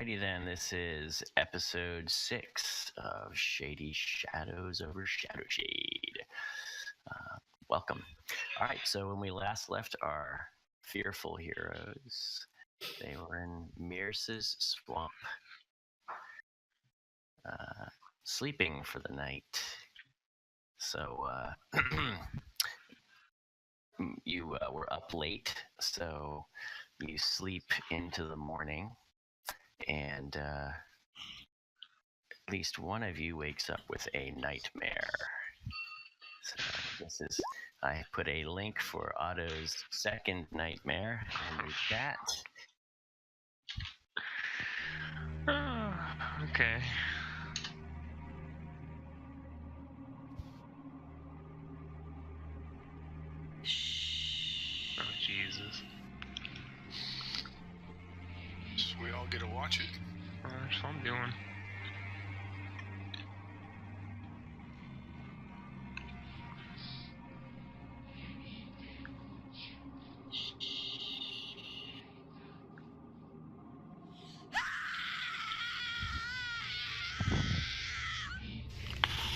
Alrighty then, this is episode 6 of Shady Shadows over Shadowshade. Welcome. Alright, so when we last left our fearful heroes, they were in Mearce's swamp, sleeping for the night. So, you were up late, so you sleep into the morning. And at least one of you wakes up with a nightmare. So I put a link for Otto's second nightmare in the chat. Okay. Oh, Jesus. So we all get to watch it. That's what I'm doing.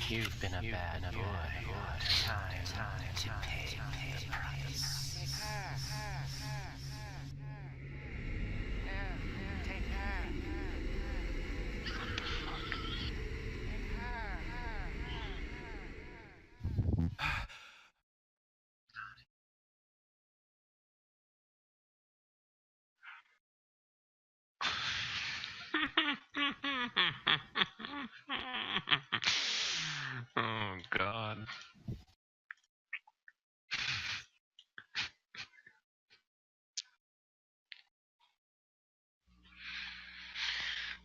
You've been a bad boy. Time to pay the price. Oh, God.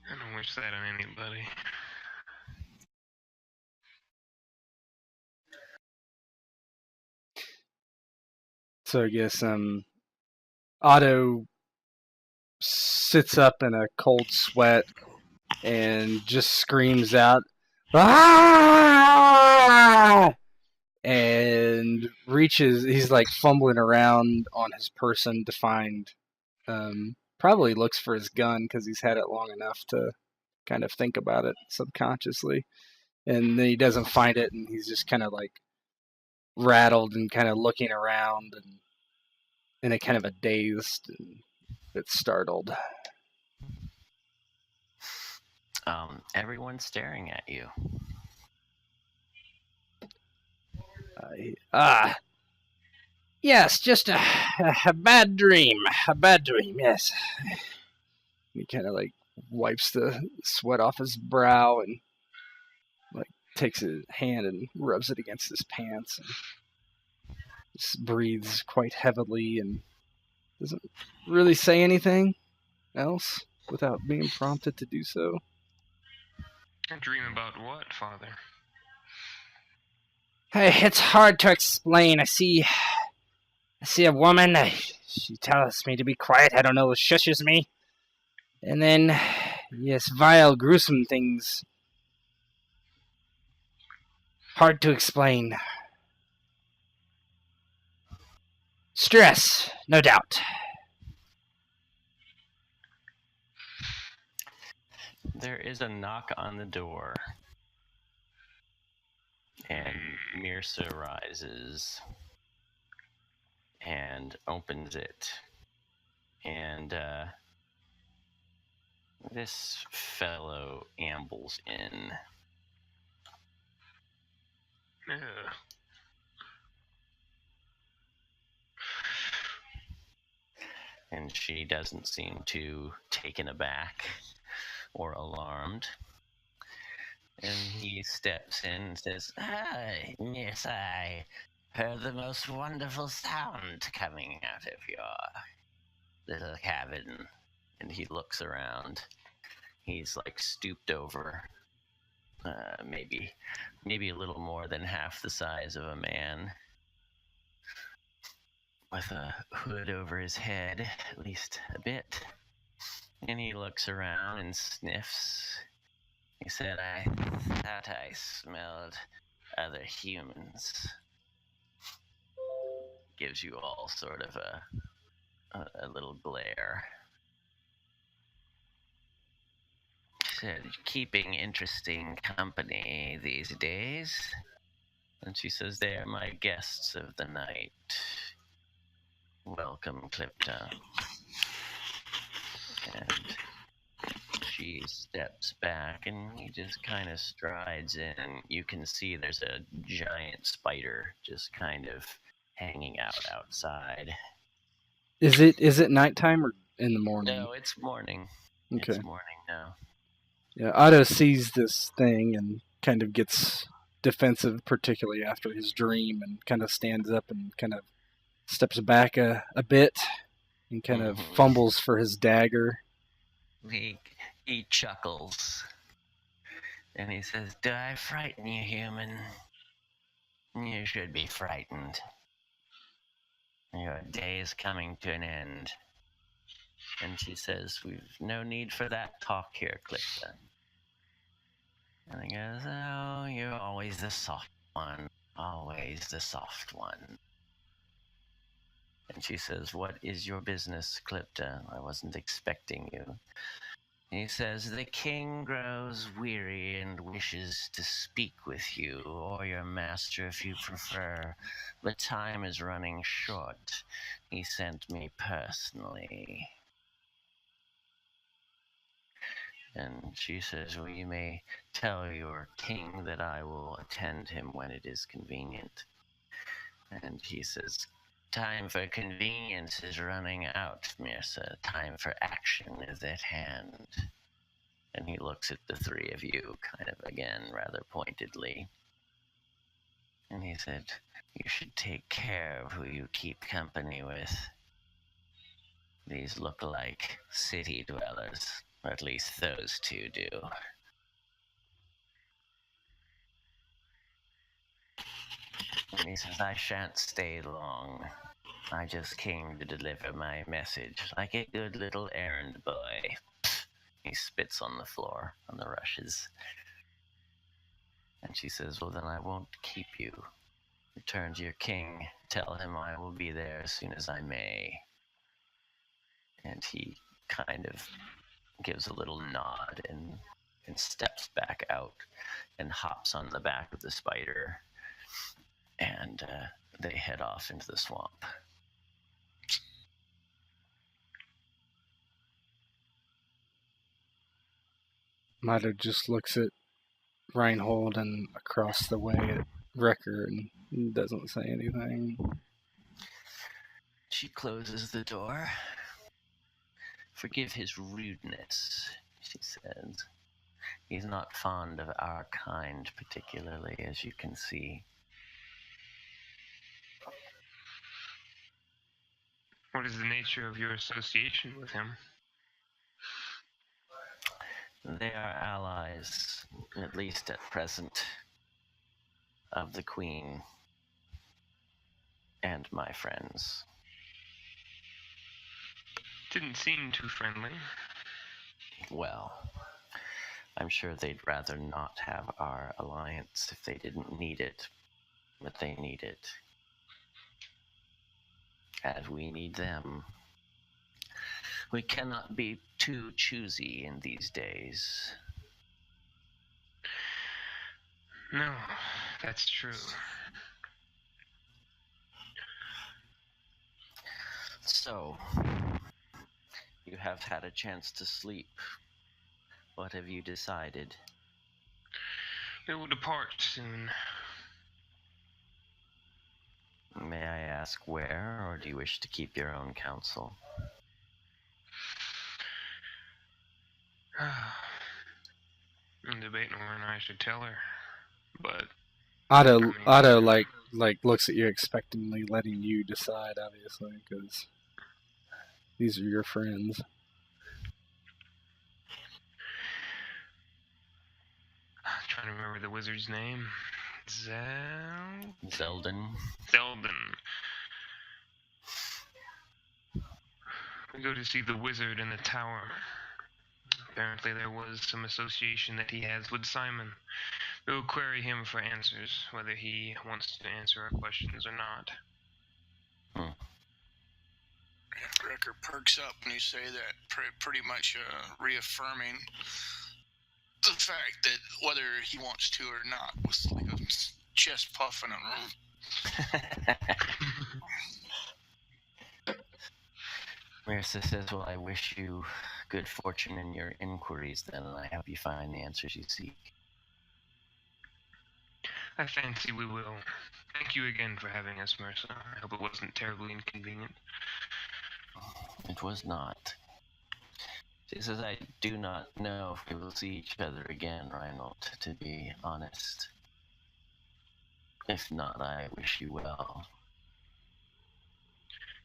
I don't wish that on anybody. So I guess Otto sits up in a cold sweat and just screams out, "Ah!" and reaches. He's like fumbling around on his person to find. Probably looks for his gun because he's had it long enough to kind of think about it subconsciously, and then he doesn't find it, and he's just kind of like rattled and kind of looking around and in a kind of a dazed and a bit startled. Everyone's staring at you. Yes, just a bad dream. A bad dream, yes. He kind of like wipes the sweat off his brow and like takes his hand and rubs it against his pants and just breathes quite heavily and doesn't really say anything else without being prompted to do so. I dream about what, Father? Hey, it's hard to explain. I see a woman. She tells me to be quiet. I don't know. Shushes me. And then, yes, vile, gruesome things. Hard to explain. Stress, no doubt. There is a knock on the door. And Mearce rises and opens it. And this fellow ambles in. Ugh. And she doesn't seem too taken aback or alarmed. And he steps in and says, yes, I heard the most wonderful sound coming out of your little cabin. And he looks around. He's like stooped over, maybe a little more than half the size of a man, with a hood over his head, at least a bit. And he looks around and sniffs. He said, I thought I smelled other humans. Gives you all sort of a little glare. said, keeping interesting company these days. And she says, they are my guests of the night. Welcome, Clipta. And she steps back and he just kind of strides in. You can see there's a giant spider just kind of hanging out outside. Is it nighttime or in the morning? No, it's morning. Okay. It's morning now. Yeah, Otto sees this thing and kind of gets defensive, particularly after his dream, and kind of stands up and kind of steps back a bit and kind of fumbles for his dagger. He chuckles. And he says, do I frighten you, human? You should be frightened. Your day is coming to an end. And she says, we've no need for that talk here, Clifton. And he goes, oh, you're always the soft one. Always the soft one. And she says, what is your business, Clifton? I wasn't expecting you. He says, the king grows weary and wishes to speak with you, or your master if you prefer. The time is running short. He sent me personally. And she says, well, you may tell your king that I will attend him when it is convenient. And he says, time for convenience is running out, Mirza. Time for action is at hand. And he looks at the three of you, kind of again, rather pointedly. And he said, you should take care of who you keep company with. These look like city dwellers, or at least those two do. And he says, I shan't stay long. I just came to deliver my message, like a good little errand boy. He spits on the floor, on the rushes. And she says, well, then I won't keep you. Return to your king. Tell him I will be there as soon as I may. And he kind of gives a little nod and steps back out and hops on the back of the spider. And they head off into the swamp. Mata just looks at Reinhold and across the way at Wrecker and doesn't say anything. She closes the door. Forgive his rudeness, she says. He's not fond of our kind particularly, as you can see. What is the nature of your association with him? They are allies, at least at present, of the Queen and my friends. Didn't seem too friendly. Well, I'm sure they'd rather not have our alliance if they didn't need it, but they need it. As we need them. We cannot be too choosy in these days. No, that's true. So, you have had a chance to sleep. What have you decided? We will depart soon. May I ask where, or do you wish to keep your own counsel? I'm debating whether I should tell her, but Otto like looks at you expectantly, letting you decide, obviously, because these are your friends. I'm trying to remember the wizard's name. Zeldun. Zeldun. We go to see the wizard in the tower. Apparently there was some association that he has with Simon. We will query him for answers, whether he wants to answer our questions or not. Wrecker perks up when you say that, pretty much reaffirming the fact that whether he wants to or not was like a chest puff in a room. Marissa says, well, I wish you good fortune in your inquiries then, and I hope you find the answers you seek. I fancy we will. Thank you again for having us, Marissa. I hope it wasn't terribly inconvenient. It was not. She says, I do not know if we will see each other again, Reinhold, to be honest. If not, I wish you well.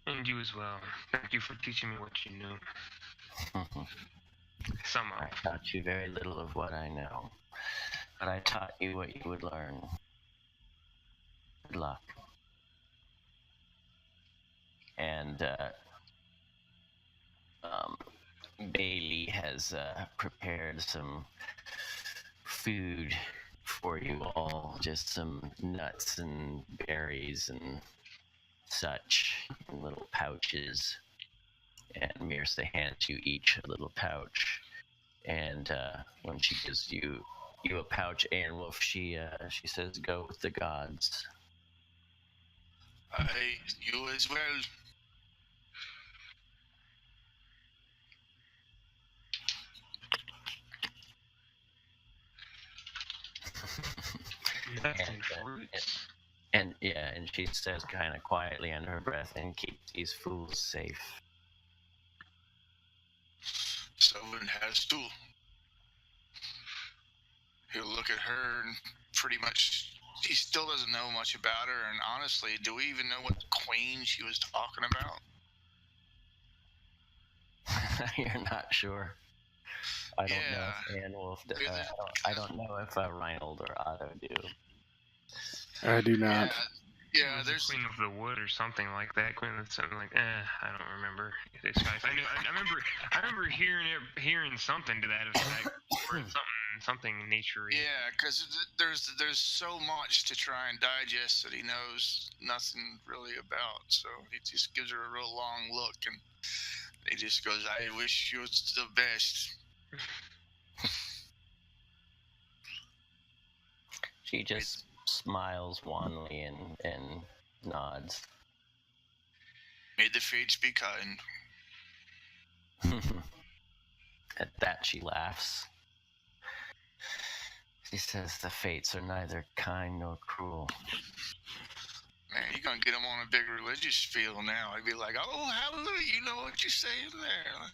And you as well. Thank you for teaching me what you knew. Some I of. taught you very little of what I know, but I taught you what you would learn. Good luck. And Bailey has prepared some food for you all, just some nuts and berries and such in little pouches. And Mirsa hands you each a little pouch. And when she gives you a pouch, Wolf, she says, "Go with the gods." You as well. Nuts and fruits. And she says kind of quietly under her breath, "And keep these fools safe." Someone has to. He'll look at her and pretty much, he still doesn't know much about her. And honestly, do we even know what queen she was talking about? You're not sure. I don't know if Wolf. I don't know if Reinhold or Otto do. I do not. Yeah, there's Queen of the Wood or something like that. Queen of something like I don't remember. I remember hearing something to that effect, or something naturey. Yeah, because there's so much to try and digest that he knows nothing really about. So he just gives her a real long look, and he just goes, "I wish you was the best." She just smiles wanly and nods. May the fates be kind. At that, she laughs. She says, "The fates are neither kind nor cruel." Man, you're going to get him on a big religious spiel now. I'd be like, "Oh, hallelujah, you know what you're saying there."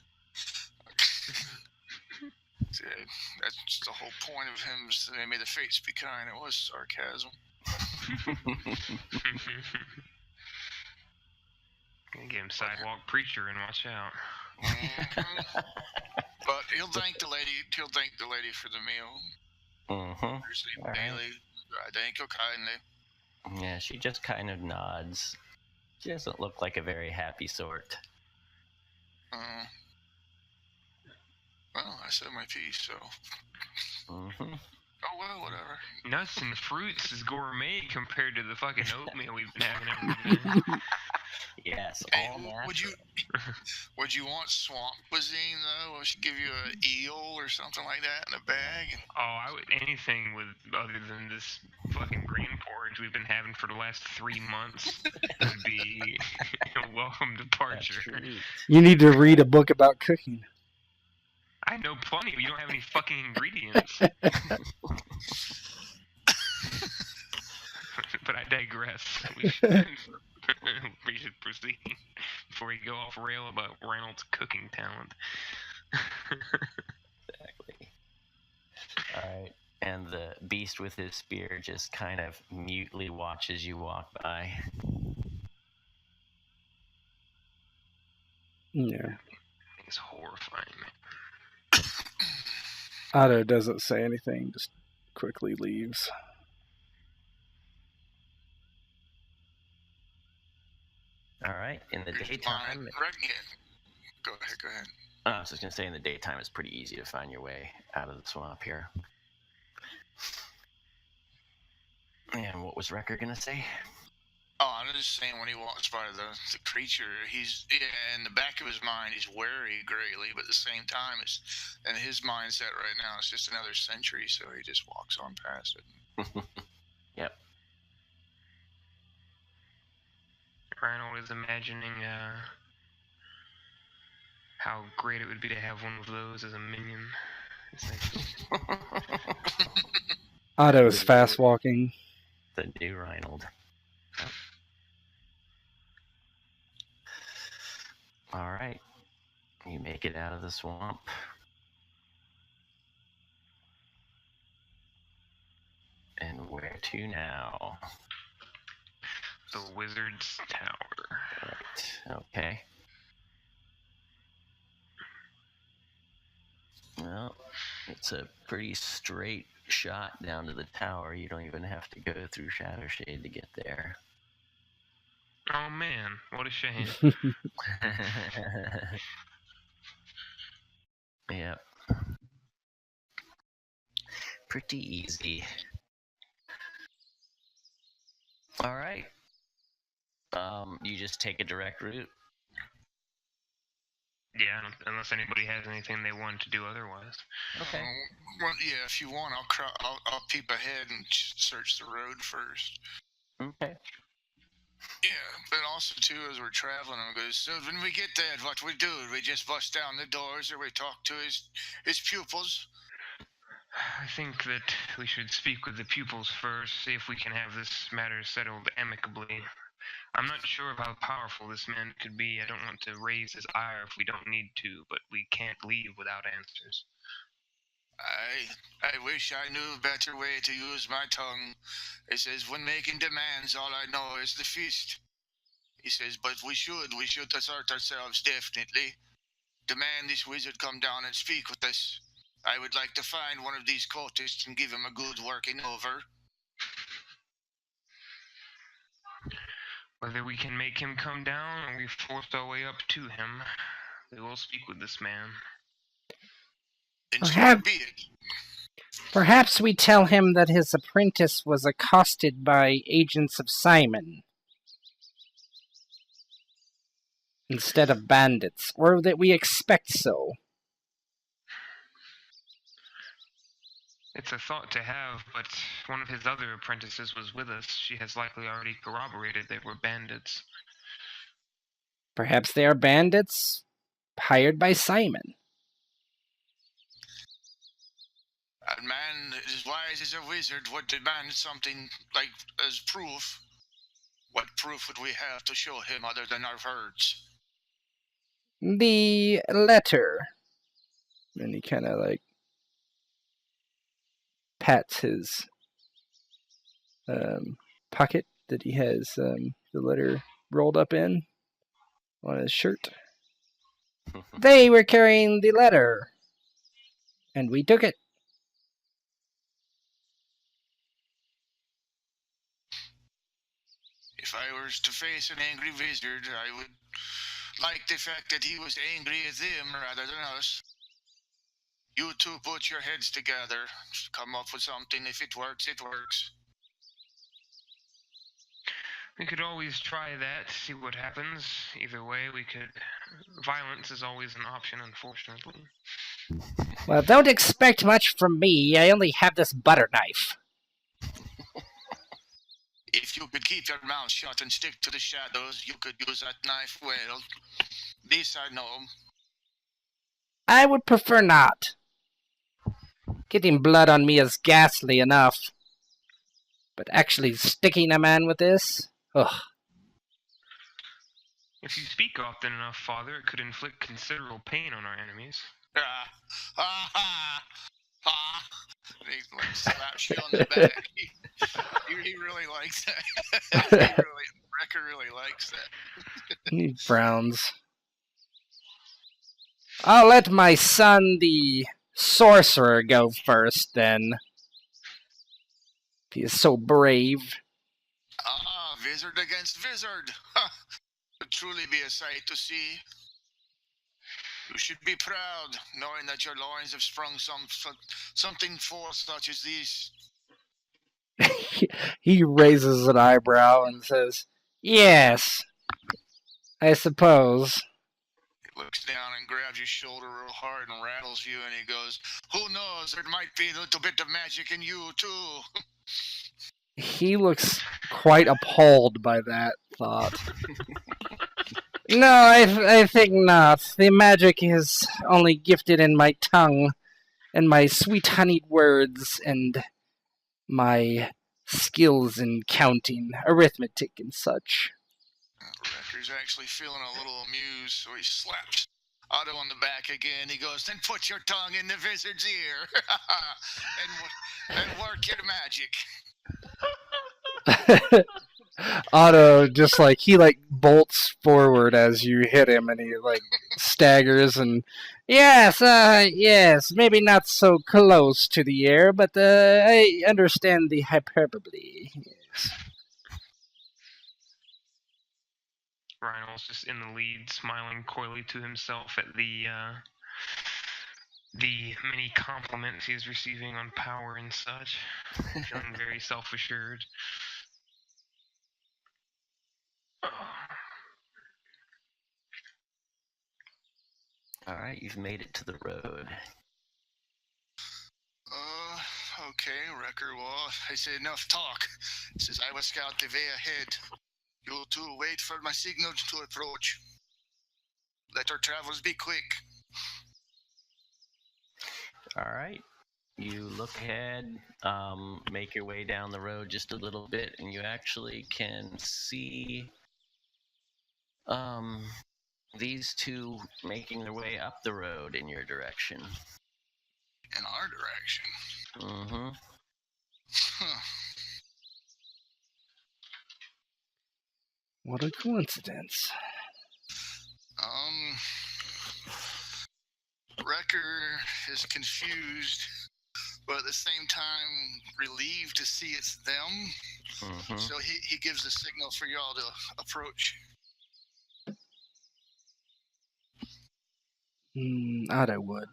That's just the whole point of him saying, "May the fates be kind." It was sarcasm. Get him sidewalk preacher and watch out. Mm-hmm. But he'll thank the lady. He'll thank the lady for the meal. Mm-hmm. Bailey, I thank you kindly. Yeah, she just kind of nods. She doesn't look like a very happy sort. Well, I said my piece, so. Mm-hmm. Oh well, whatever. Nuts and fruits is gourmet compared to the fucking oatmeal we've been having every day. Yes, Hey, all natural. would you want swamp cuisine though? Will she give you an eel or something like that in a bag? Oh, I would anything with other than this fucking grain porridge we've been having for the last 3 months would be a welcome departure. You need to read a book about cooking. I know plenty, but you don't have any fucking ingredients. But I digress. We should proceed before we go off rail about Reynolds' cooking talent. Exactly. Alright. And the beast with his spear just kind of mutely watches you walk by. Yeah. It's horrifying. Otto doesn't say anything, just quickly leaves. Alright, in the daytime... Go ahead. I was just going to say, in the daytime, it's pretty easy to find your way out of the swamp here. And what was Wrecker going to say? Oh, I'm just saying when he walks by the creature, he's in the back of his mind, he's wary greatly, but at the same time, it's in his mindset right now, it's just another century, so he just walks on past it. Yep. Reinhold is imagining how great it would be to have one of those as a minion. Essentially. Otto's fast walking. The new Reinhold. All right. You make it out of the swamp. And where to now? The Wizard's Tower. Right. Okay. Well, it's a pretty straight shot down to the tower. You don't even have to go through Shadowshade to get there. Oh man, what a shame. Yep. Pretty easy. All right. You just take a direct route. Yeah, unless anybody has anything they want to do otherwise. Okay. Well, yeah, if you want, I'll peep ahead and search the road first. Okay. Yeah, but also too, as we're traveling, I'm going. So when we get there, what we do? We just bust down the doors, or we talk to his pupils. I think that we should speak with the pupils first, see if we can have this matter settled amicably. I'm not sure of how powerful this man could be. I don't want to raise his ire if we don't need to, but we can't leave without answers. I wish I knew a better way to use my tongue. He says, when making demands, all I know is the feast. He says, but we should assert ourselves definitely. Demand this wizard come down and speak with us. I would like to find one of these cultists and give him a good working over. Whether we can make him come down or we force our way up to him, we will speak with this man. And so be it. Perhaps we tell him that his apprentice was accosted by agents of Simon instead of bandits, or that we expect so. It's a thought to have, but one of his other apprentices was with us. She has likely already corroborated they were bandits. Perhaps they are bandits hired by Simon. A man as wise as a wizard would demand something like as proof. What proof would we have to show him other than our words? The letter. And he kind of like pats his pocket that he has the letter rolled up in on his shirt. They were carrying the letter, and we took it. If I were to face an angry wizard, I would like the fact that he was angry at them rather than us. You two put your heads together, come up with something. If it works, it works. We could always try that, see what happens. Either way, we could... Violence is always an option, unfortunately. Well, don't expect much from me. I only have this butter knife. If you could keep your mouth shut and stick to the shadows, you could use that knife well. This I know. I would prefer not. Getting blood on me is ghastly enough. But actually sticking a man with this? Ugh. If you speak often enough, Father, it could inflict considerable pain on our enemies. He like slaps you on the back. He really likes that. Wrecker really likes that. He frowns. I'll let my son, the sorcerer, go first, then. He is so brave. Wizard against wizard. Would truly be a sight to see. You should be proud, knowing that your loins have sprung something forth such as these. He raises an eyebrow and says, Yes, I suppose. He looks down and grabs your shoulder real hard and rattles you, and he goes, "Who knows? There might be a little bit of magic in you too." He looks quite appalled by that thought. No, I think not. The magic is only gifted in my tongue, and my sweet honeyed words, and my skills in counting, arithmetic, and such. Wrecker's actually feeling a little amused, so he slaps Otto on the back again. He goes, "Then put your tongue in the wizard's ear and work your magic." Otto just he bolts forward as you hit him, and he staggers and yes, maybe not so close to the air, but I understand the hyperbole. Yes. Rhinel's just in the lead, smiling coyly to himself at the many compliments he's receiving on power and such, feeling very self-assured. Alright, you've made it to the road. Okay, Wrecker. Well, I say enough talk. He says, "I will scout the way ahead. You two wait for my signal to approach. Let our travels be quick." Alright. You look ahead, make your way down the road just a little bit, and you actually can see these two making their way up the road in your direction. In our direction. Mm-hmm. Huh. What a coincidence. Wrecker is confused, but at the same time relieved to see it's them. Mm-hmm. So he gives a signal for y'all to approach. Otto would.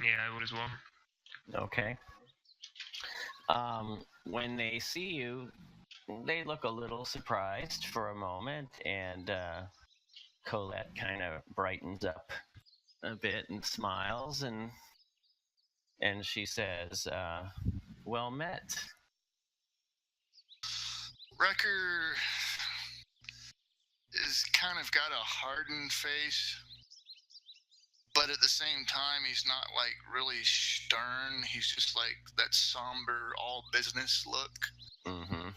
Yeah, I would as well. Okay. When they see you, they look a little surprised for a moment, and Colette kind of brightens up a bit and smiles, and she says, "Well met." Wrecker is kind of got a hardened face, but at the same time, he's not really stern. He's just that somber, all business look. Mm-hmm.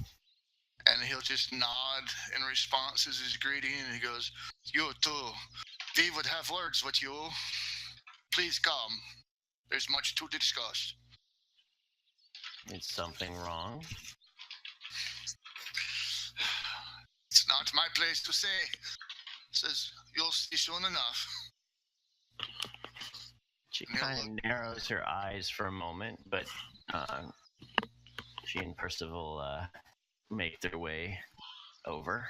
And he'll just nod in response as his greeting, and he goes, "You too. We would have words with you. Please come. There's much to discuss." Is something wrong? "It's not my place to say." Says, "You'll see soon enough." She kind of narrows her eyes for a moment, but she and Percival make their way over.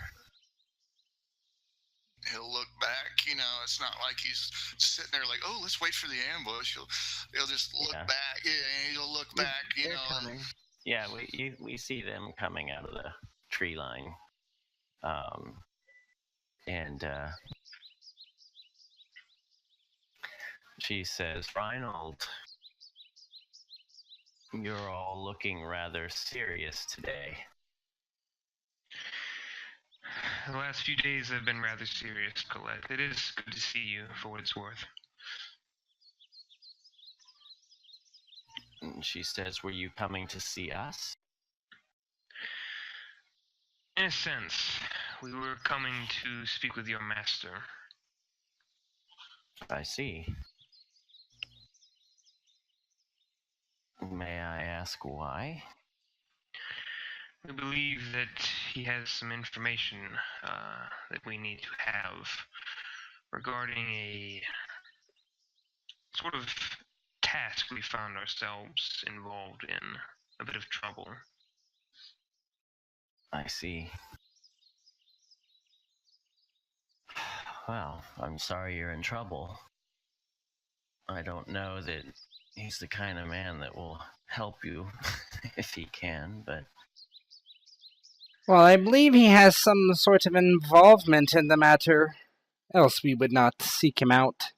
He'll look back, it's not like he's just sitting there "Oh, let's wait for the ambush." He'll just look back. Yeah, he'll look back, They're coming. Yeah, we see them coming out of the tree line. And she says, "Reinhold, you're all looking rather serious today." The last few days have been rather serious, Colette. It is good to see you, for what it's worth. And she says, "Were you coming to see us?" In a sense, we were coming to speak with your master. I see. May I ask why? We believe that he has some information that we need to have regarding a sort of task we found ourselves involved in. A bit of trouble. I see. Well, I'm sorry you're in trouble. I don't know that he's the kind of man that will help you if he can, but Well, I believe he has some sort of involvement in the matter, else we would not seek him out.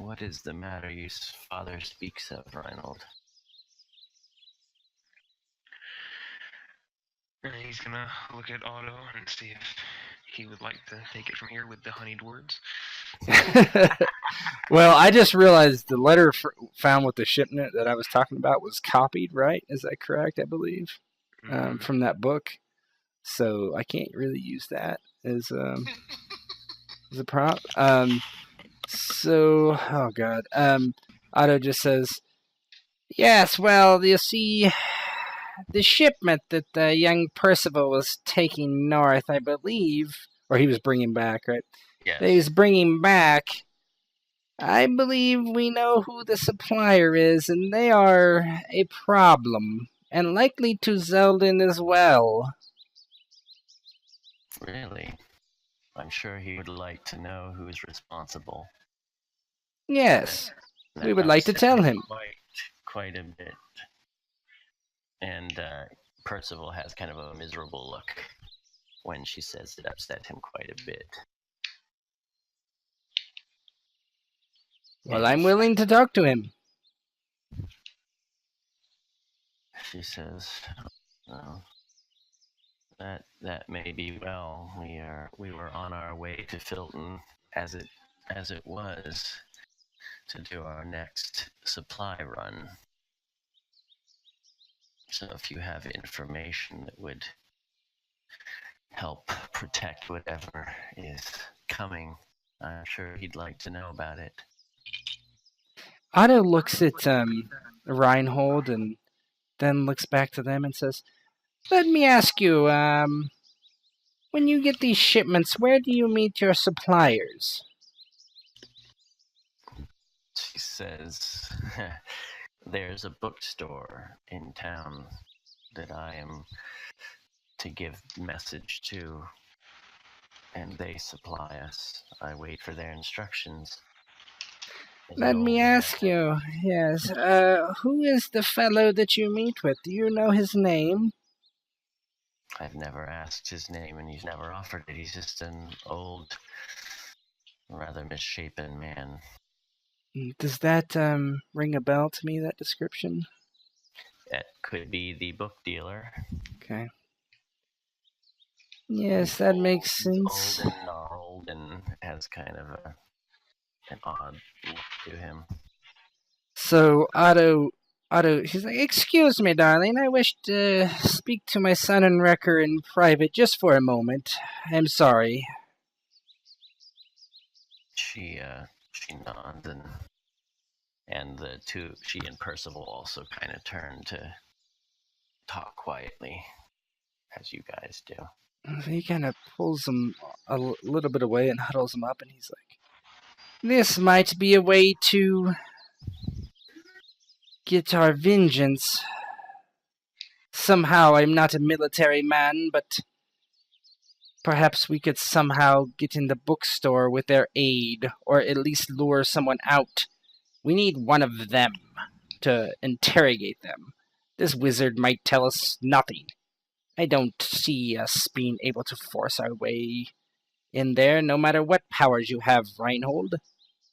what is the matter your father speaks of, Reinhold? And he's gonna look at Otto and see if he would like to take it from here with the honeyed words. Well, I just realized the letter found with the shipment that I was talking about was copied, right? Is that correct? I believe from that book. So I can't really use that as a prop. So, oh god. Otto just says, "Yes, well, you see, the shipment that young Percival was taking north, I believe, or he was bringing back, right? Yes. That he's bringing back. I believe we know who the supplier is, and they are a problem, and likely to Zeldun as well." Really? I'm sure he would like to know who's responsible. Yes, That we would like to tell him. Quite a bit. And Percival has kind of a miserable look when she says it upset him quite a bit. Well, I'm willing to talk to him. She says, "Oh, that may be well. We were on our way to Filton as it was to do our next supply run. So if you have information that would help protect whatever is coming, I'm sure he'd like to know about it." Otto looks at Reinhold and then looks back to them and says, "Let me ask you, when you get these shipments, where do you meet your suppliers?" She says, "There's a bookstore in town that I am to give message to, and they supply us. I wait for their instructions." Let me ask you, yes, who is the fellow that you meet with? Do you know his name? I've never asked his name, and he's never offered it. He's just an old, rather misshapen man. Does that ring a bell to me, that description? That could be the book dealer. Okay. Yes, that makes sense. He's old and gnarled and has kind of an odd look to him. So Otto, she's like, "Excuse me, darling. I wish to speak to my son and Wrecker in private just for a moment. I'm sorry." She nods, and the two, she and Percival, also kind of turn to talk quietly, as you guys do. He kind of pulls him a little bit away and huddles him up, and he's like, "This might be a way to get our vengeance. Somehow, I'm not a military man, but perhaps we could somehow get in the bookstore with their aid, or at least lure someone out. We need one of them to interrogate them. This wizard might tell us nothing. I don't see us being able to force our way in there, no matter what powers you have, Reinhold.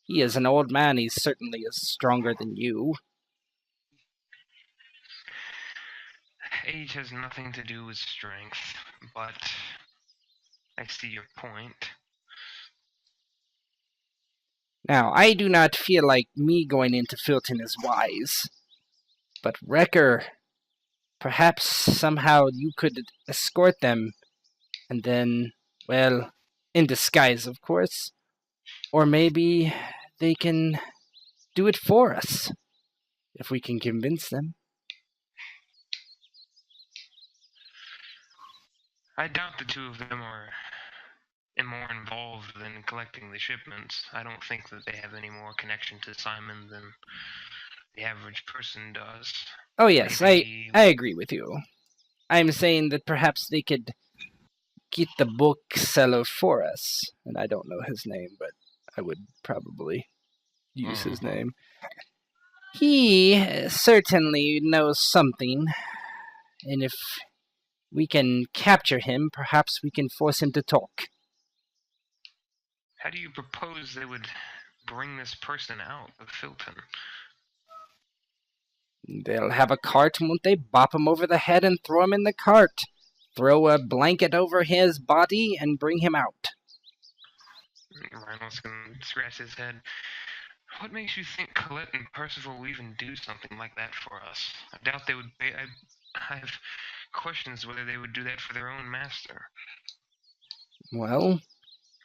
He is an old man. He certainly is stronger than you." Age has nothing to do with strength, but I see your point. Now, I do not feel like me going into Filton is wise. But Wrecker, perhaps somehow you could escort them, and then, well, in disguise, of course. Or maybe they can do it for us, if we can convince them. I doubt the two of them are more involved than collecting the shipments. I don't think that they have any more connection to Simon than the average person does. Oh yes, I agree with you. I'm saying that perhaps they could get the bookseller for us. And I don't know his name, but I would probably use his name. He certainly knows something, and if we can capture him, perhaps we can force him to talk. How do you propose they would bring this person out of Filton? They'll have a cart, won't they? Bop him over the head and throw him in the cart. Throw a blanket over his body and bring him out. Rhinos can scratch his head. What makes you think Colette and Percival will even do something like that for us? I doubt they would. I have questions whether they would do that for their own master. Well,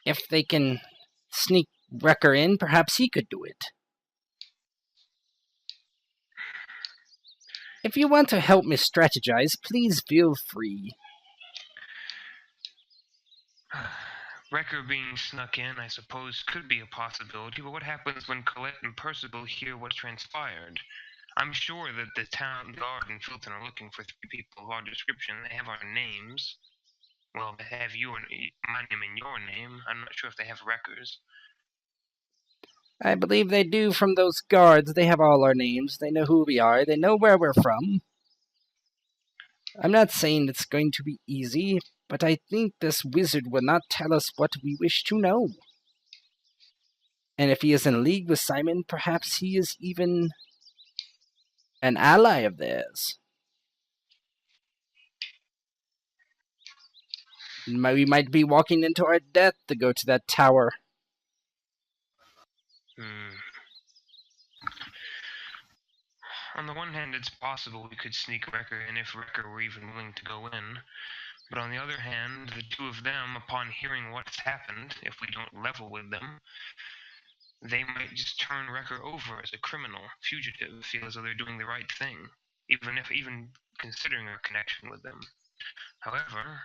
if they can sneak Wrecker in, perhaps he could do it. If you want to help me strategize, please feel free. Wrecker being snuck in, I suppose, could be a possibility, but what happens when Colette and Percival hear what transpired? I'm sure that the town guard in Filton are looking for 3 people of our description. They have our names. Well, they have my name and your name. I'm not sure if they have Wrecker's. I believe they do from those guards. They have all our names. They know who we are. They know where we're from. I'm not saying it's going to be easy, but I think this wizard will not tell us what we wish to know. And if he is in league with Simon, perhaps he is even an ally of theirs. We might be walking into our death to go to that tower. On the one hand, it's possible we could sneak Wrecker in if Wrecker were even willing to go in. But on the other hand, the 2 of them, upon hearing what's happened, if we don't level with them, they might just turn Wrecker over as a criminal, fugitive, feel as though they're doing the right thing, even considering a connection with them. However,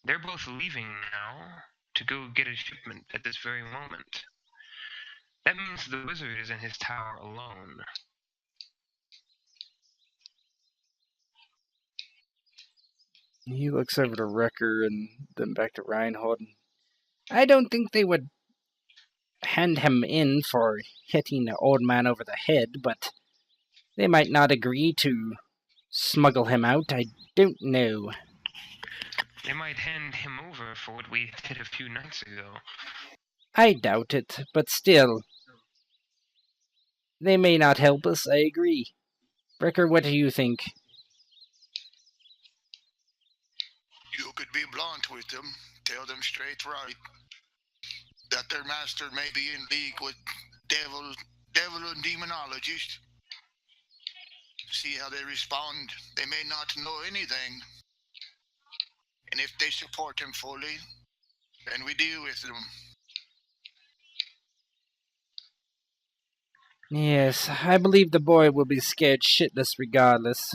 they're both leaving now to go get a shipment at this very moment. That means the wizard is in his tower alone. He looks over to Wrecker and then back to Reinhold. I don't think they would hand him in for hitting the old man over the head, but they might not agree to smuggle him out. I don't know. They might hand him over for what we did a few nights ago. I doubt it, but still. They may not help us, I agree. Wrecker, what do you think? You could be blunt with them. Tell them straight right. That their master may be in league with devil and demonologists. See how they respond. They may not know anything. And if they support him fully, then we deal with them. Yes, I believe the boy will be scared shitless regardless.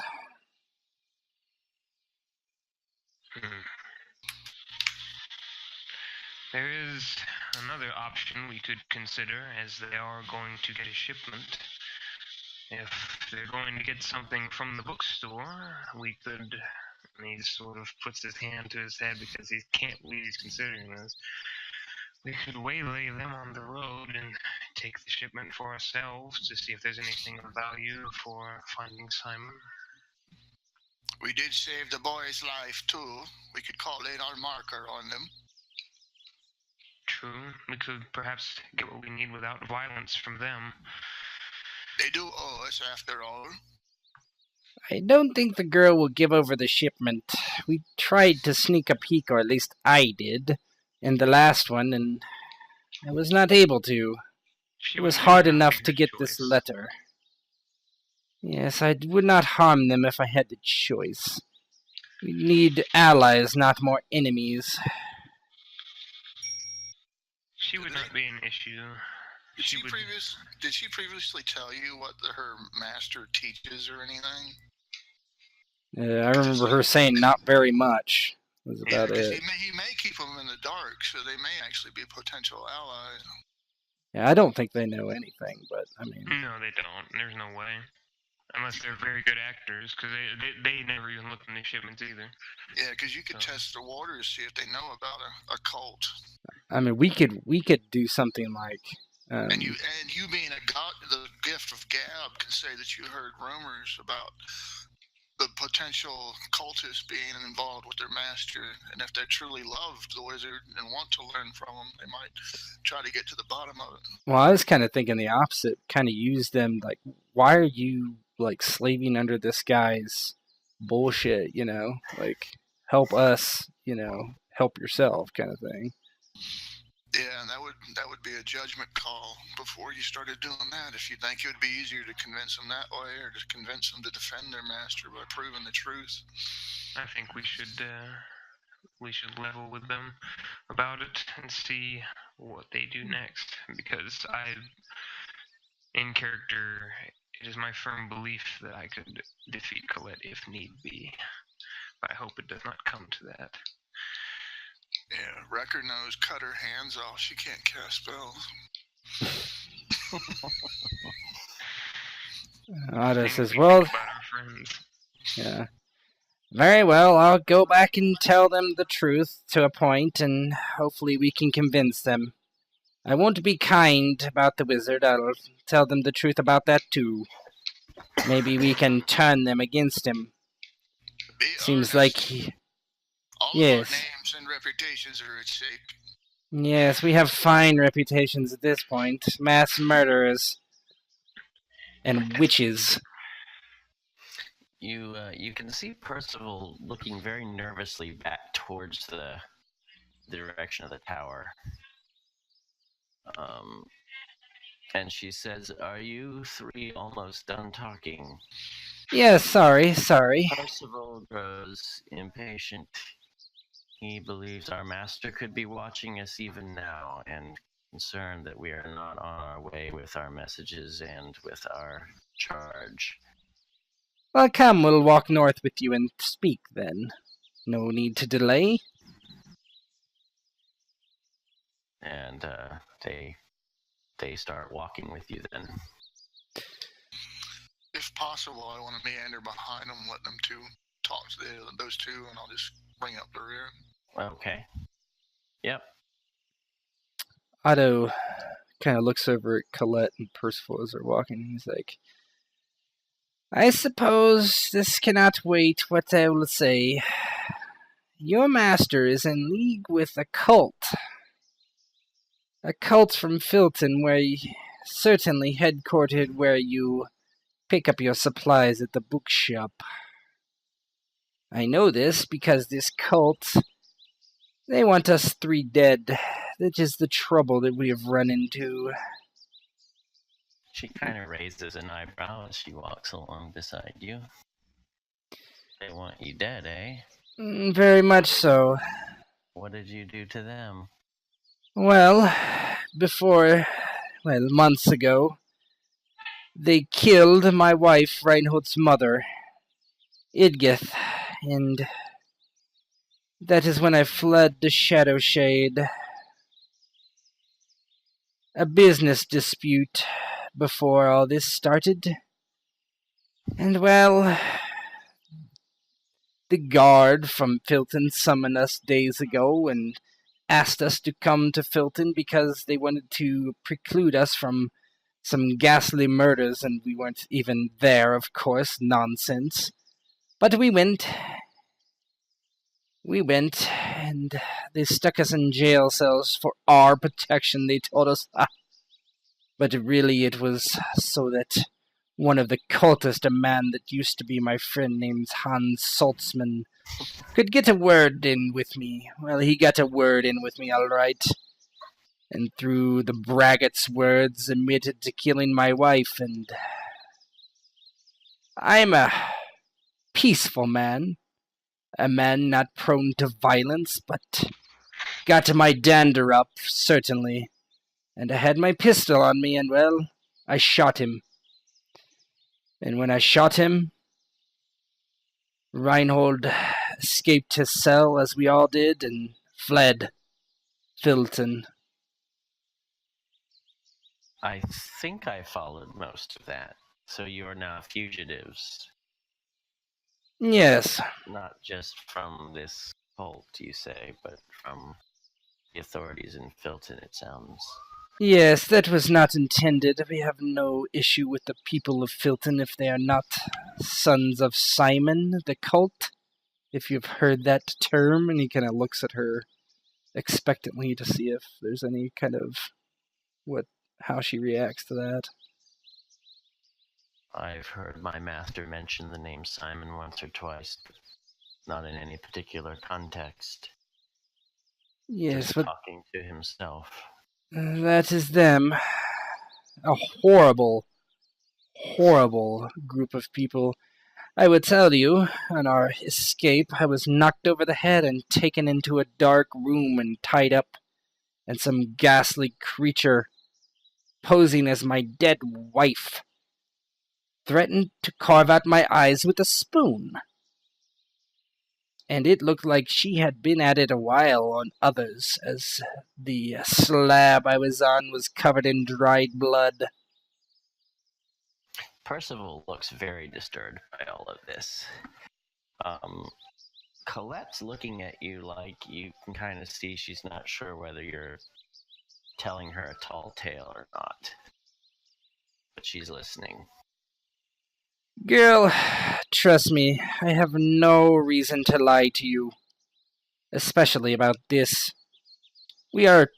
There is another option we could consider, as they are going to get a shipment. If they're going to get something from the bookstore, we could... And he sort of puts his hand to his head because he can't believe he's considering this. We could waylay them on the road and take the shipment for ourselves to see if there's anything of value for finding Simon. We did save the boy's life, too. We could call in our marker on them. True. We could perhaps get what we need without violence from them. They do owe us, after all. I don't think the girl will give over the shipment. We tried to sneak a peek, or at least I did, in the last one, and I was not able to. It was hard enough to get this letter. Yes, I would not harm them if I had the choice. We need allies, not more enemies. She would not be an issue. Did she previously tell you what her master teaches or anything? I remember her saying not very much. Was about it. He may keep them in the dark, so they may actually be potential allies. Yeah, I don't think they know anything, but I mean... No, they don't. There's no way. Unless they're very good actors, because they never even looked in the shipments either. Yeah, because you could So- test the waters, see if they know about a cult. I mean, we could do something like. And you being the gift of gab, can say that you heard rumors about the potential cultists being involved with their master, and if they truly loved the wizard and want to learn from him, they might try to get to the bottom of it. Well, I was kind of thinking the opposite. Kind of use them like, why are you like slaving under this guy's bullshit? You know, like help us. You know, help yourself, kind of thing. Yeah, and that would be a judgment call before you started doing that. If you think it would be easier to convince them that way, or to convince them to defend their master by proving the truth. I think we should level with them about it and see what they do next. Because in character, it is my firm belief that I could defeat Colette if need be. But I hope it does not come to that. Yeah, Wrecker knows cut her hands off. She can't cast spells. Otto Things says, we well, think about our friends. yeah. Very well, I'll go back and tell them the truth to a point, and hopefully we can convince them. I won't be kind about the wizard. I'll tell them the truth about that too. Maybe we can turn them against him. Be Seems honest. like he... All Yes. of our names and reputations are at stake. Yes, we have fine reputations at this point. Mass murderers. And witches. You can see Percival looking very nervously back towards the direction of the tower. And she says, "Are you three almost done talking?" Yes, sorry. Percival grows impatient. He believes our master could be watching us even now, and concerned that we are not on our way with our messages and with our charge. Well, come, we'll walk north with you and speak then. No need to delay. And they start walking with you then. If possible, I want to meander behind them, let them two talk to those two, and I'll just bring up the rear. Okay. Yep. Otto kind of looks over at Colette and Percival as they're walking. He's like, I suppose this cannot wait what I will say. Your master is in league with a cult. A cult from Filton, certainly headquartered where you pick up your supplies at the bookshop. I know this because this cult, they want us three dead. That is the trouble that we have run into. She kind of raises an eyebrow as she walks along beside you. They want you dead, eh? Very much so. What did you do to them? Well, months ago, they killed my wife, Reinhold's mother, Idgith, and that is when I fled to Shadowshade. A business dispute before all this started. And well, the guard from Filton summoned us days ago and asked us to come to Filton because they wanted to preclude us from some ghastly murders, and we weren't even there, of course. Nonsense. But we went. And they stuck us in jail cells for our protection, they told us. But really it was so that one of the cultists, a man that used to be my friend named Hans Saltzman, could get a word in with me. Well, he got a word in with me, all right. And through the braggart's words, admitted to killing my wife, and I'm a peaceful man. A man not prone to violence, but got my dander up, certainly. And I had my pistol on me, and well, I shot him. And when I shot him, Reinhold escaped his cell, as we all did, and fled Filton. I think I followed most of that. So you are now fugitives, Yes. not just from this cult, you say, but from the authorities in Filton, it sounds. Yes, that was not intended. We have no issue with the people of Filton if they are not sons of Simon, the cult. If you've heard that term, and he kind of looks at her expectantly to see if there's any kind of how she reacts to that. I've heard my master mention the name Simon once or twice, but not in any particular context. Yes, just but talking to himself. That is them. A horrible, horrible group of people. I would tell you, on our escape, I was knocked over the head and taken into a dark room and tied up, and some ghastly creature, posing as my dead wife, threatened to carve out my eyes with a spoon. And it looked like she had been at it a while on others, as the slab I was on was covered in dried blood. Percival looks very disturbed by all of this. Colette's looking at you like you can kind of see she's not sure whether you're telling her a tall tale or not. But she's listening. Girl, trust me, I have no reason to lie to you. Especially about this. We are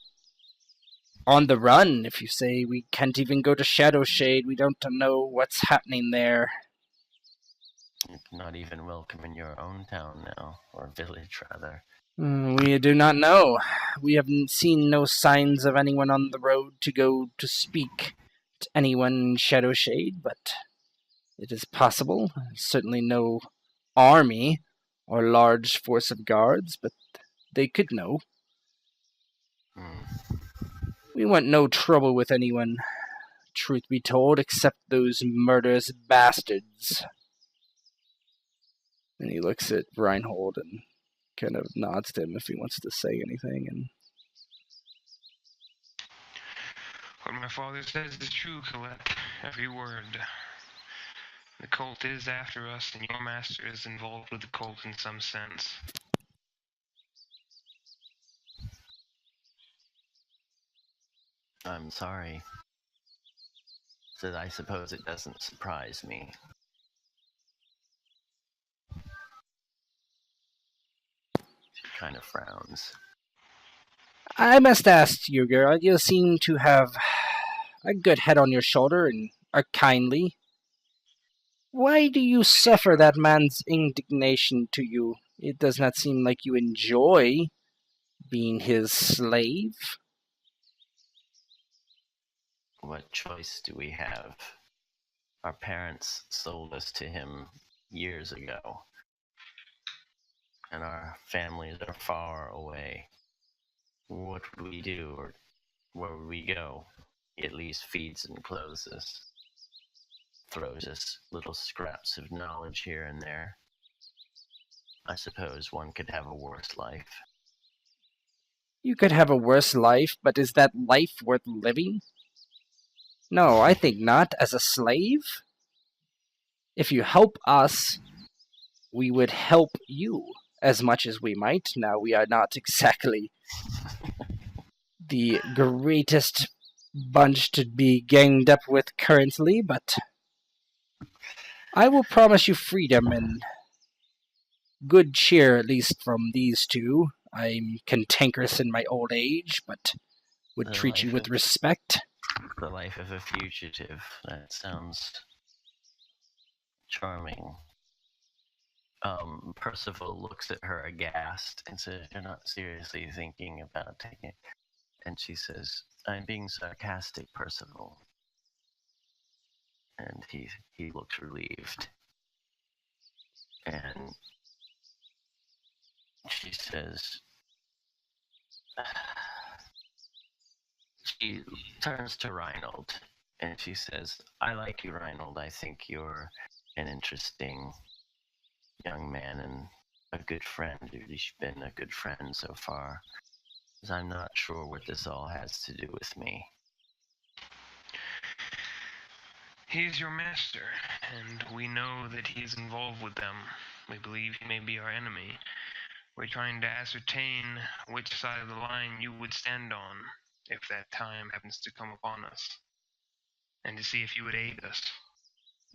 on the run, if you say. We can't even go to Shadowshade. We don't know what's happening there. You're not even welcome in your own town now, or village, rather. We do not know. We have seen no signs of anyone on the road to go to speak to anyone in Shadowshade, but it is possible. Certainly no army or large force of guards, but they could know. We want no trouble with anyone, truth be told, except those murderous bastards. And he looks at Reinhold and kind of nods to him if he wants to say anything. And what my father says is true, Colette. Every word. The cult is after us, and your master is involved with the cult in some sense. I'm sorry. So I suppose it doesn't surprise me. She kind of frowns. I must ask you, girl, you seem to have a good head on your shoulder and are kindly. Why do you suffer that man's indignation to you? It does not seem like you enjoy being his slave. What choice do we have? Our parents sold us to him years ago, and our families are far away. What would we do, or where would we go? He at least feeds and clothes us, throws us little scraps of knowledge here and there. I suppose one could have a worse life. You could have a worse life, but is that life worth living? No, I think not. As a slave? If you help us, we would help you as much as we might. Now, we are not exactly the greatest bunch to be ganged up with currently, but I will promise you freedom and good cheer, at least from these two. I'm cantankerous in my old age, but would treat you with respect. The life of a fugitive. That sounds charming. Percival looks at her aghast and says, "You're not seriously thinking about taking it?" And she says, "I'm being sarcastic, Percival." And he looks relieved. And she says, she turns to Reinhold and she says, "I like you, Reinhold. I think you're an interesting young man and a good friend. You've been a good friend so far. Because I'm not sure what this all has to do with me." He is your master, and we know that he is involved with them. We believe he may be our enemy. We're trying to ascertain which side of the line you would stand on if that time happens to come upon us, and to see if you would aid us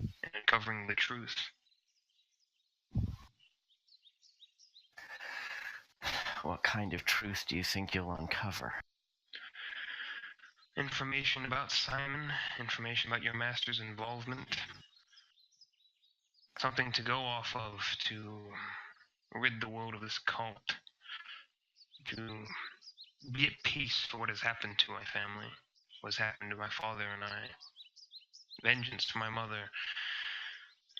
in uncovering the truth. What kind of truth do you think you'll uncover? Information about Simon, information about your master's involvement, something to go off of to rid the world of this cult, to be at peace for what has happened to my family, what has happened to my father and I, vengeance for my mother,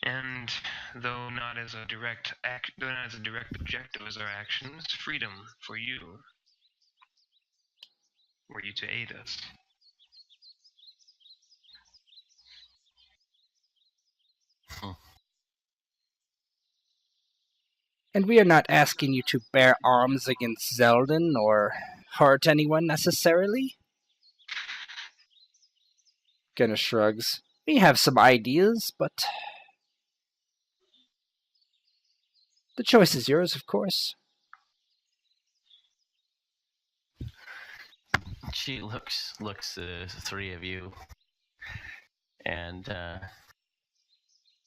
and though not as a direct objective as our actions, freedom for you, were you to aid us. And we are not asking you to bear arms against Zeldun or hurt anyone necessarily. Gunnar shrugs. We have some ideas, but the choice is yours, of course. She looks at the three of you, and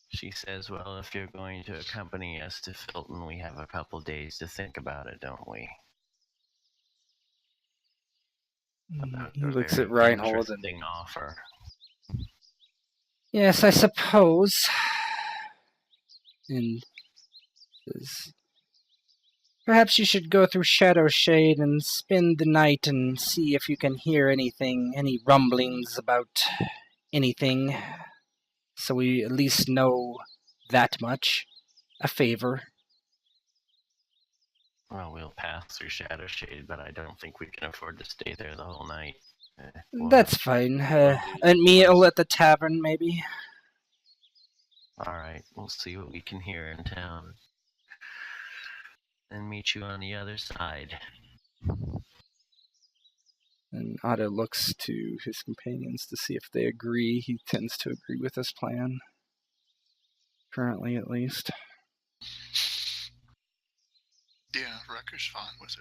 she says, well, if you're going to accompany us to Filton, we have a couple days to think about it, don't we? He looks at Reinhold and... interesting offer. Yes, I suppose. And says, perhaps you should go through Shadowshade and spend the night and see if you can hear anything, any rumblings about anything, so we at least know that much. A favor. Well, we'll pass through Shadowshade, but I don't think we can afford to stay there the whole night. That's fine. And meal at the tavern, maybe? Alright, we'll see what we can hear in town. And meet you on the other side. And Otto looks to his companions to see if they agree. He tends to agree with this plan. Currently, at least. Yeah, Wrecker's fine with it.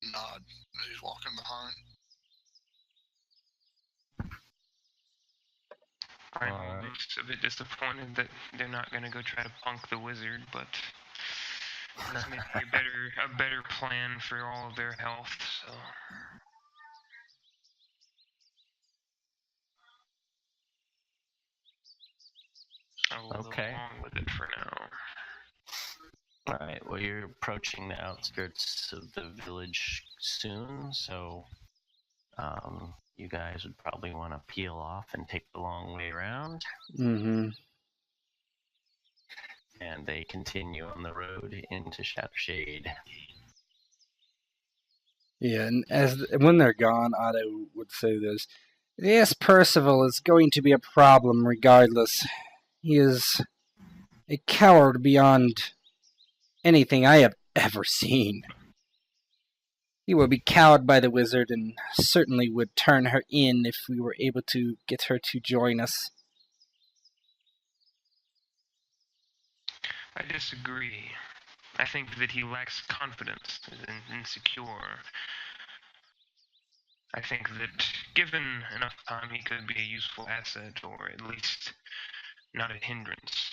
He'll nod as he's walking behind. I'm a bit disappointed that they're not going to go try to punk the wizard, but this may be a better plan for all of their health, so... I'll go along with it for now. Alright, well, you're approaching the outskirts of the village soon, so you guys would probably want to peel off and take the long way around. Mm-hmm. And they continue on the road into Shadowshade. Yeah, and when they're gone, Otto would say this. Yes, Percival is going to be a problem regardless. He is a coward beyond anything I have ever seen. He will be cowed by the wizard and certainly would turn her in if we were able to get her to join us. I disagree. I think that he lacks confidence and insecure. I think that given enough time, he could be a useful asset, or at least not a hindrance.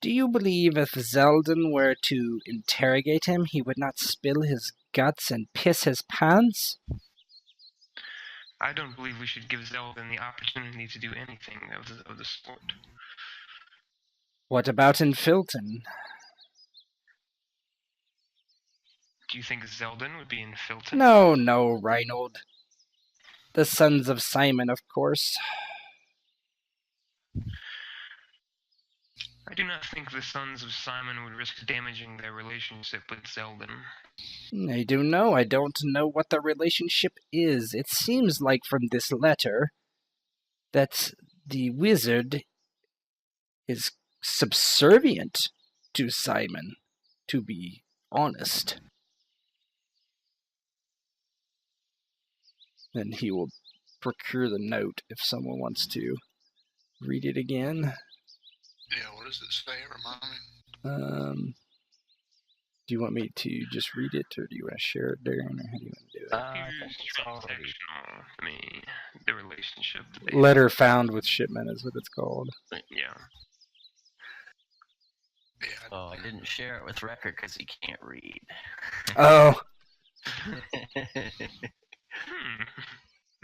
Do you believe if Zeldun were to interrogate him, he would not spill his guts and piss his pants? I don't believe we should give Zeldun the opportunity to do anything of the sort. What about in Filton? Do you think Zeldun would be in Filton? No, Reinhold. The sons of Simon, of course. I do not think the sons of Simon would risk damaging their relationship with Zeldun. I don't know. I don't know what the relationship is. It seems like from this letter that the wizard is subservient to Simon, to be honest. Then he will procure the note if someone wants to. read it again. Yeah, what does it say? Remind me. Do you want me to just read it, or do you want to share it, Darren, or how do you want to do it? I think it's already. Transactional to me, the relationship that they Letter found with shipment is what it's called. Yeah. Yeah. Oh, I didn't share it with Wrecker because he can't read. Oh,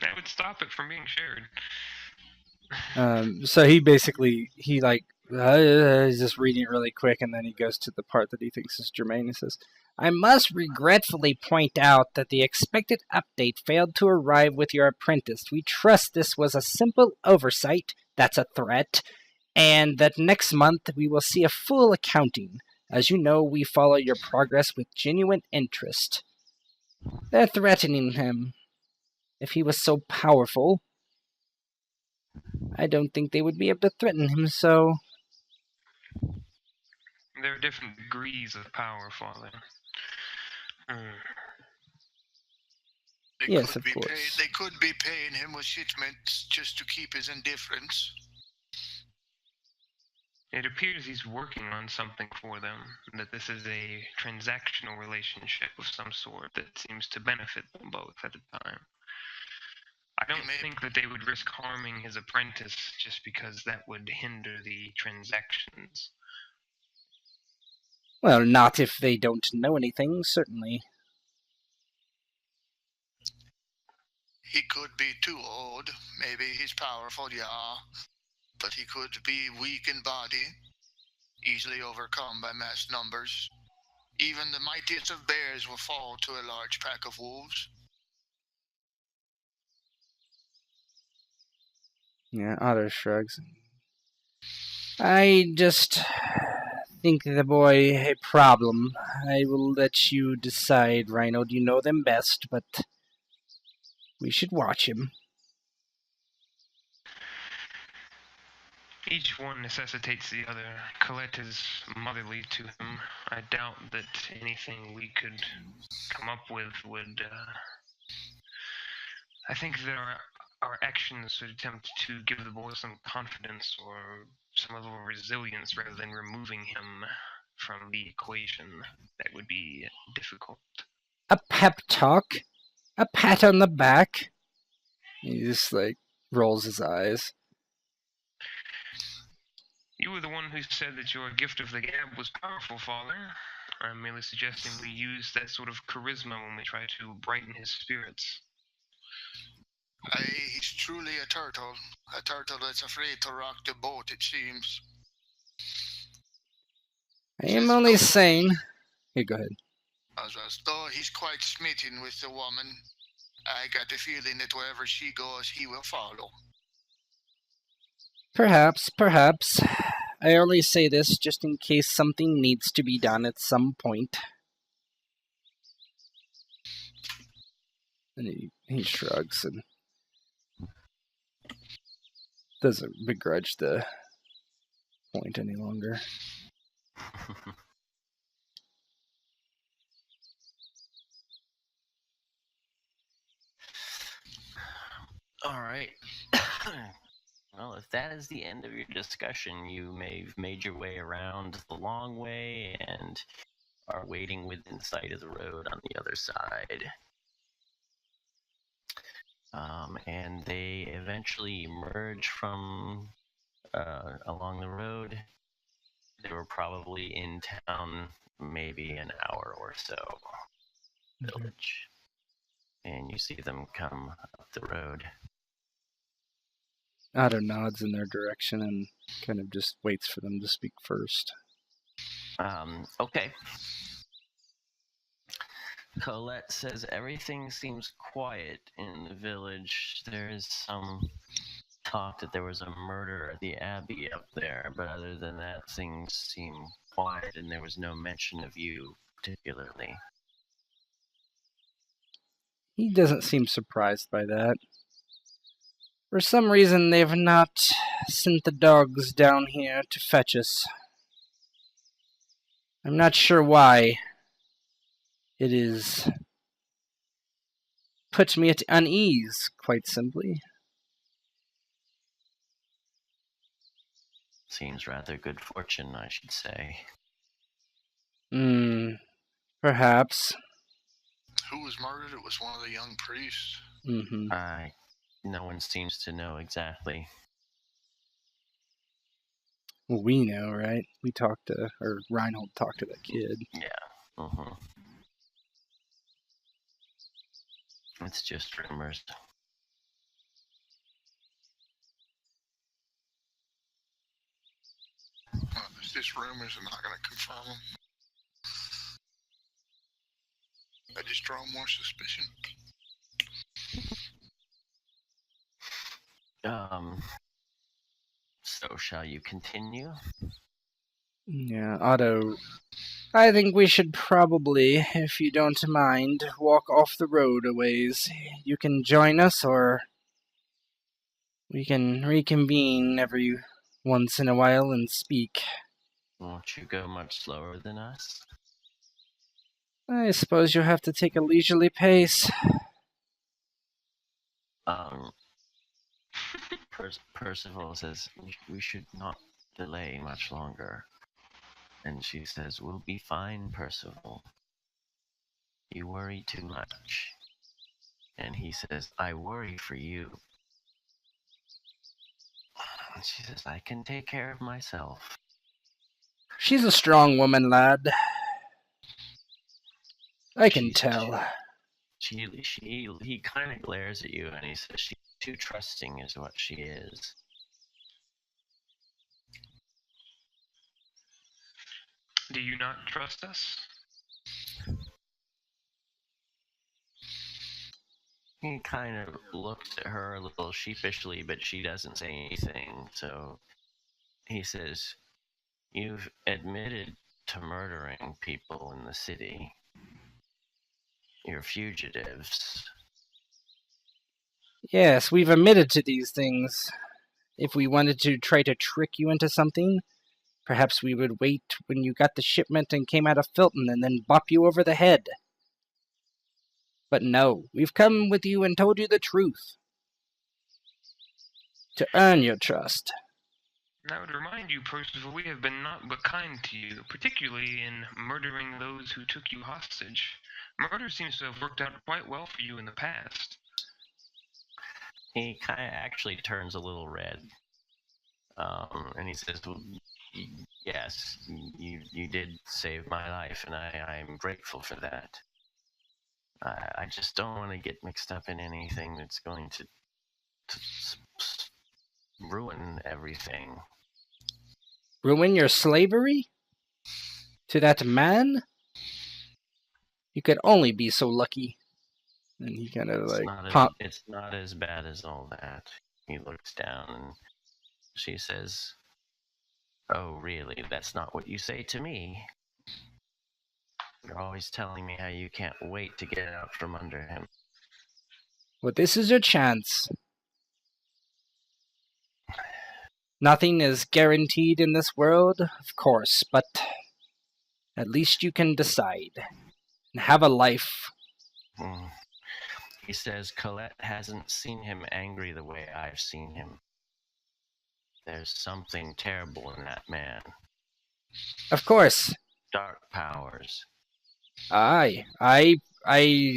That would stop it from being shared. so he basically, he's just reading it really quick, and then he goes to the part that he thinks is germane. He says, I must regretfully point out that the expected update failed to arrive with your apprentice. We trust this was a simple oversight, that's a threat, and that next month we will see a full accounting. As you know, we follow your progress with genuine interest. They're threatening him. If he was so powerful, I don't think they would be able to threaten him so. There are different degrees of power, Father. Yes, of course. They could be paying him with shipments just to keep his indifference. It appears he's working on something for them, that this is a transactional relationship of some sort that seems to benefit them both at the time. I don't think that they would risk harming his apprentice just because that would hinder the transactions. Well, not if they don't know anything, certainly. He could be too old. Maybe he's powerful, yeah. But he could be weak in body, easily overcome by mass numbers. Even the mightiest of bears will fall to a large pack of wolves. Yeah, Otto shrugs. I just think the boy a problem. I will let you decide, Rhino. You know them best, but we should watch him. Each one necessitates the other. Colette is motherly to him. I doubt that anything we could come up with would... I think that our actions should attempt to give the boy some confidence or some level of resilience rather than removing him from the equation. That would be difficult. A pep talk? A pat on the back? He just, rolls his eyes. You were the one who said that your gift of the gab was powerful, Father. I'm merely suggesting we use that sort of charisma when we try to brighten his spirits. He's truly a turtle. A turtle that's afraid to rock the boat, it seems. I am only saying... Here, go ahead. Though he's quite smitten with the woman, I got the feeling that wherever she goes, he will follow. Perhaps. I only say this just in case something needs to be done at some point. And he shrugs and doesn't begrudge the point any longer. All right. Well, if that is the end of your discussion, you may have made your way around the long way and are waiting within sight of the road on the other side. And they eventually emerge from along the road. They were probably in town maybe an hour or so. Village. And you see them come up the road. Otto nods in their direction and kind of just waits for them to speak first. Okay. Colette says everything seems quiet in the village. There's some talk that there was a murder at the Abbey up there, but other than that, things seem quiet, and there was no mention of you particularly. He doesn't seem surprised by that. For some reason, they've not sent the dogs down here to fetch us. I'm not sure why. It is put me at unease, quite simply. Seems rather good fortune, I should say. Perhaps. Who was murdered? It was one of the young priests. Mm-hmm. No one seems to know exactly. Well, we know, right? We talked to, or Reinhold talked to that kid. Yeah. It's just rumors. It's just rumors. I'm not going to confirm them. I just draw more suspicion. So shall you continue? Yeah, Otto. I think we should probably, if you don't mind, walk off the road a ways. You can join us, or we can reconvene every once in a while and speak. Won't you go much slower than us? I suppose you'll have to take a leisurely pace. Percival says we should not delay much longer. And she says, "We'll be fine, Percival. You worry too much." And he says, "I worry for you." And she says, "I can take care of myself." She's a strong woman, lad. I can tell. He kind of glares at you and he says, "She's too trusting is what she is." Do you not trust us? He kind of looks at her a little sheepishly, but she doesn't say anything. So he says, "You've admitted to murdering people in the city. You're fugitives." Yes, we've admitted to these things. If we wanted to try to trick you into something, perhaps we would wait when you got the shipment and came out of Filton and then bop you over the head. But no, we've come with you and told you the truth. To earn your trust. I would remind you, Percival, we have been naught but kind to you, particularly in murdering those who took you hostage. Murder seems to have worked out quite well for you in the past. He kind of actually turns a little red. And he says, "Well, yes, you did save my life, and I'm grateful for that. I just don't want to get mixed up in anything that's going to ruin everything." Ruin your slavery? To that man? You could only be so lucky. And he kind of It's not as bad as all that. He looks down and she says, "Oh, really? That's not what you say to me. You're always telling me how you can't wait to get out from under him." Well, this is your chance. Nothing is guaranteed in this world, of course, but at least you can decide and have a life. He says Colette hasn't seen him angry the way I've seen him. There's something terrible in that man. Of course. Dark powers. Aye, I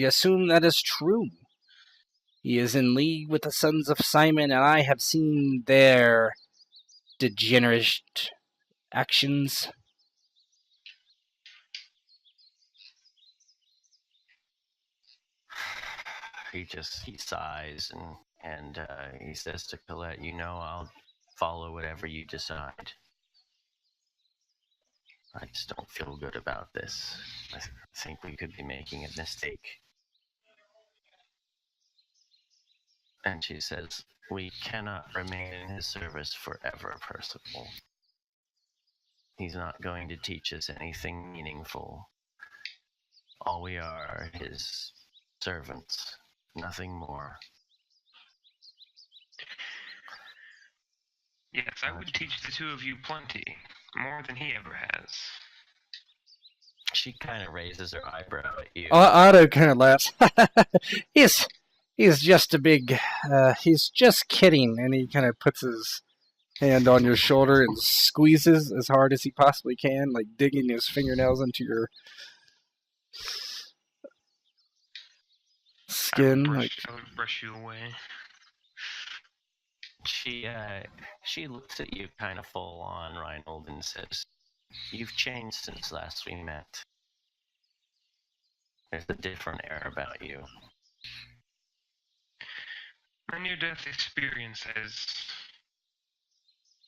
assume that is true. He is in league with the sons of Simon, and I have seen their degenerate actions. He sighs and he says to Colette, "I'll follow whatever you decide. I just don't feel good about this. I think we could be making a mistake." And she says, "We cannot remain in his service forever, Percival. He's not going to teach us anything meaningful. All we are his servants, nothing more." Yes, I would teach the two of you plenty, more than he ever has. She kind of raises her eyebrow at you. Otto kind of laughs. He's just a big, he's just kidding. And he kind of puts his hand on your shoulder and squeezes as hard as he possibly can, like digging his fingernails into your skin. I would brush you away. She looks at you kind of full on, Reinhold, and says, "You've changed since last we met. There's a different air about you." My near-death experience has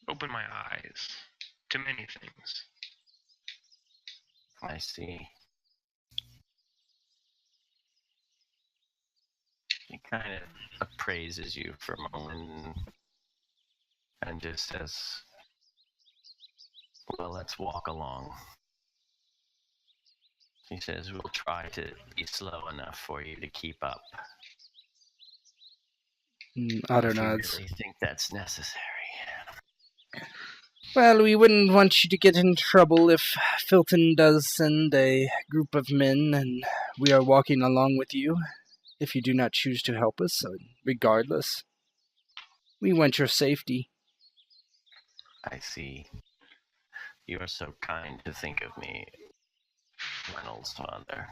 opened my eyes to many things. I see. He kind of appraises you for a moment and just says, "Well, let's walk along." He says, "We'll try to be slow enough for you to keep up. Otter If you nods. really think that's necessary." Well, we wouldn't want you to get in trouble if Filton does send a group of men and we are walking along with you. If you do not choose to help us, regardless, we want your safety. I see. You are so kind to think of me, Reynolds' father.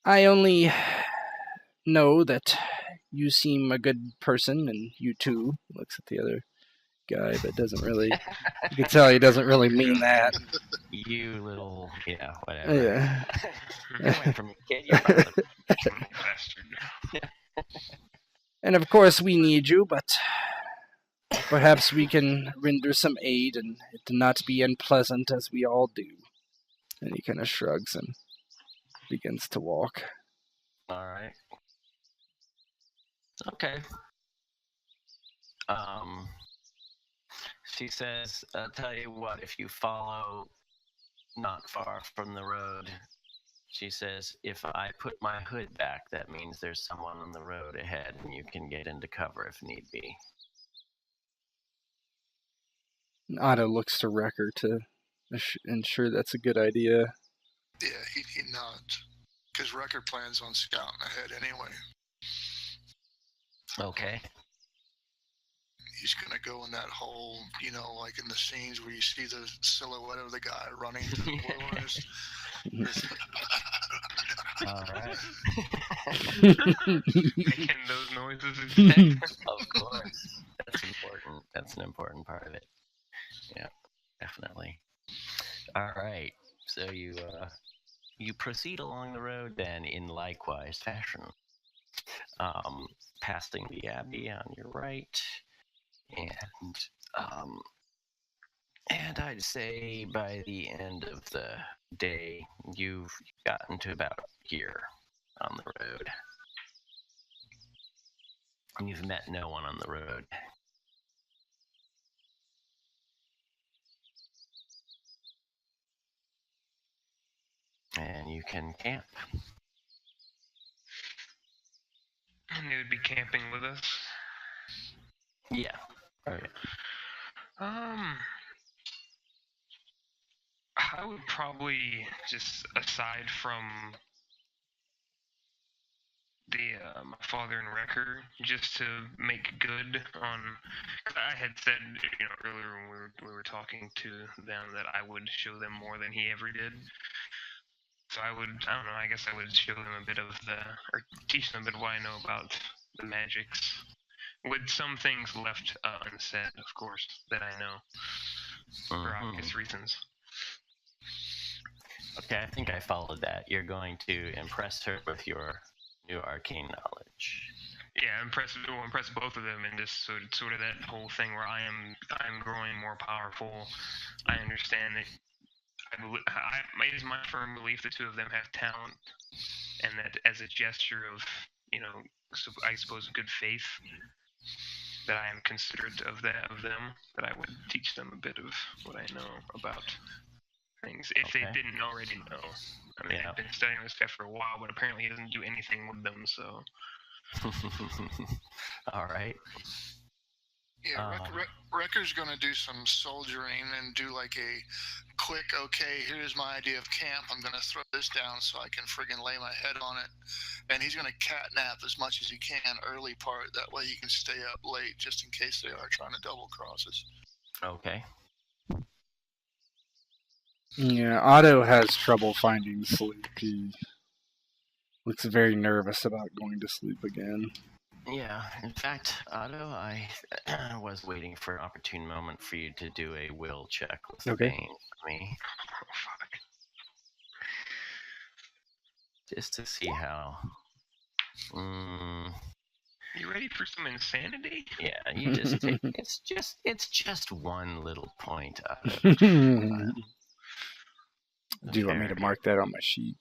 I only know that you seem a good person, and you too. Looks at the other guy, but doesn't really. You can tell he doesn't really mean that. You little, whatever. Yeah. Get away from me, kid. You're part of the Bastard. And of course, we need you, but perhaps we can render some aid and it not be unpleasant as we all do. And he kind of shrugs and begins to walk. All right. Okay. She says, "I'll tell you what, if you follow not far from the road," she says, "if I put my hood back, that means there's someone on the road ahead and you can get into cover if need be." And Otto looks to Wrecker to ensure that's a good idea. Yeah, he nods. Because Wrecker plans on scouting ahead anyway. Okay. He's going to go in that hole, like in the scenes where you see the silhouette of the guy running through the wilderness. All right. Making those noises. Of course. That's important. That's an important part of it. Yeah, definitely. All right. So you proceed along the road then in likewise fashion. Passing the Abbey on your right, and I'd say by the end of the day, you've gotten to about here on the road. And you've met no one on the road. And you can camp. And they would be camping with us. Yeah. Okay. I would probably just, aside from my father and Wrecker, just to make good on. I had said, earlier when we were talking to them that I would show them more than he ever did. So I don't know, I guess I would show them a bit of or teach them a bit of what I know about the magics. With some things left unsaid, of course, that I know. For obvious reasons. Okay, I think I followed that. You're going to impress her with your new arcane knowledge. Yeah, impress both of them, and just sort of that whole thing where I'm growing more powerful. I understand that. It is my firm belief the two of them have talent, and that as a gesture of, I suppose good faith, that I am considerate of them, that I would teach them a bit of what I know about things, if they didn't already know. I mean, I've been studying this guy for a while, but apparently he doesn't do anything with them, so. All right. Yeah, Wrecker's going to do some soldiering and do like a quick, okay, here's my idea of camp. I'm going to throw this down so I can friggin' lay my head on it. And he's going to catnap as much as he can early part. That way he can stay up late just in case they are trying to double cross us. Okay. Yeah, Otto has trouble finding sleep. He looks very nervous about going to sleep again. Yeah, in fact, Otto, I was waiting for an opportune moment for you to do a will check with Okay. Bane for me. Oh, fuck. Just to see how... You ready for some insanity? Yeah, you just take... It's just one little point, Otto. Do you want me to mark that on my sheet?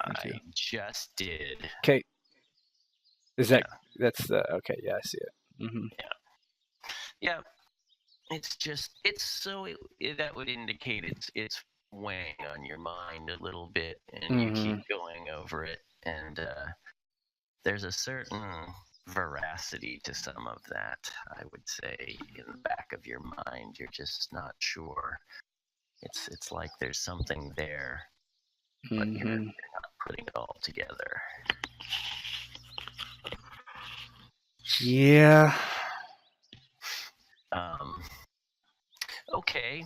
I just did. Okay. Is that... That's the... Okay, yeah, I see it. Mm-hmm. Yeah. It's just... that would indicate it's weighing on your mind a little bit, and you keep going over it, and there's a certain veracity to some of that, I would say. In the back of your mind, you're just not sure. It's like there's something there, but you're not putting it all together. Yeah. Okay.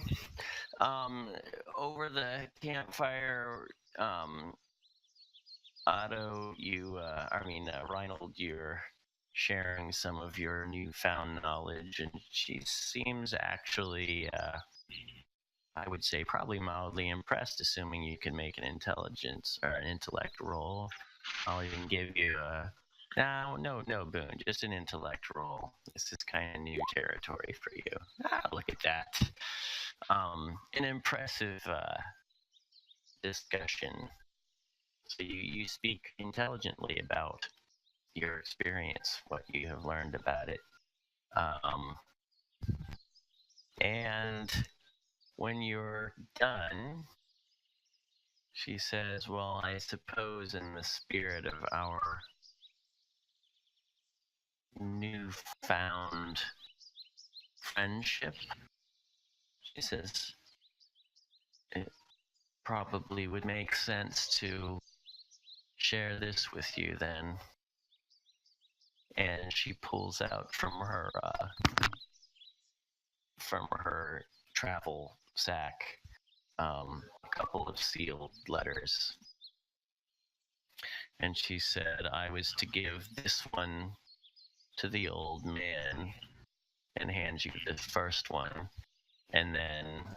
Over the campfire, Otto, Reinhold, you're sharing some of your newfound knowledge, and she seems actually, I would say, probably mildly impressed, assuming you can make an intelligence or an intellect roll. I'll even give you a... No, Boone, just an intellect roll. This is kind of new territory for you. Look at that. An impressive discussion. So you speak intelligently about your experience, what you have learned about it. And when you're done, she says, well, I suppose in the spirit of our newfound friendship, she says, it probably would make sense to share this with you then. And she pulls out from her travel sack a couple of sealed letters. And she said, I was to give this one to the old man and hand you the first one, and then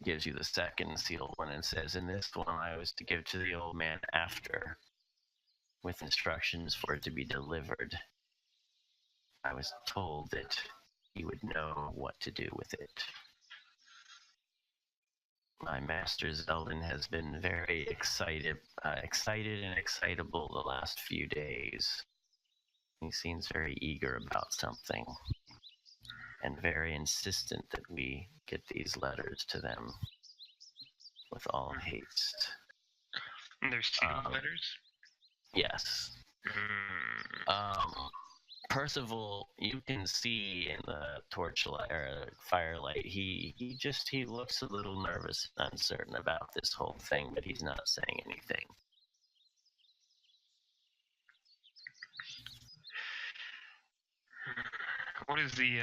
gives you the second sealed one and says, and this one I was to give to the old man after, with instructions for it to be delivered. I was told that he would know what to do with it. My master Zeldun has been very excited and excitable the last few days. He seems very eager about something, and very insistent that we get these letters to them with all haste. And there's sealed letters? Yes. Percival, you can see in the torchlight or firelight, he looks a little nervous and uncertain about this whole thing, but he's not saying anything. What is the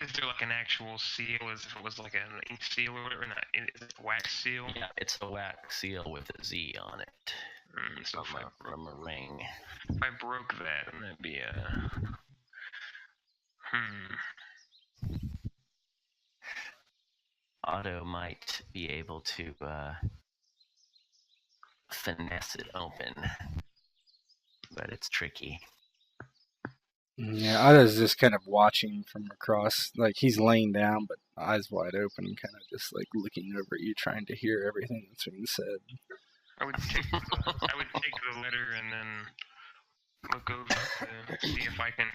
is there like an actual seal, as if it was like an ink seal or whatever? Not, is it a wax seal? Yeah, it's a wax seal with a Z on it. So from a ring. If I broke that, then that'd be a... Otto might be able to finesse it open, but it's tricky. Yeah, Otto's just kind of watching from across, like he's laying down, but eyes wide open, kind of just like looking over at you, trying to hear everything that's being said. I would take the letter and then look over to see if I can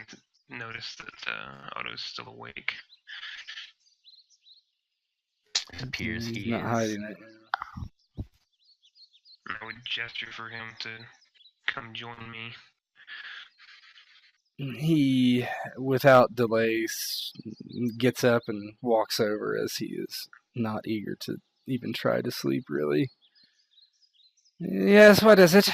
notice that Otto's still awake. It appears he's not hiding it. And I would gesture for him to come join me. He, without delay, gets up and walks over as he is not eager to even try to sleep, really. Yes, what is it?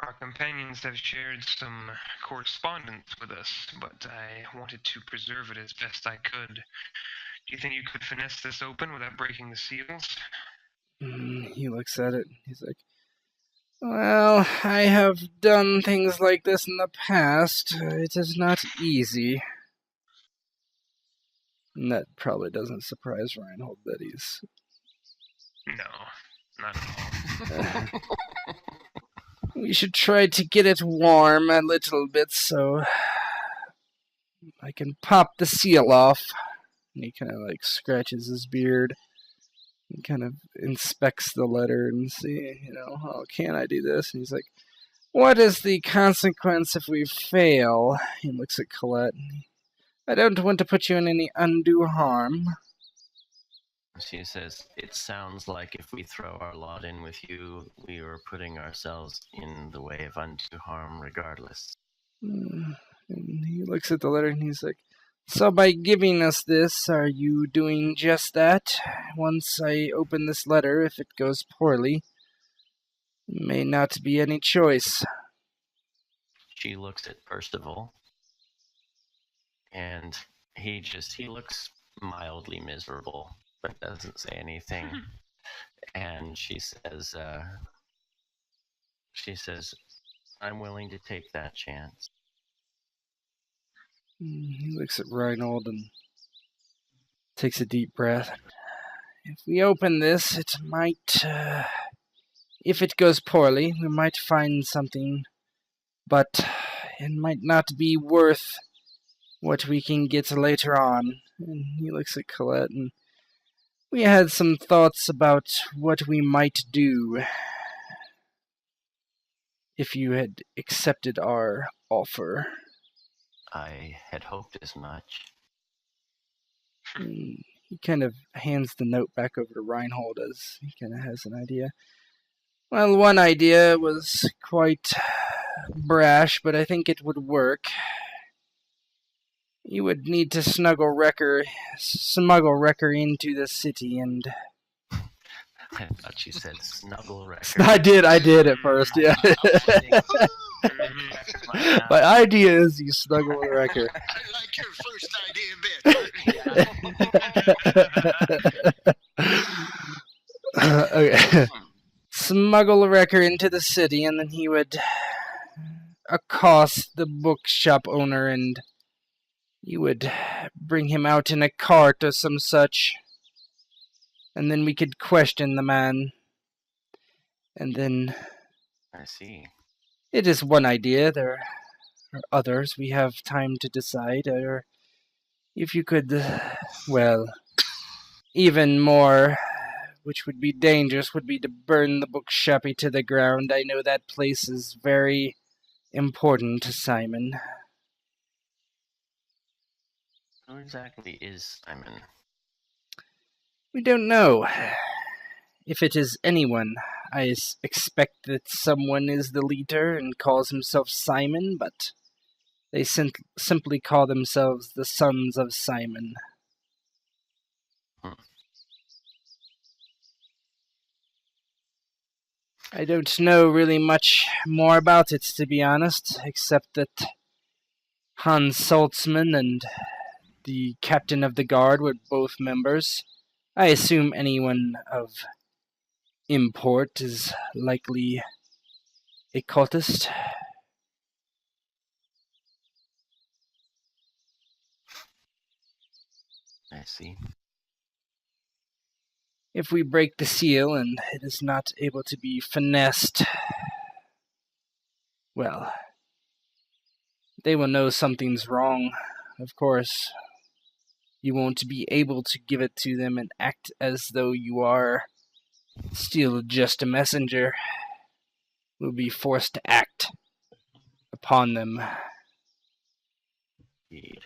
Our companions have shared some correspondence with us, but I wanted to preserve it as best I could. Do you think you could finesse this open without breaking the seals? He looks at it. He's like, well, I have done things like this in the past. It is not easy. And that probably doesn't surprise Reinhold that he's... No, not at all. We should try to get it warm a little bit so I can pop the seal off. And he kind of like scratches his beard and kind of inspects the letter and see, oh, can I do this? And he's like, what is the consequence if we fail? He looks at Colette. I don't want to put you in any undue harm. She says, it sounds like if we throw our lot in with you, we are putting ourselves in the way of undue harm regardless. And he looks at the letter and he's like, so by giving us this, are you doing just that? Once I open this letter, if it goes poorly, may not be any choice. She looks at Percival, and he looks mildly miserable, but doesn't say anything. And she says, I'm willing to take that chance. He looks at Reinhold and takes a deep breath. If we open this, it might... if it goes poorly, we might find something, but it might not be worth what we can get later on. And he looks at Colette, and we had some thoughts about what we might do if you had accepted our offer. I had hoped as much. And he kind of hands the note back over to Reinhold as he kind of has an idea. Well, one idea was quite brash, but I think it would work. You would need to smuggle Wrecker into the city and... I thought you said snuggle Wrecker. I did at first, yeah. My idea is you snuggle Wrecker. I like your first idea, Okay. Smuggle Wrecker into the city, and then he would accost the bookshop owner, and you would bring him out in a cart or some such, and then we could question the man. And then... I see. It is one idea. There are others. We have time to decide. Or if you could, well, even more, which would be dangerous, would be to burn the bookshoppy to the ground. I know that place is very important to Simon. Who exactly is Simon? We don't know. If it is anyone, I expect that someone is the leader and calls himself Simon, but they simply call themselves the Sons of Simon. I don't know really much more about it, to be honest, except that Hans Saltzman and the captain of the guard were both members. I assume anyone of import is likely a cultist. I see. If we break the seal and it is not able to be finessed, well, they will know something's wrong. Of course, you won't be able to give it to them and act as though you are still just a messenger. We'll be forced to act upon them. Indeed.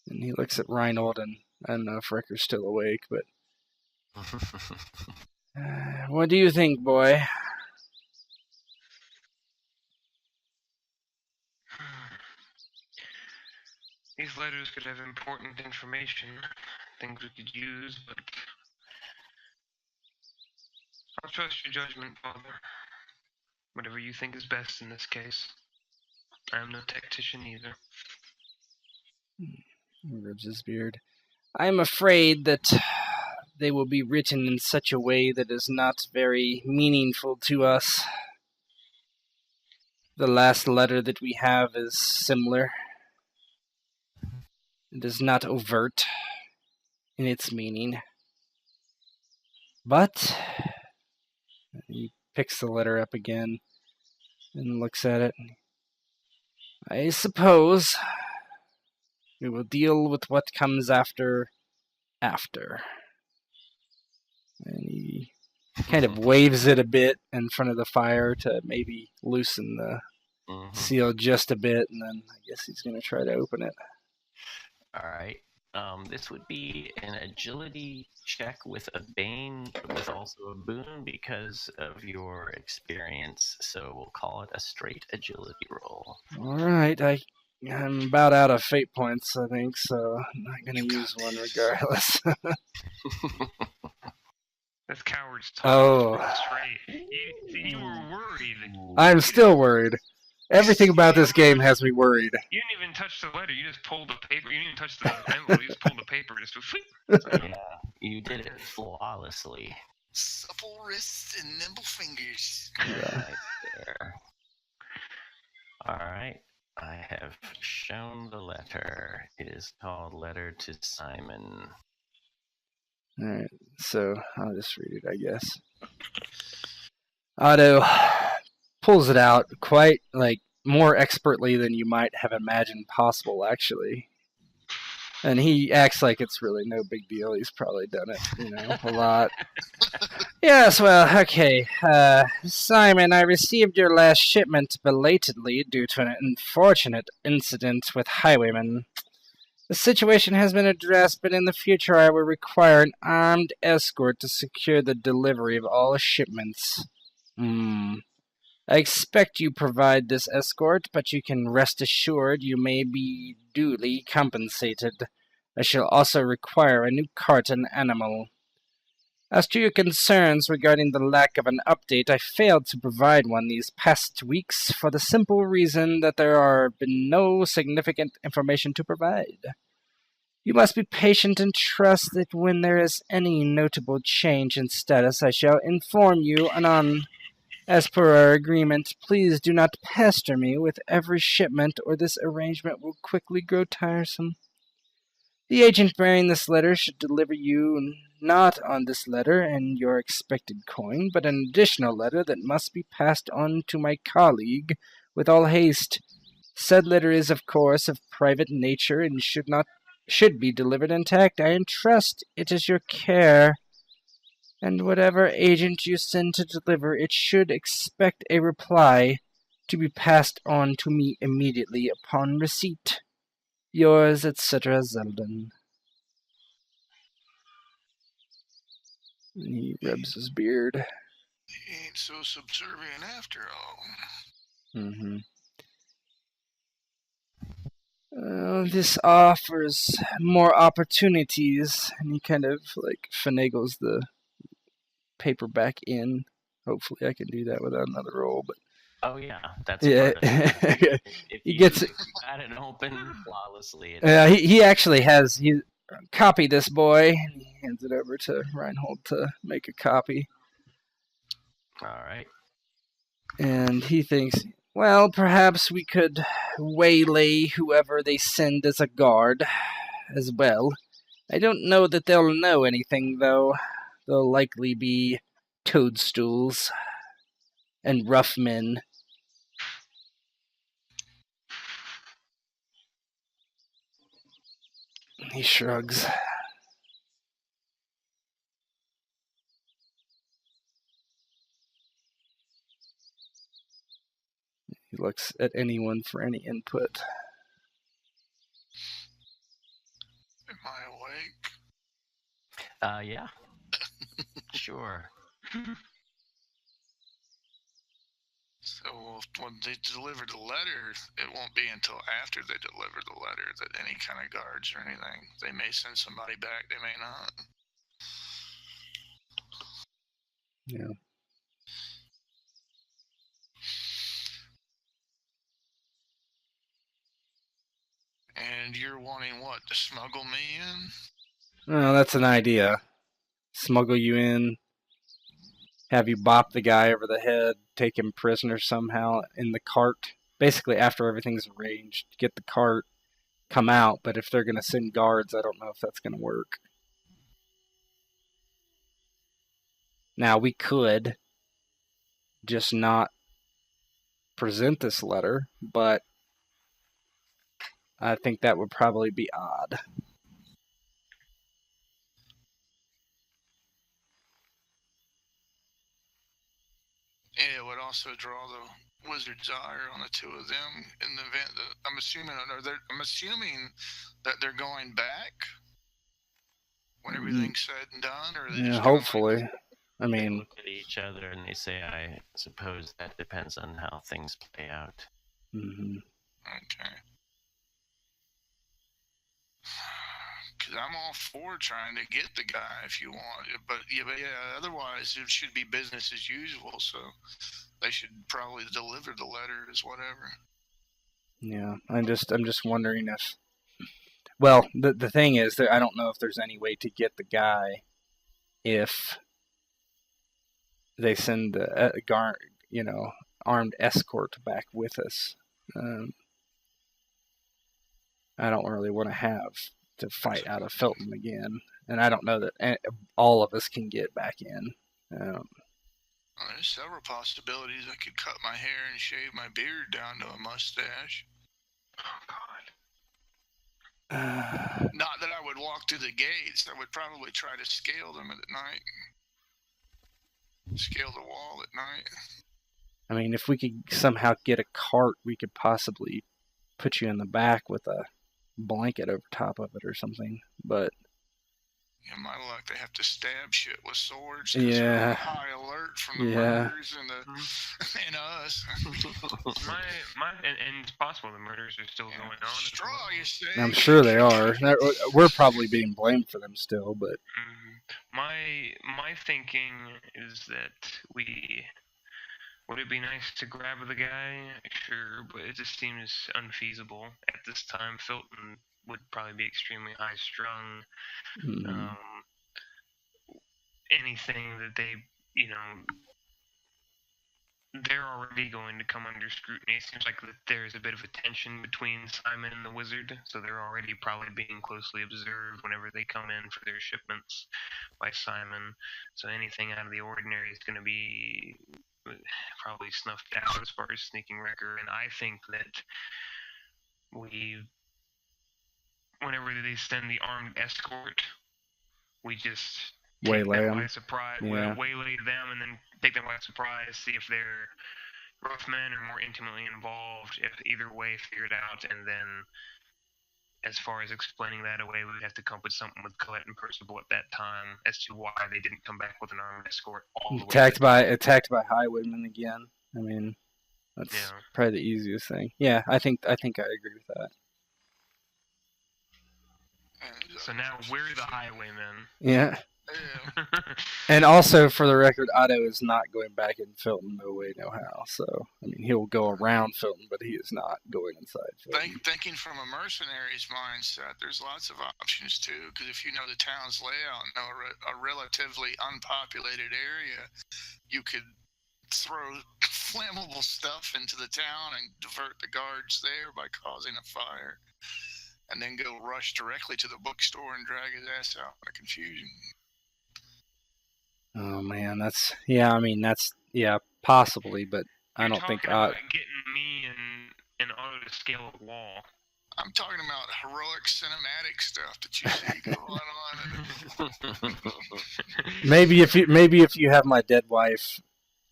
And he looks at Reinhold, and I don't know if Wrecker's still awake, but... what do you think, boy? These letters could have important information, things we could use, but I'll trust your judgment, Father. Whatever you think is best in this case. I am no tactician either. He rubs his beard. I am afraid that they will be written in such a way that is not very meaningful to us. The last letter that we have is similar. It is not overt in its meaning. But he picks the letter up again and looks at it. I suppose we will deal with what comes after. And he kind of waves it a bit in front of the fire to maybe loosen the seal just a bit, and then I guess he's going to try to open it. All right. This would be an agility check with a bane, with also a boon because of your experience. So we'll call it a straight agility roll. All right, I'm about out of fate points, I think, so I'm not going to use one regardless. That's coward's Oh. talk. Straight. You were worried. I'm still worried. Everything about this game has me worried. You didn't even touch the letter. You just pulled the paper. You didn't even touch the envelope. You just pulled the paper. Just Yeah, you did it flawlessly. Supple wrists and nimble fingers. Right there. All right. I have shown the letter. It is called Letter to Simon. Alright, so I'll just read it, I guess. Otto pulls it out quite, more expertly than you might have imagined possible, actually. And he acts like it's really no big deal. He's probably done it, a lot. Yes, well, okay. Simon, I received your last shipment belatedly due to an unfortunate incident with highwaymen. The situation has been addressed, but in the future I will require an armed escort to secure the delivery of all shipments. I expect you provide this escort, but you can rest assured you may be duly compensated. I shall also require a new cart and animal. As to your concerns regarding the lack of an update, I failed to provide one these past weeks for the simple reason that there have been no significant information to provide. You must be patient and trust that when there is any notable change in status, I shall inform you anon. As per our agreement, please do not pester me with every shipment, or this arrangement will quickly grow tiresome. The agent bearing this letter should deliver you not on this letter and your expected coin, but an additional letter that must be passed on to my colleague with all haste. Said letter is, of course, of private nature and should be delivered intact. I entrust it is your care. And whatever agent you send to deliver, it should expect a reply to be passed on to me immediately upon receipt. Yours, etc., Zeldun. And he rubs his beard. He ain't so subservient after all. This offers more opportunities, and he kind of finagles the paper back in. Hopefully I can do that without another roll, but oh yeah, that's part of it. He gets it. Got it open flawlessly. He actually has copy this boy, and he hands it over to Reinhold to make a copy. All right. And he thinks, well, perhaps we could waylay whoever they send as a guard as well. I don't know that they'll know anything, though. They'll likely be toadstools and rough men. He shrugs. He looks at anyone for any input. Am I awake? Yeah. Sure. So, Well, when they deliver the letter, it won't be until after they deliver the letter that any kind of guards or anything. They may send somebody back, they may not. Yeah. And you're wanting what? To smuggle me in? Well, that's an idea. Smuggle you in, have you bop the guy over the head, take him prisoner somehow in the cart. Basically, after everything's arranged, get the cart, come out. But if they're going to send guards, I don't know if that's going to work. Now, we could just not present this letter, but I think that would probably be odd. Yeah, it would also draw the wizard's ire on the two of them in the event that I'm assuming that they're going back when everything's said and done, or are they Yeah, just hopefully. I They mean, look at each other and they say, I suppose that depends on how things play out. mhm. Okay. Because I'm all for trying to get the guy if you want, but yeah, otherwise it should be business as usual. So they should probably deliver the letters, whatever. Yeah, I'm just wondering if. Well, the thing is that I don't know if there's any way to get the guy if they send the armed escort back with us. I don't really want to have to fight out of Felton again, and I don't know that all of us can get back in. Well, there's several possibilities. I could cut my hair and shave my beard down to a mustache. Oh God. Not that I would walk through the gates. I would probably try to scale them at night. Scale the wall at night. I mean, if we could somehow get a cart, we could possibly put you in the back with a blanket over top of it or something. But in my luck, they have to stab shit with swords. Yeah. They're on high alert from the murders and and us. And it's possible the murders are still going on. Straw, you say? I'm sure they are. We're probably being blamed for them still, but My thinking is that would it be nice to grab the guy? Sure, but it just seems unfeasible at this time. Filton would probably be extremely high strung. Anything that they, they're already going to come under scrutiny. It seems like there's a bit of a tension between Simon and the wizard, so they're already probably being closely observed whenever they come in for their shipments by Simon. So anything out of the ordinary is going to be probably snuffed out as far as sneaking record. And I think that whenever they send the armed escort, we just take waylay them them. by surprise, Yeah. waylay them, and then take them by surprise, see if they're rough men or more intimately involved, if either way figured out, and then as far as explaining that away, we would have to come up with something with Colette and Percival at that time as to why they didn't come back with an armed escort all the way. Attacked by highwaymen again. I mean, that's probably the easiest thing. Yeah, I think I agree with that. So now we're the highwaymen. Yeah. Yeah. And also, for the record, Otto is not going back in Filton, no way, no how. So, I mean, he'll go around Filton, but he is not going inside Filton. Thinking from a mercenary's mindset, there's lots of options too. Because if you know the town's layout and know a relatively unpopulated area, you could throw flammable stuff into the town and divert the guards there by causing a fire, and then go rush directly to the bookstore and drag his ass out in confusion. Oh man, that's possibly, but I don't think about getting me and Otto to scale a wall. I'm talking about heroic cinematic stuff that you see going on. Maybe if you have my dead wife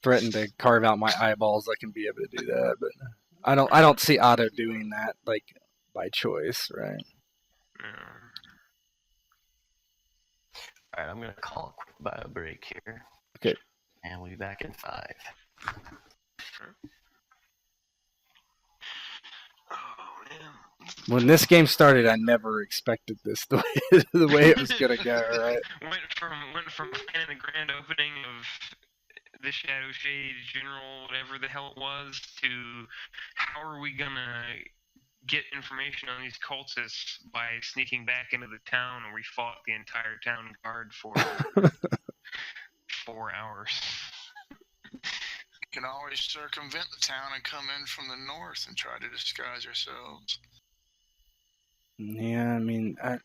threaten to carve out my eyeballs, I can be able to do that. But I don't see Otto doing that like by choice, right? Alright, I'm going to call a quick bio break here. Okay. And we'll be back in 5. Sure. When this game started, I never expected this the way it was gonna go. Right? went from planning the grand opening of the Shadowshade General, whatever the hell it was, to how are we gonna get information on these cultists by sneaking back into the town, and we fought the entire town guard for 4 hours. We can always circumvent the town and come in from the north and try to disguise ourselves. Yeah, I mean, They're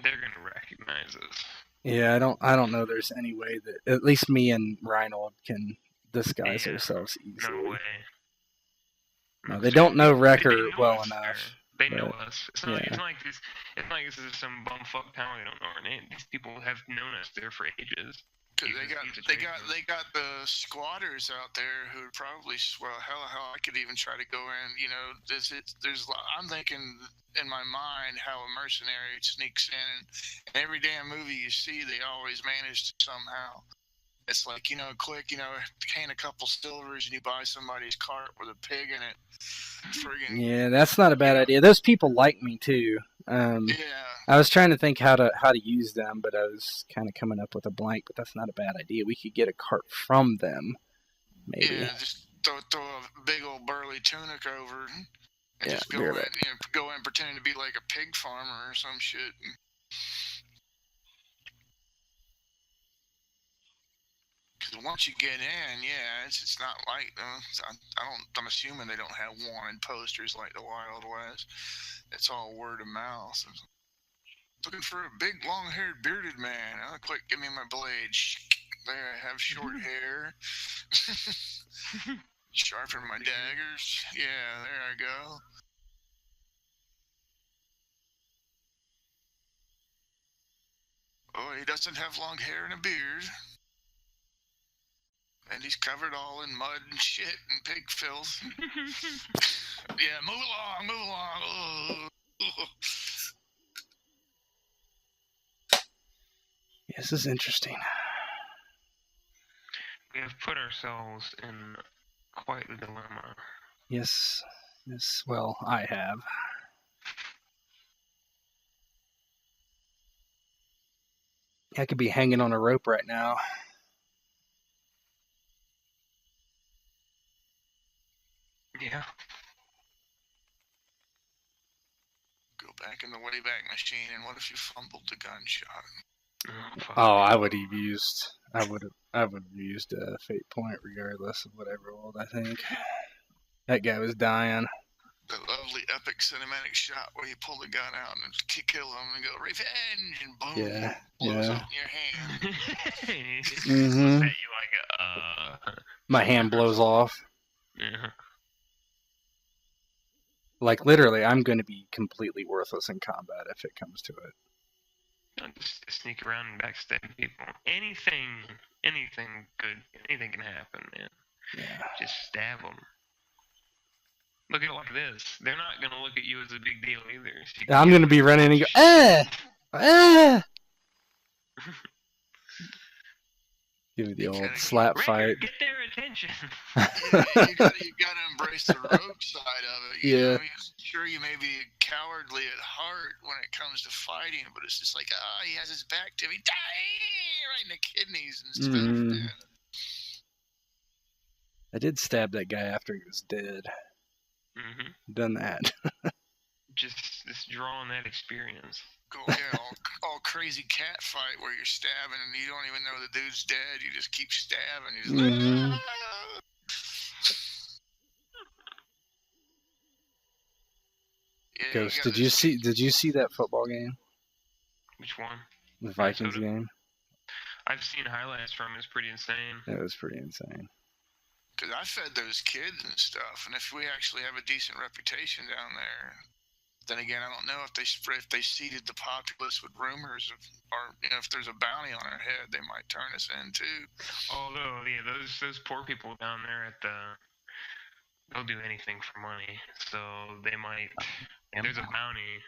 gonna recognize us. yeah, I don't know. There's any way that at least me and Reinhold can disguise ourselves easily. No way. No, they don't know Wrecker well us enough. They know us. It's not yeah. like this. It's not like this is some bumfuck town. They don't know our name. These people have known us there for ages. Cause they got the squatters out there who would probably hell I could even try to go in. You know, I'm thinking in my mind how a mercenary sneaks in, and every damn movie you see, they always manage to somehow. It's like, you know, quick, you know, hand a couple silvers and you buy somebody's cart with a pig in it. Friggin'. Yeah, that's not a bad idea. Those people like me too. Yeah. I was trying to think how to use them, but I was kind of coming up with a blank. But that's not a bad idea. We could get a cart from them, maybe. Yeah, just throw a big old burly tunic over and just go in, pretending to be like a pig farmer or some shit. Because once you get in, yeah, it's not like I'm assuming they don't have wanted posters like the Wild West. It's all word of mouth. Looking for a big, long-haired, bearded man. Oh, quick, give me my blade. There, I have short hair. Sharpen my daggers. Yeah, there I go. Oh, he doesn't have long hair and a beard. And he's covered all in mud and shit and pig filth. Yeah, move along. Oh. This is interesting. We have put ourselves in quite the dilemma. Yes. Well, I have. I could be hanging on a rope right now. Yeah. Go back in the Wayback Machine, and what if you fumbled the gunshot? Oh, I would have used a fate point regardless of what I rolled. I think that guy was dying. The lovely epic cinematic shot where you pull the gun out and kill him and go revenge and boom, Yeah, blows up in your hand. Mm-hmm. You My hand blows off. Yeah. Like literally, I'm going to be completely worthless in combat if it comes to it. Just sneak around and backstab people. Anything good, anything can happen, man. Yeah. Just stab them. Look at it like this. They're not going to look at you as a big deal either. So I'm going to be running and go, Give me the old slap fight. Get their attention. Yeah, you got to embrace the rogue side of it. You know, sure, you may be cowardly at heart when it comes to fighting, but it's just like, he has his back to me. Die! Right in the kidneys and stuff. I did stab that guy after he was dead. Mm-hmm. Done that. just drawing that experience. All crazy cat fight where you're stabbing and you don't even know the dude's dead. You just keep stabbing. You're just yeah, Ghost, did you see that football game? Which one? The Vikings game. I've seen highlights from it. It's pretty insane. It was pretty insane. Because I fed those kids and stuff, and if we actually have a decent reputation down there, then again, I don't know if they seeded the populace with rumors of, or if there's a bounty on our head, they might turn us in too. Although, yeah, those poor people down there they'll do anything for money, so they might. If there's a bounty,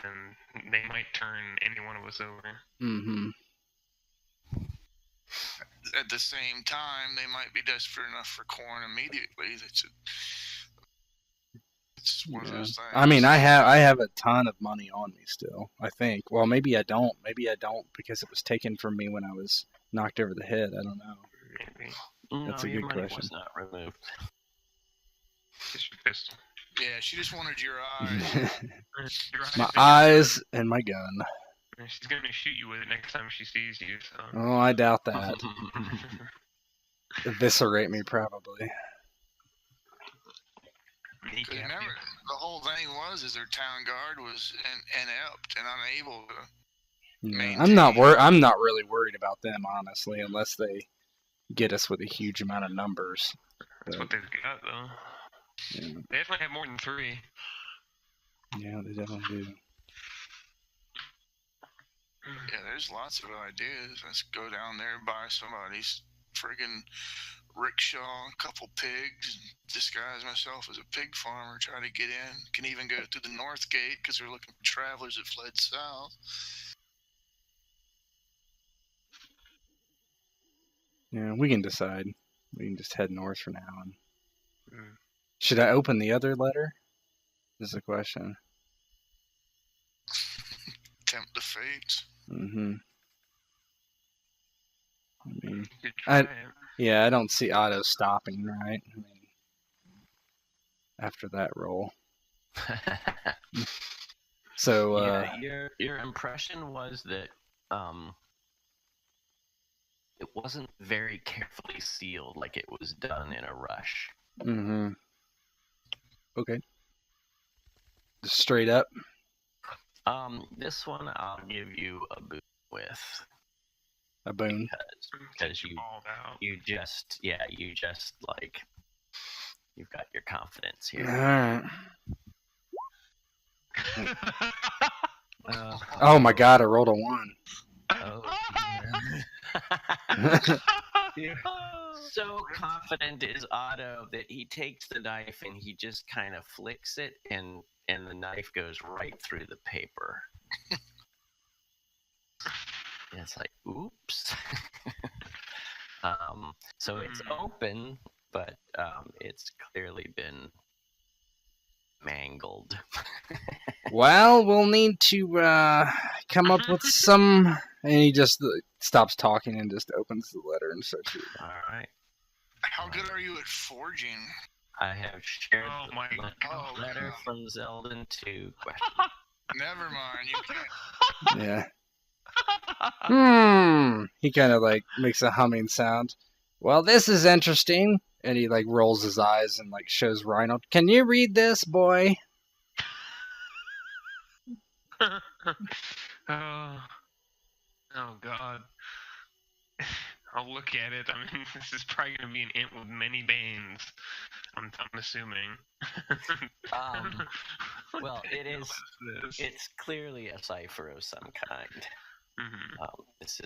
then they might turn any one of us over. Mm-hmm. At the same time, they might be desperate enough for corn immediately. one of those things. I mean, I have a ton of money on me still. I think. Well, maybe I don't. Maybe I don't because it was taken from me when I was knocked over the head. I don't know. Maybe. That's No, a your good money question. was not removed. Just your pistol. Yeah, she just wanted your eyes. Your My and your eyes gun. and my gun. And she's gonna shoot you with it next time she sees you. So. Oh, I doubt that. Eviscerate me, probably. Kneecap you. Remember, the whole thing is their town guard was inept and unable to Yeah, maintain. I'm not really worried about them, honestly, unless they get us with a huge amount of numbers. That's what they've got, though. Yeah, They definitely have more than 3. yeah, they definitely do. Yeah, there's lots of ideas. Let's go down there, buy somebody's friggin' rickshaw, a couple pigs, and disguise myself as a pig farmer, try to get in. Can even go through the north gate because they're looking for travelers that fled south. Yeah, we can decide. We can just head north for now. And Mm. should I open the other letter? Is the question. Tempt the fates. Mm-hmm. I mean, You could try it. yeah, I don't see Otto stopping, right? I mean, after that roll. So, yeah, your impression was that it wasn't very carefully sealed, like it was done in a rush. mm-hmm. Okay. Just straight up. This one I'll give you a boon with A boon. because you balled out. you just like you've got your confidence All here. right. Oh my God! I rolled a 1. Oh, yeah. So confident is Otto that he takes the knife and he just kind of flicks it, and the knife goes right through the paper. And it's like, oops. So it's open, but it's clearly been mangled. Well, we'll need to come up with some. And he just stops talking and just opens the letter and starts reading. All right. How good are you at forging? I have shared Oh the my God. letter from Zeldun to question. Never mind. You can't. Yeah. He kind of like makes a humming sound. Well, this is interesting. And he like rolls his eyes and like shows Reinhold. Can you read this, boy? Oh God. I'll look at it. I mean, this is probably going to be an int with many banes. I'm assuming. Well, it is. This? It's clearly a cipher of some kind. Mm-hmm. This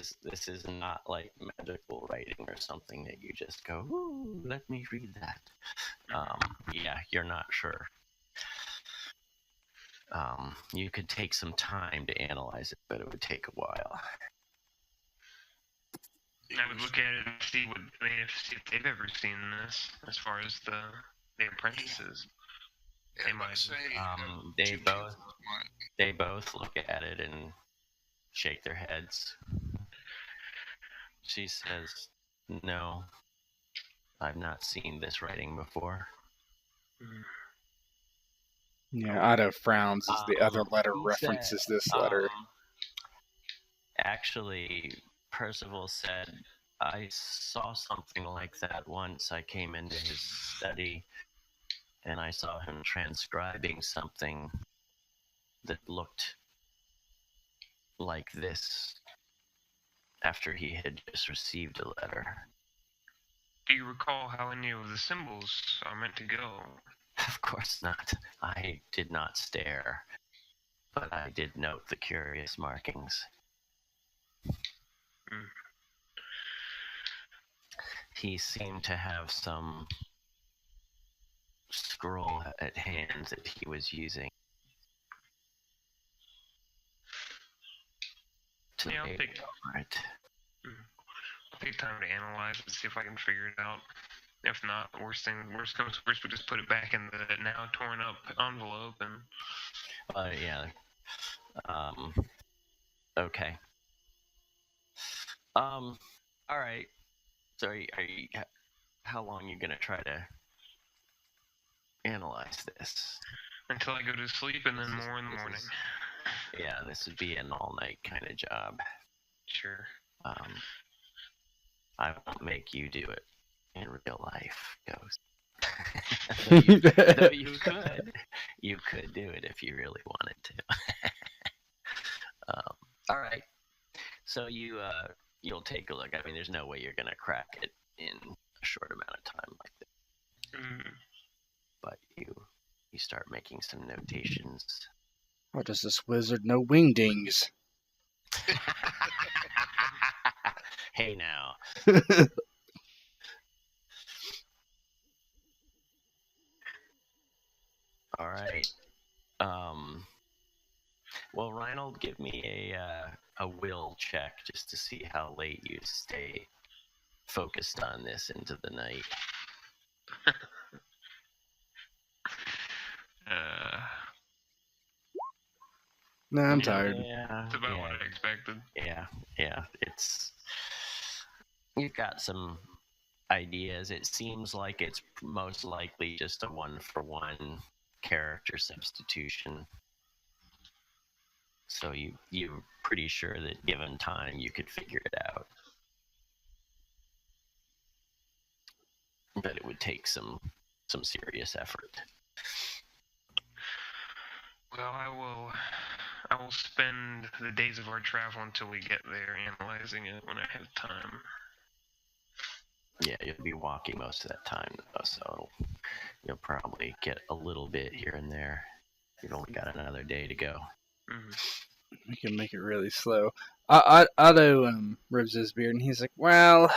is not like magical writing or something that you just go, ooh, let me read that. Yeah, you're not sure. You could take some time to analyze it, but it would take a while. I would look at it and see if they've ever seen this, as far as the apprentices. Yeah, They but might. say, They both look at it and shake their heads. She says, "No, I've not seen this writing before." Yeah, Otto frowns as the other letter he references said, this letter. Actually, Percival said, I saw something like that once. I came into his study and I saw him transcribing something that looked like this after he had just received a letter. Do you recall how any of the symbols are meant to go? Of course not. I did not stare, but I did note the curious markings. He seemed to have some scroll at hand that he was using. Yeah, I'll take time to analyze and see if I can figure it out. If not, worst comes to worst, we just put it back in the now torn up envelope and. Yeah. Okay. All right. So, how long are you gonna try to analyze this? Until I go to sleep, and then more in the morning. Yeah, this would be an all-night kind of job. Sure. I won't make you do it in real life, Ghost. Though you could do it if you really wanted to. All right. So you'll take a look. I mean, there's no way you're gonna crack it in a short amount of time like this. But you start making some notations. How does this wizard know wingdings? Hey now. All right. Well, Reinhold, give me a will check just to see how late you stay focused on this into the night. No, I'm tired. Yeah, It's about what I expected. Yeah. You've got some ideas. It seems like it's most likely just a one-for-one character substitution. So you're pretty sure that given time you could figure it out. But it would take some serious effort. Well, I will spend the days of our travel until we get there analyzing it when I have time. Yeah, you'll be walking most of that time, though, so you'll probably get a little bit here and there. You've only got another day to go. We can make it really slow. Otto rubs his beard and he's like, well,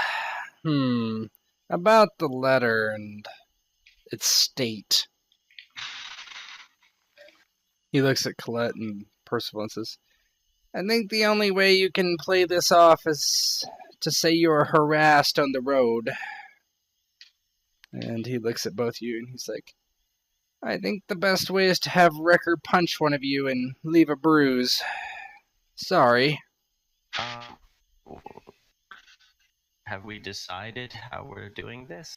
about the letter and its state. He looks at Colette and Percival and says, I think the only way you can play this off is to say you were harassed on the road. And he looks at both of you and he's like, I think the best way is to have Wrecker punch one of you and leave a bruise. Sorry. Have we decided how we're doing this?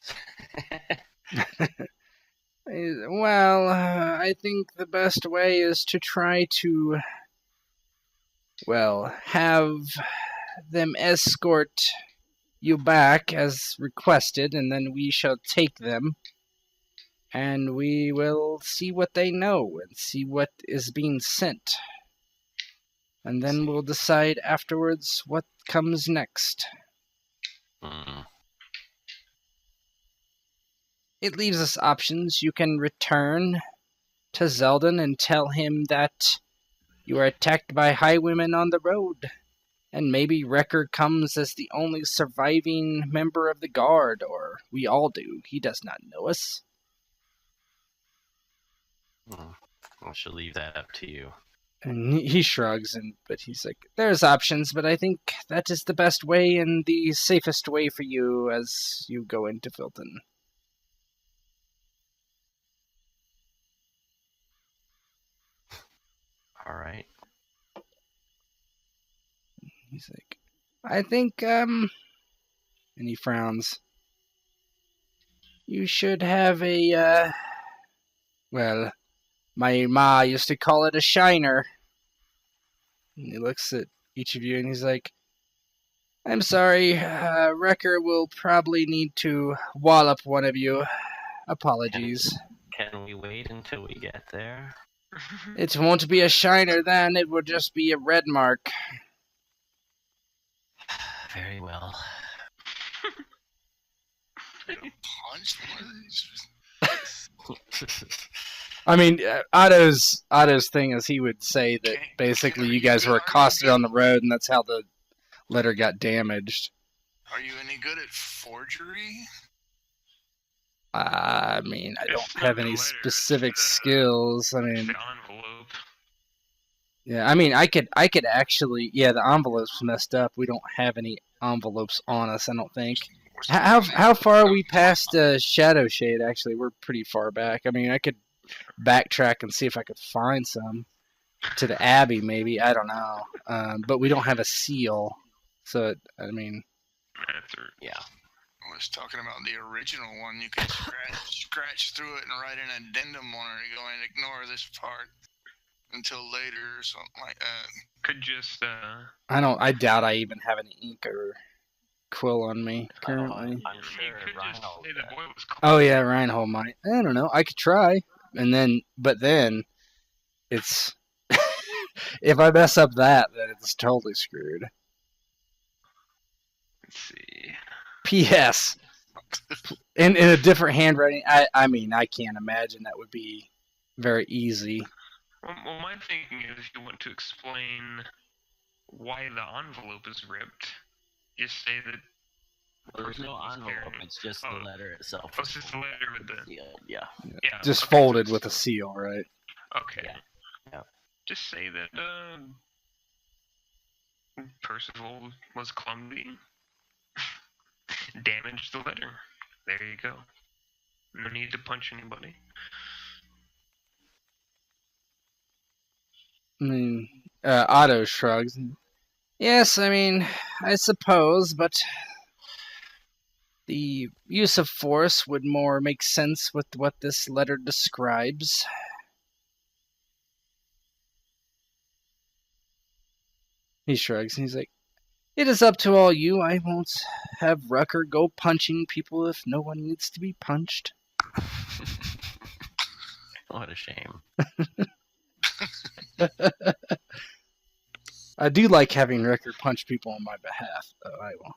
Well, I think the best way is to try to, have them escort you back as requested, and then we shall take them, and we will see what they know and see what is being sent. And then we'll decide afterwards what comes next. It leaves us options. You can return to Zeldun and tell him that you are attacked by highwaymen on the road. And maybe Wrecker comes as the only surviving member of the guard, or we all do. He does not know us. I shall leave that up to you. And he shrugs, but he's like, there's options, but I think that is the best way and the safest way for you as you go into Filton. All right. He's like, I think, and he frowns. You should have a, my ma used to call it a shiner. And he looks at each of you and he's like, I'm sorry, Wrecker will probably need to wallop one of you. Apologies. Can we wait until we get there? It won't be a shiner then, it will just be a red mark. Very well. Punch one of these. I mean, Otto's thing is he would say that basically you guys were accosted on the road and that's how the letter got damaged. Are you any good at forgery? I mean, I don't have any specific skills. I mean, the envelope. Yeah, I mean, I could actually, the envelope's messed up. We don't have any envelopes on us, I don't think. How far are we past Shadowshade? Actually, we're pretty far back. I mean, I could backtrack and see if I could find some to the Abbey, maybe. I don't know. But we don't have a seal, so I mean, Yeah. I was talking about the original one. You can scratch through it and write an addendum on it. Go and ignore this part until later or something like that. Could just I doubt I even have any ink or quill on me currently. I'm sure you could just Reinhold say the does. boy was Oh yeah, Reinhold might. I don't know. I could try, but then it's if I mess up that, then it's totally screwed. Let's see. P.S. In a different handwriting. I mean, I can't imagine that would be very easy. Well, my thinking is if you want to explain why the envelope is ripped, just say that. There's no envelope. It's just the letter itself. Oh, it's just the letter with the. Yeah. Yeah. Just okay, folded so with a seal, right? Okay. Yeah. Just say that Percival was clumsy, damaged the letter. There you go. No need to punch anybody. I mean, Otto shrugs. Yes, I mean, I suppose, but the use of force would more make sense with what this letter describes. He shrugs and he's like, it is up to all you. I won't have Rucker go punching people if no one needs to be punched. What a shame. I do like having Rucker punch people on my behalf, though. I will.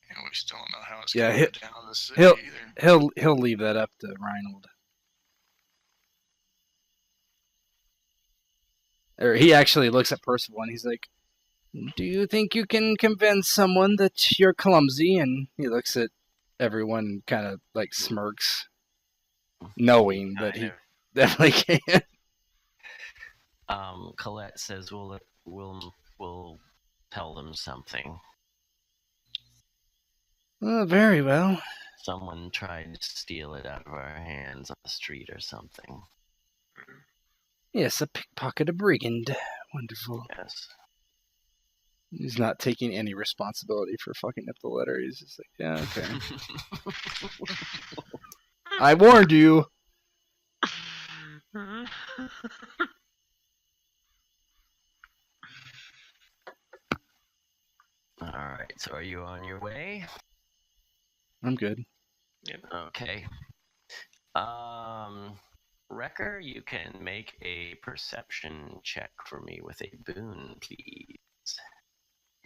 And we still don't know how it's Yeah, going to go down the city either. He'll leave that up to Reinhold. Or he actually looks at Percival and he's like, do you think you can convince someone that you're clumsy? And he looks at everyone and kind of like smirks, knowing that he definitely can. Colette says we'll tell them something. Very well. Someone tried to steal it out of our hands on the street or something. Yes, a pickpocket, a brigand. Wonderful. Yes. He's not taking any responsibility for fucking up the letter. He's just like, yeah, okay. I warned you. Alright, so are you on your way? I'm good. Yep. Okay. Wrecker, you can make a perception check for me with a boon, please.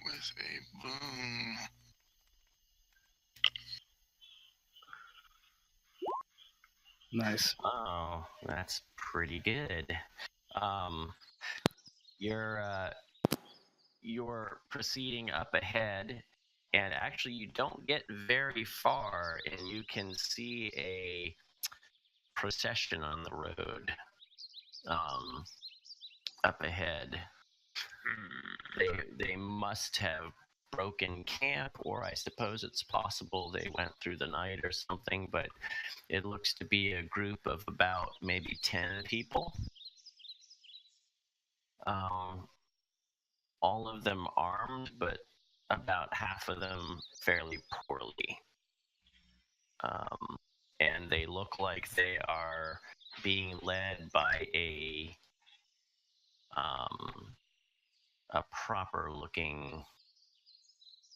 With a boon. Nice. Oh, that's pretty good. You're proceeding up ahead, and actually you don't get very far, and you can see a procession on the road up ahead. They must have broken camp, or I suppose it's possible they went through the night or something, but it looks to be a group of about maybe 10 people. All of them armed, but about half of them fairly poorly. And they look like they are being led by a proper-looking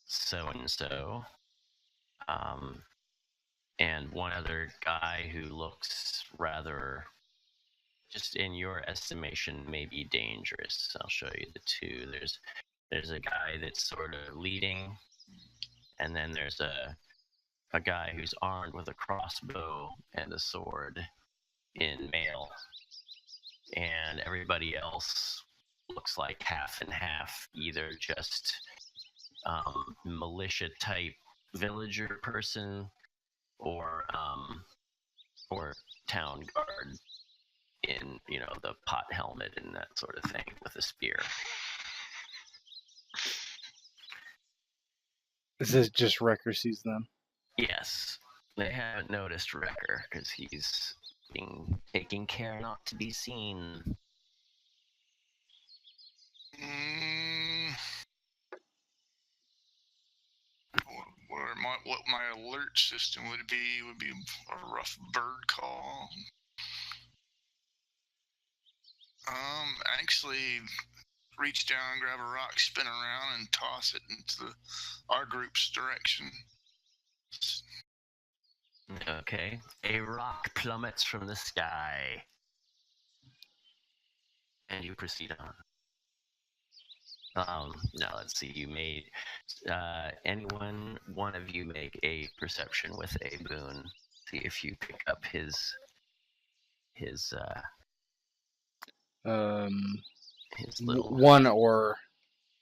so-and-so, and one other guy who looks rather, just in your estimation, maybe dangerous. I'll show you the two. There's a guy that's sort of leading, and then there's a guy who's armed with a crossbow and a sword in mail, and everybody else looks like half and half, either just militia type villager person or town guard in, the pot helmet and that sort of thing with a spear. Is this just Wrecker sees them? Yes, they haven't noticed Wrecker because he's taking care not to be seen. What my alert system would be a rough bird call. Actually reach down, grab a rock, spin around, and toss it into our group's direction. Okay. A rock plummets from the sky. And you proceed on. Now let's see, you made, one of you make a perception with a boon. See if you pick up his little... One or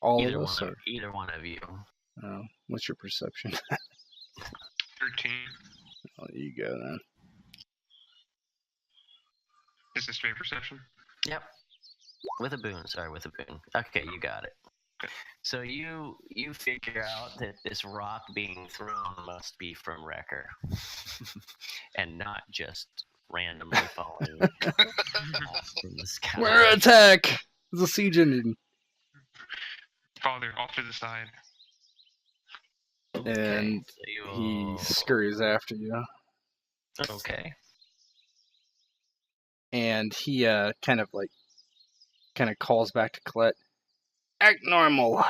all of us? Either one of you. Oh, what's your perception? 13. Oh, you go then. Is this straight perception? Yep. With a boon. Okay, you got it. Okay. So you figure out that this rock being thrown must be from Wrecker. And not just randomly falling off from the sky. We're attack! There's a siege engine. Father, off to the side. And he scurries after you. Okay. And he kind of calls back to Colette, act normal.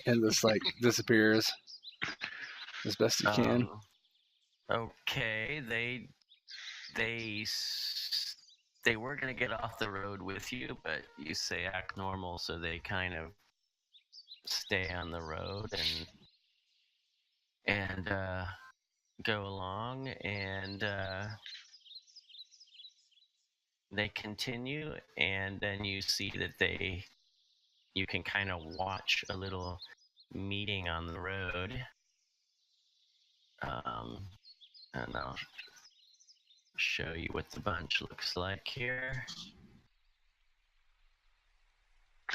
And this disappears as best he can. Okay, they were gonna get off the road with you, but you say act normal, so they kind of stay on the road and go along, and they continue, and then you see that you can kind of watch a little meeting on the road. And I'll show you what the bunch looks like here.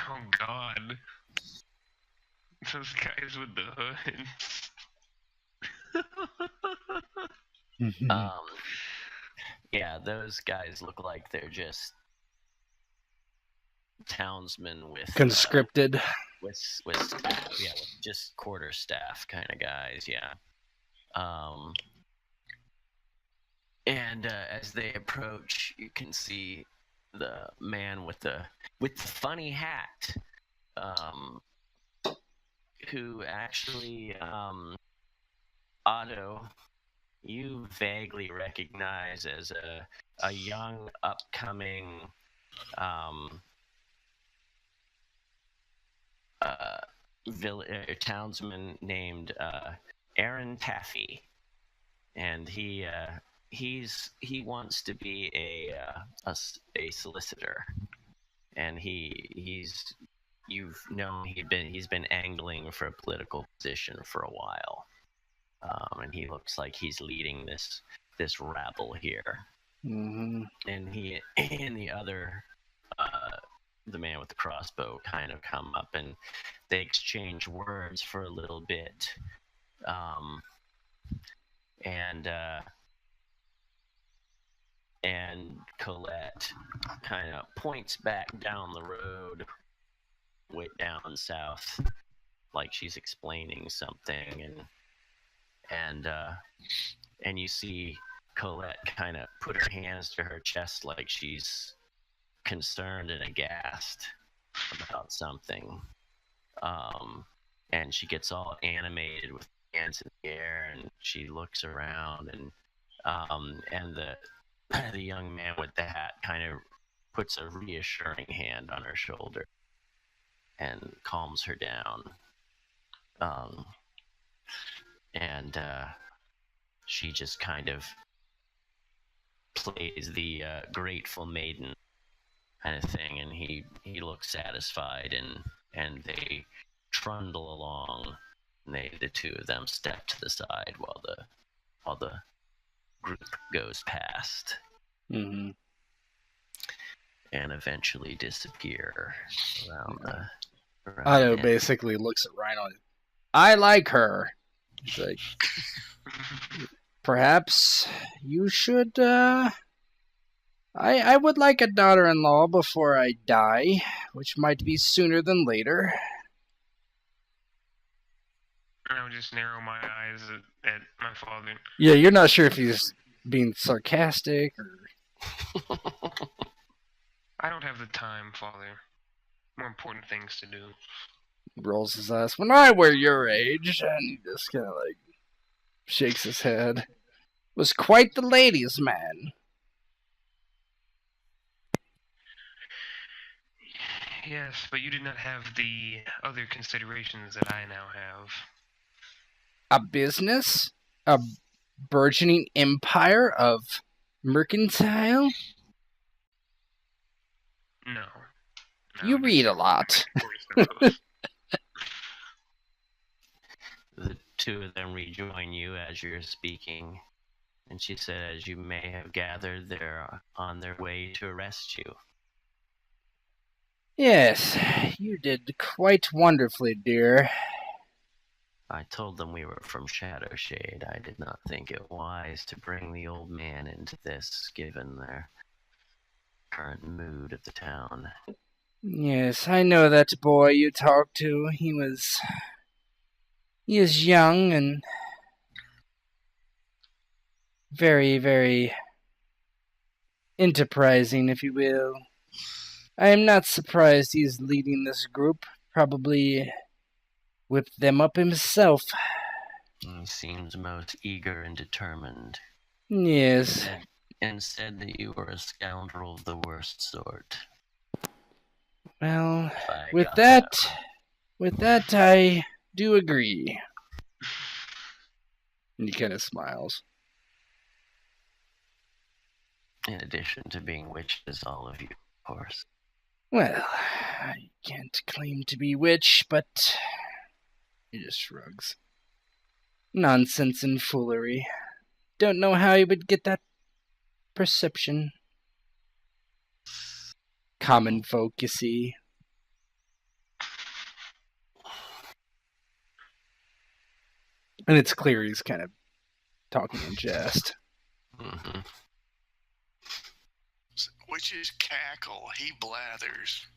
Oh God. Those guys with the hoods. Yeah, those guys look like they're just townsmen with conscripted, with staff, with just quarterstaff kind of guys, yeah. And as they approach, you can see the man with the funny hat, who actually, Otto, you vaguely recognize as a young, upcoming townsman named Aaron Taffy, and he wants to be a solicitor, and he's been angling for a political position for a while. And he looks like he's leading this rabble here. Mm-hmm. And he and the other, the man with the crossbow, kind of come up, and they exchange words for a little bit. And Colette kind of points back down the road, way down south, like she's explaining something, and you see Colette kind of put her hands to her chest like she's concerned and aghast about something. And she gets all animated with hands in the air, and she looks around, and the young man with the hat kind of puts a reassuring hand on her shoulder and calms her down. And she just kind of plays the grateful maiden kind of thing, and he looks satisfied, and they trundle along, and the two of them step to the side while the group goes past. Mm-hmm. and eventually disappear around the. Otto basically looks at Rhino. I like her. He's like, perhaps you should. I would like a daughter-in-law before I die, which might be sooner than later. I would just narrow my eyes at my father. Yeah, you're not sure if he's being sarcastic or. I don't have the time, Father. More important things to do. Rolls his eyes. When I were your age, and he just kind of like shakes his head. Was quite the ladies' man. Yes, but you did not have the other considerations that I now have. A business? A burgeoning empire of mercantile? No. You read a lot. The two of them rejoin you as you're speaking, and she said, as you may have gathered, they're on their way to arrest you. Yes, you did quite wonderfully, dear. I told them we were from Shadowshade. I did not think it wise to bring the old man into this, given their current mood of the town. Yes, I know that boy you talked to. He is young and very, very enterprising, if you will. I am not surprised he's leading this group. Probably whipped them up himself. He seems most eager and determined. Yes. And said that you were a scoundrel of the worst sort. Well, with that, I do agree. And he kind of smiles. In addition to being witches, all of you, of course. Well, I can't claim to be witch, but he just shrugs. Nonsense and foolery. Don't know how he would get that perception. Common folk, you see. And it's clear he's kind of talking in jest. Mm-hmm. Witches cackle, he blathers.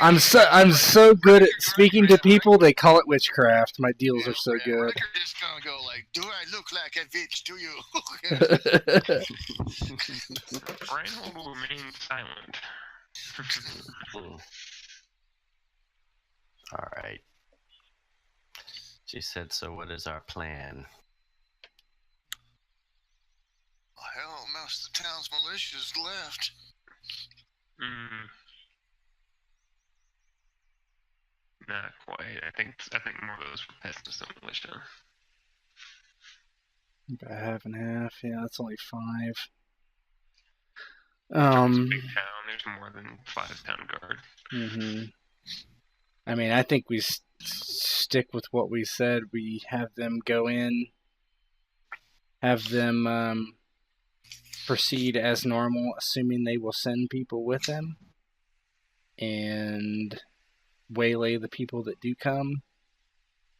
I'm so good at speaking to people. They call it witchcraft. My deals are so good. Ricker just gonna go like, "Do I look like a witch to you?" Reinhold will remain silent. All right. She said, so what is our plan? Hell, most of the town's militia's left. Not quite. I think more of those were pests than militia. About half and half. Yeah, that's only 5. It's a big town. There's more than 5 town guard. Mm-hmm. I mean, I think we stick with what we said. We have them go in, have them proceed as normal, assuming they will send people with them, and waylay the people that do come,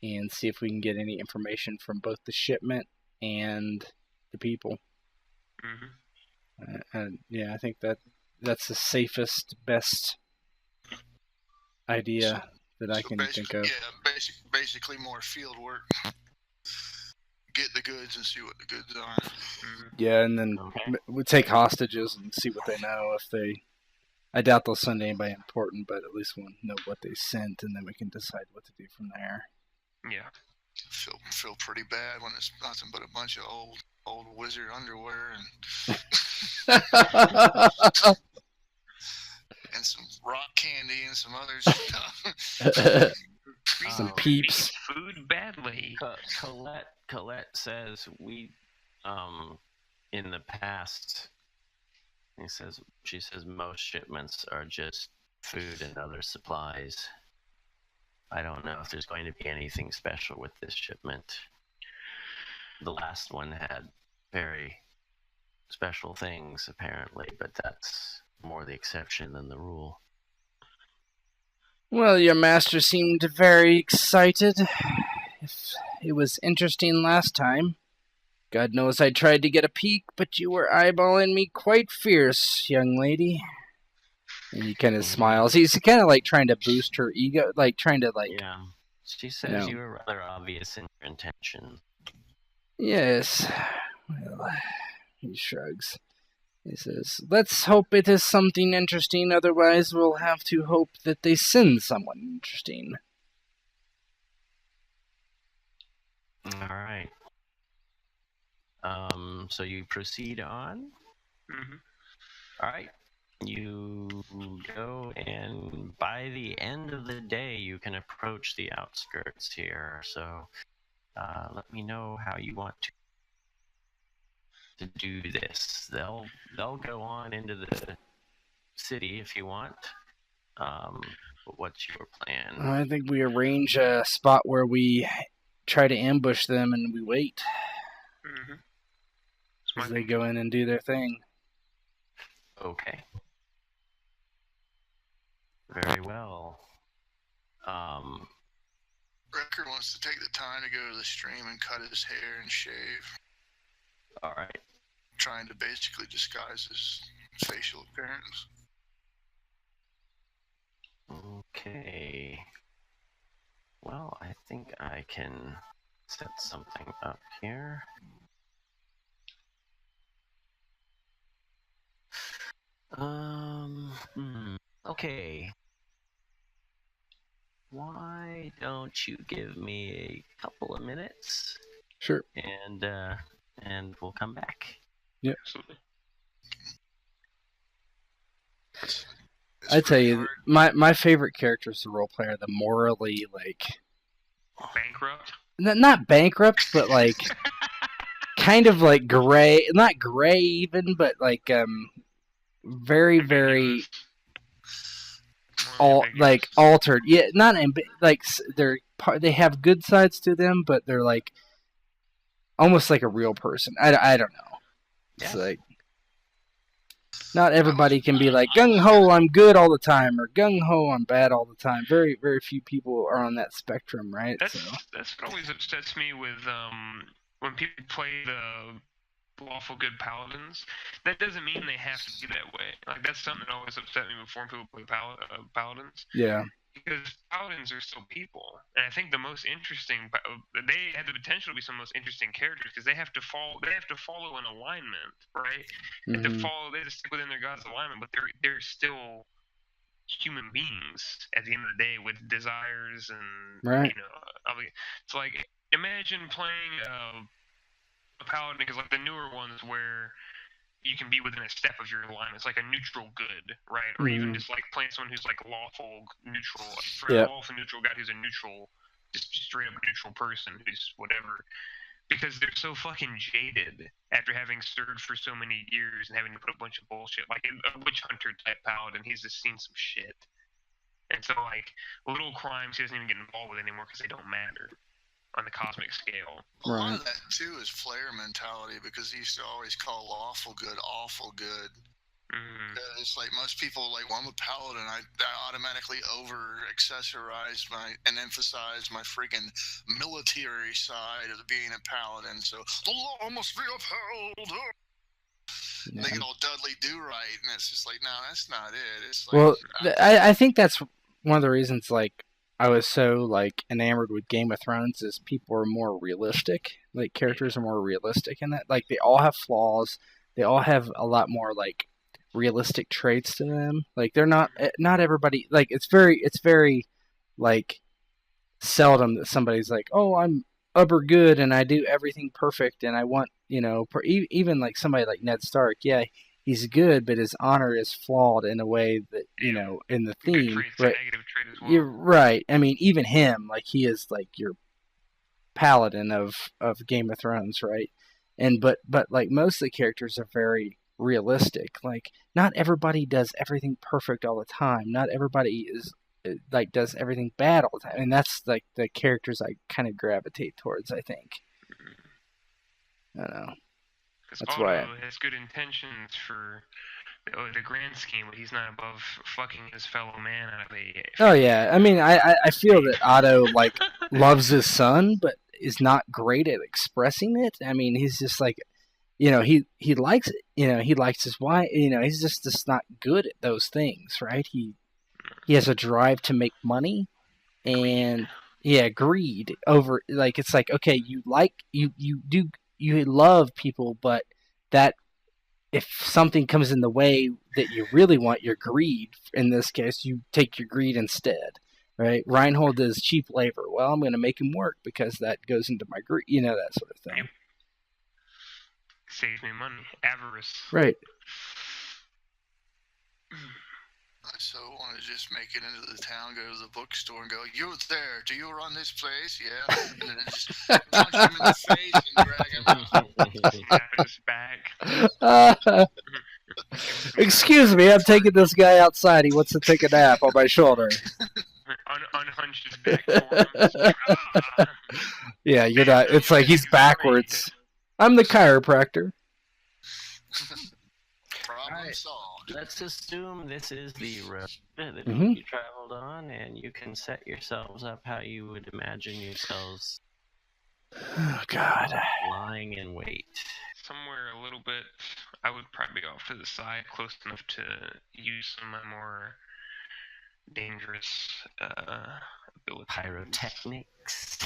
and see if we can get any information from both the shipment and the people. Mm-hmm. Yeah, I think that's the safest, best idea that I can think of. Yeah, basically more field work. Get the goods and see what the goods are. Yeah, and then we take hostages and see what they know. I doubt they'll send anybody important, but at least we'll know what they sent, and then we can decide what to do from there. Yeah. Feel pretty bad when it's nothing but a bunch of old wizard underwear and and some rock candy and some other stuff. Some peeps. Food badly. Colette says we, in the past, she says most shipments are just food and other supplies. I don't know if there's going to be anything special with this shipment. The last one had very special things, apparently, but that's more the exception than the rule. Well, your master seemed very excited. If it was interesting last time, God knows I tried to get a peek, but you were eyeballing me quite fierce, young lady. And he kind of smiles. He's kind of like trying to boost her ego, like trying to like. Yeah, she says you were rather obvious in your intention. Yes. Well, he shrugs. He says, "Let's hope it is something interesting, otherwise we'll have to hope that they send someone interesting." Alright. So you proceed on? Mm-hmm. Alright. You go, and by the end of the day, you can approach the outskirts here. So let me know how you want to do this. They'll go on into the city if you want. But what's your plan? I think we arrange a spot where we try to ambush them and we wait. Mm-hmm. As they go in and do their thing. Okay. Very well. Wrecker wants to take the time to go to the stream and cut his hair and shave. Alright. Trying to basically disguise his facial appearance. Okay. Well, I think I can set something up here. Okay. Why don't you give me a couple of minutes? Sure. And we'll come back. Yep. Absolutely. I tell you, my favorite character is the role player, the morally like Bankrupt? not bankrupt, but like kind of like gray, not gray even, but like very very like altered. Yeah, not like they have good sides to them, but they're like almost like a real person. I don't know. It's like not everybody can be like gung ho I'm good all the time or gung ho I'm bad all the time. Very very few people are on that spectrum, right? That's what always upsets me with when people play the lawful good paladins. That doesn't mean they have to be that way. Like that's something that always upset me before people play paladins. Yeah. Because paladins are still people, and I think the most interesting they have the potential to be some of the most interesting characters because they have to follow an alignment, right? They have to stick within their god's alignment, but they're still human beings at the end of the day with desires and right. It's like imagine playing a paladin because like the newer ones where you can be within a step of your alignment. It's like a neutral good, right? Or even just like playing someone who's like lawful neutral, lawful neutral guy who's a neutral, just straight up neutral person who's whatever. Because they're so fucking jaded after having served for so many years and having to put a bunch of bullshit, like a witch hunter type paladin. He's just seen some shit, and so like little crimes he doesn't even get involved with anymore because they don't matter on the cosmic scale. A lot of that too is Flair mentality because he used to always call lawful good awful good. It's like most people, like, well, I'm a paladin. I automatically over accessorize and emphasize my friggin' military side of being a paladin. So the law must be upheld. Yeah. They get all Dudley do right, and it's just like, no, that's not it. It's like, well, I think that's one of the reasons, like, I was so like enamored with Game of Thrones is people are more realistic. Like characters are more realistic in that. Like they all have flaws. They all have a lot more like realistic traits to them. Like they're not everybody. Like it's very like seldom that somebody's like, oh, I'm uber good and I do everything perfect and I want even like somebody like Ned Stark. Yeah, he's good, but his honor is flawed in a way that, in the theme. Right. Negative trait as well. You're right. I mean, even him, like, he is, like, your paladin of Game of Thrones, right? And, but, like, most of the characters are very realistic. Like, not everybody does everything perfect all the time. Not everybody is like does everything bad all the time, and that's like the characters I kind of gravitate towards. I think. I don't know. Because That's Otto why. has good intentions for the grand scheme, but he's not above fucking his fellow man out of a. Oh yeah, I mean, I feel that Otto like loves his son, but is not great at expressing it. I mean, he's just like, he likes it. He likes his wife. He's just not good at those things, right? He has a drive to make money, and greed over like it's like okay, you love people, but that if something comes in the way that you really want, your greed, in this case, you take your greed instead, right? Reinhold is cheap labor. Well, I'm going to make him work because that goes into my greed, that sort of thing. Yep. Saves me money. Avarice. Right. So I want to just make it into the town, go to the bookstore, and go, "You there? Do you run this place?" Yeah. And then just punch him in the face and drag him out. Snap his back. Excuse me, I'm taking this guy outside. He wants to take a nap on my shoulder. Unhunch his back for him. Yeah, you're not. It's like he's backwards. I'm the chiropractor. Problem solved. Let's assume this is the road that Mhm. you traveled on, and you can set yourselves up how you would imagine yourselves Oh, God. lying in wait. Somewhere a little bit, I would probably be off to the side, close enough to use some of my more dangerous abilities. Pyrotechnics.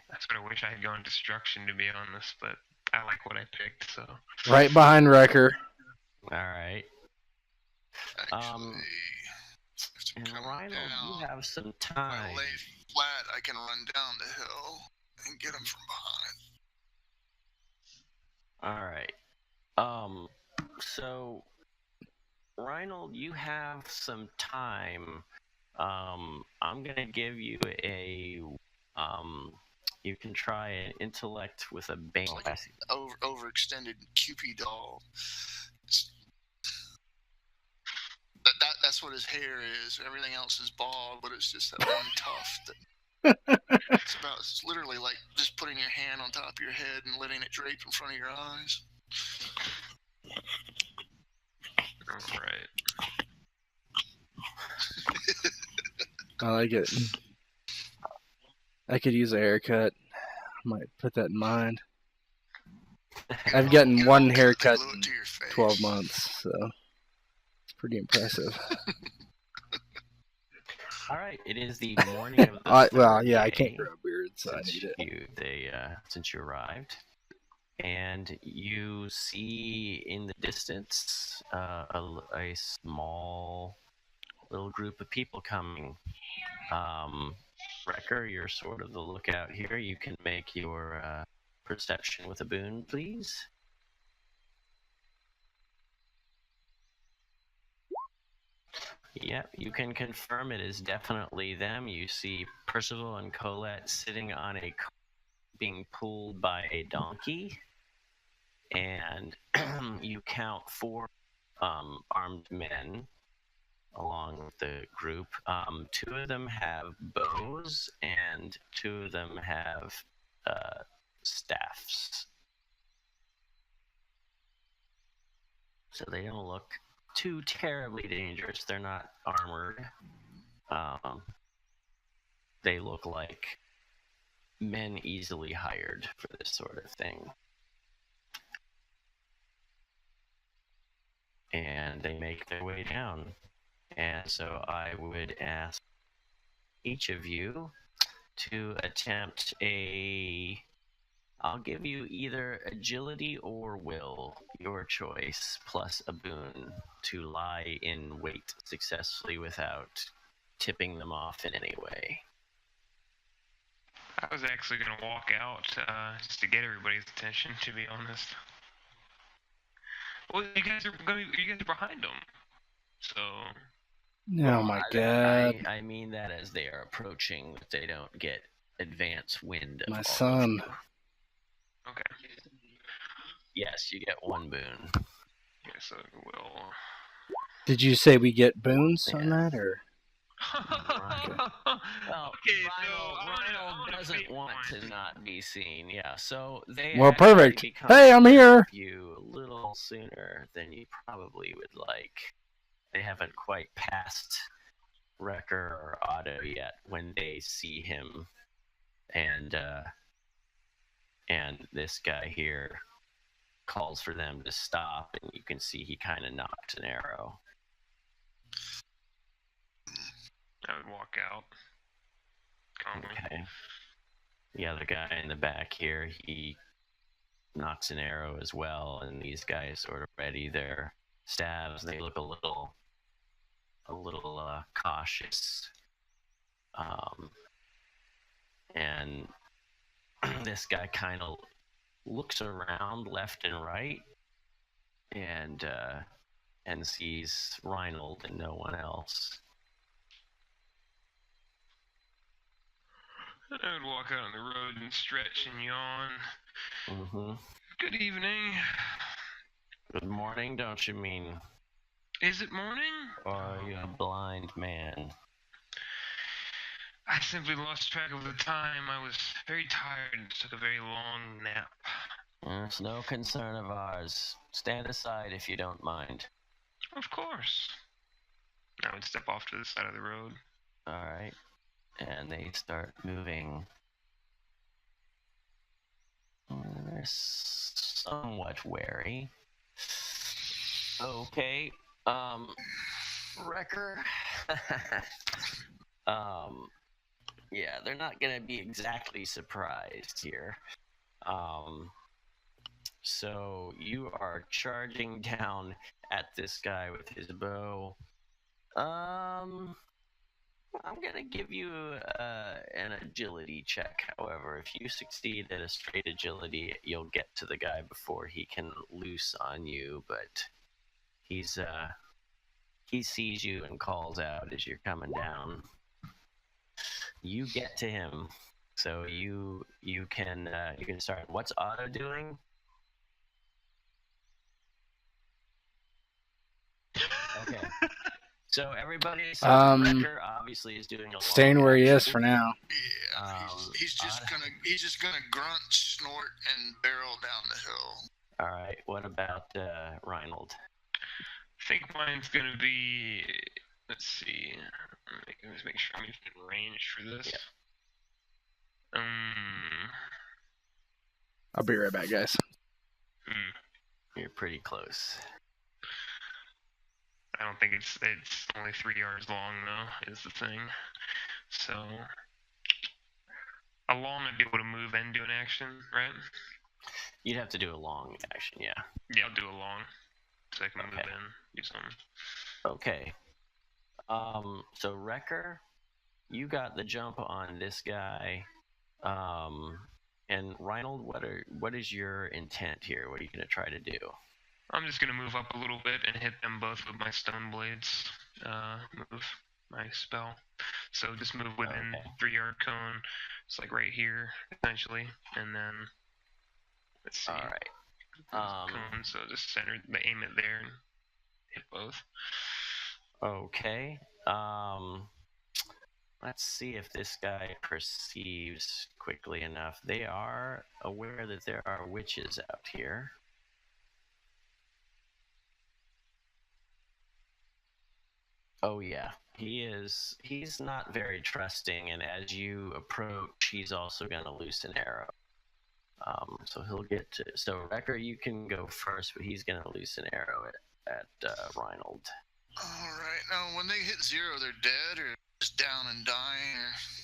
That's what I wish I had gone destruction, to be honest, but I like what I picked, so. Right behind Wrecker. Alright. Actually, if And come Rhino, down, you have some if I time. lay flat, I can run down the hill and get him from behind. Alright. So, Reinhold, you have some time. I'm gonna give you you can try an intellect with a bane. It's like overextended Cupid doll. That's what his hair is. Everything else is bald, but it's just that one tuft. It's literally like just putting your hand on top of your head and letting it drape in front of your eyes. Alright. I like it. I could use a haircut. I might put that in mind. I've gotten one haircut in 12 months, so it's pretty impressive. Alright, it is the morning of the Well, third yeah, I day can't grow a beard, so I since need it. since you arrived. And you see in the distance a small little group of people coming. Wrecker, you're sort of the lookout here. You can make your perception with a boon, please. Yep, you can confirm it is definitely them. You see Percival and Colette sitting on a cart being pulled by a donkey, and you count 4 armed men along with the group. 2 of them have bows, and 2 of them have staffs. So they don't look too terribly dangerous. They're not armored. They look like men easily hired for this sort of thing. And they make their way down. And so I would ask each of you to attempt I'll give you either agility or will, your choice, plus a boon to lie in wait successfully without tipping them off in any way. I was actually going to walk out just to get everybody's attention, to be honest. Well, you guys are behind them, so. Oh my God. I mean that as they are approaching, that they don't get advance wind of My all son. of you. Okay. Yes, you get 1 boon. Yeah, so we'll. Did you say we get boons on that, or? Well, Okay, so I Reinald wanna doesn't flip want to one. not be seen. Yeah, so they Well, actually perfect. become Hey, I'm aware here. of you a little sooner than you probably would like. They haven't quite passed Wrecker or Otto yet when they see him, and this guy here calls for them to stop, and you can see he kind of knocks an arrow. I would walk out. Calmly. Okay. The other guy in the back here, he knocks an arrow as well, and these guys sort of ready their stabs. They look a little cautious. And this guy kind of looks around left and right, and sees Reinald and no one else. I would walk out on the road and stretch and yawn. Mm-hmm. Good evening. Good morning, don't you mean? Is it morning? Or are you a blind man? I simply lost track of the time. I was very tired and took a very long nap. It's no concern of ours. Stand aside if you don't mind. Of course. I would step off to the side of the road. All right. And they start moving. They're somewhat wary. Okay. Wrecker. Yeah, they're not gonna be exactly surprised here. So you are charging down at this guy with his bow. I'm gonna give you an agility check. However, if you succeed at a straight agility, you'll get to the guy before he can loose on you. But he sees you and calls out as you're coming down. You get to him, so you can start. What's Otto doing? Okay. So everybody, Wrecker obviously is doing a staying where he is for now. Yeah, he's just gonna grunt, snort, and barrel down the hill. All right. What about Reinald? I think mine's gonna be. Let's see. Let's make sure I'm in range for this. Yeah. I'll be right back, guys. You're pretty close. I don't think it's only 3 yards long though, is the thing. So a long I'd be able to move and do an action, right? You'd have to do a long action, yeah. Yeah, I'll do a long. So I can move in, do something. Okay. So Wrecker, you got the jump on this guy. And Reinald, what is your intent here? What are you gonna try to do? I'm just gonna move up a little bit and hit them both with my stone blades. Move my spell. So just move within 3-yard cone. It's like right here, essentially, and then let's see. All right. Cone, so just aim it there and hit both. Okay. Let's see if this guy perceives quickly enough. They are aware that there are witches out here. Oh yeah, he's not very trusting, and as you approach, he's also going to loose an arrow. So he'll get to. So Wrecker, you can go first, but he's going to loose an arrow at Reinald. All right. Now, when they hit 0, they're dead, or just down and dying,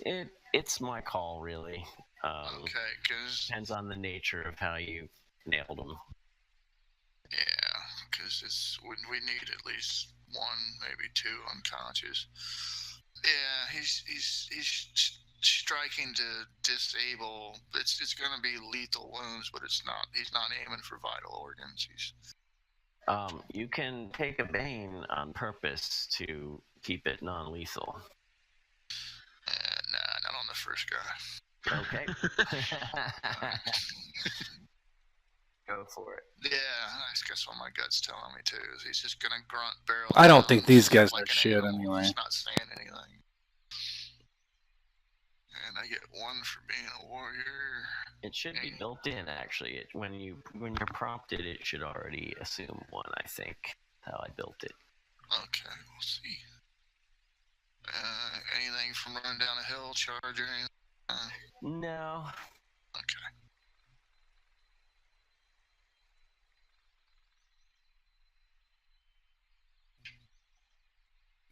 or it's my call, really. okay, because depends on the nature of how you nailed them. Yeah, because we need at least 1, maybe 2 unconscious. Yeah, he's striking to disable. It's going to be lethal wounds, but he's not aiming for vital organs. You can take a bane on purpose to keep it non-lethal. Nah, not on the first guy. Okay. Go for it. Yeah, I guess what my gut's telling me too is he's just gonna grunt, barrel. I don't think these guys like know shit animal, anyway. Just not saying anything. get 1 for being a warrior. It should be built in, actually. When you're prompted, it should already assume 1, I think. How I built it. Okay, we'll see. Anything from running down a hill, charge, or anything? No. Okay.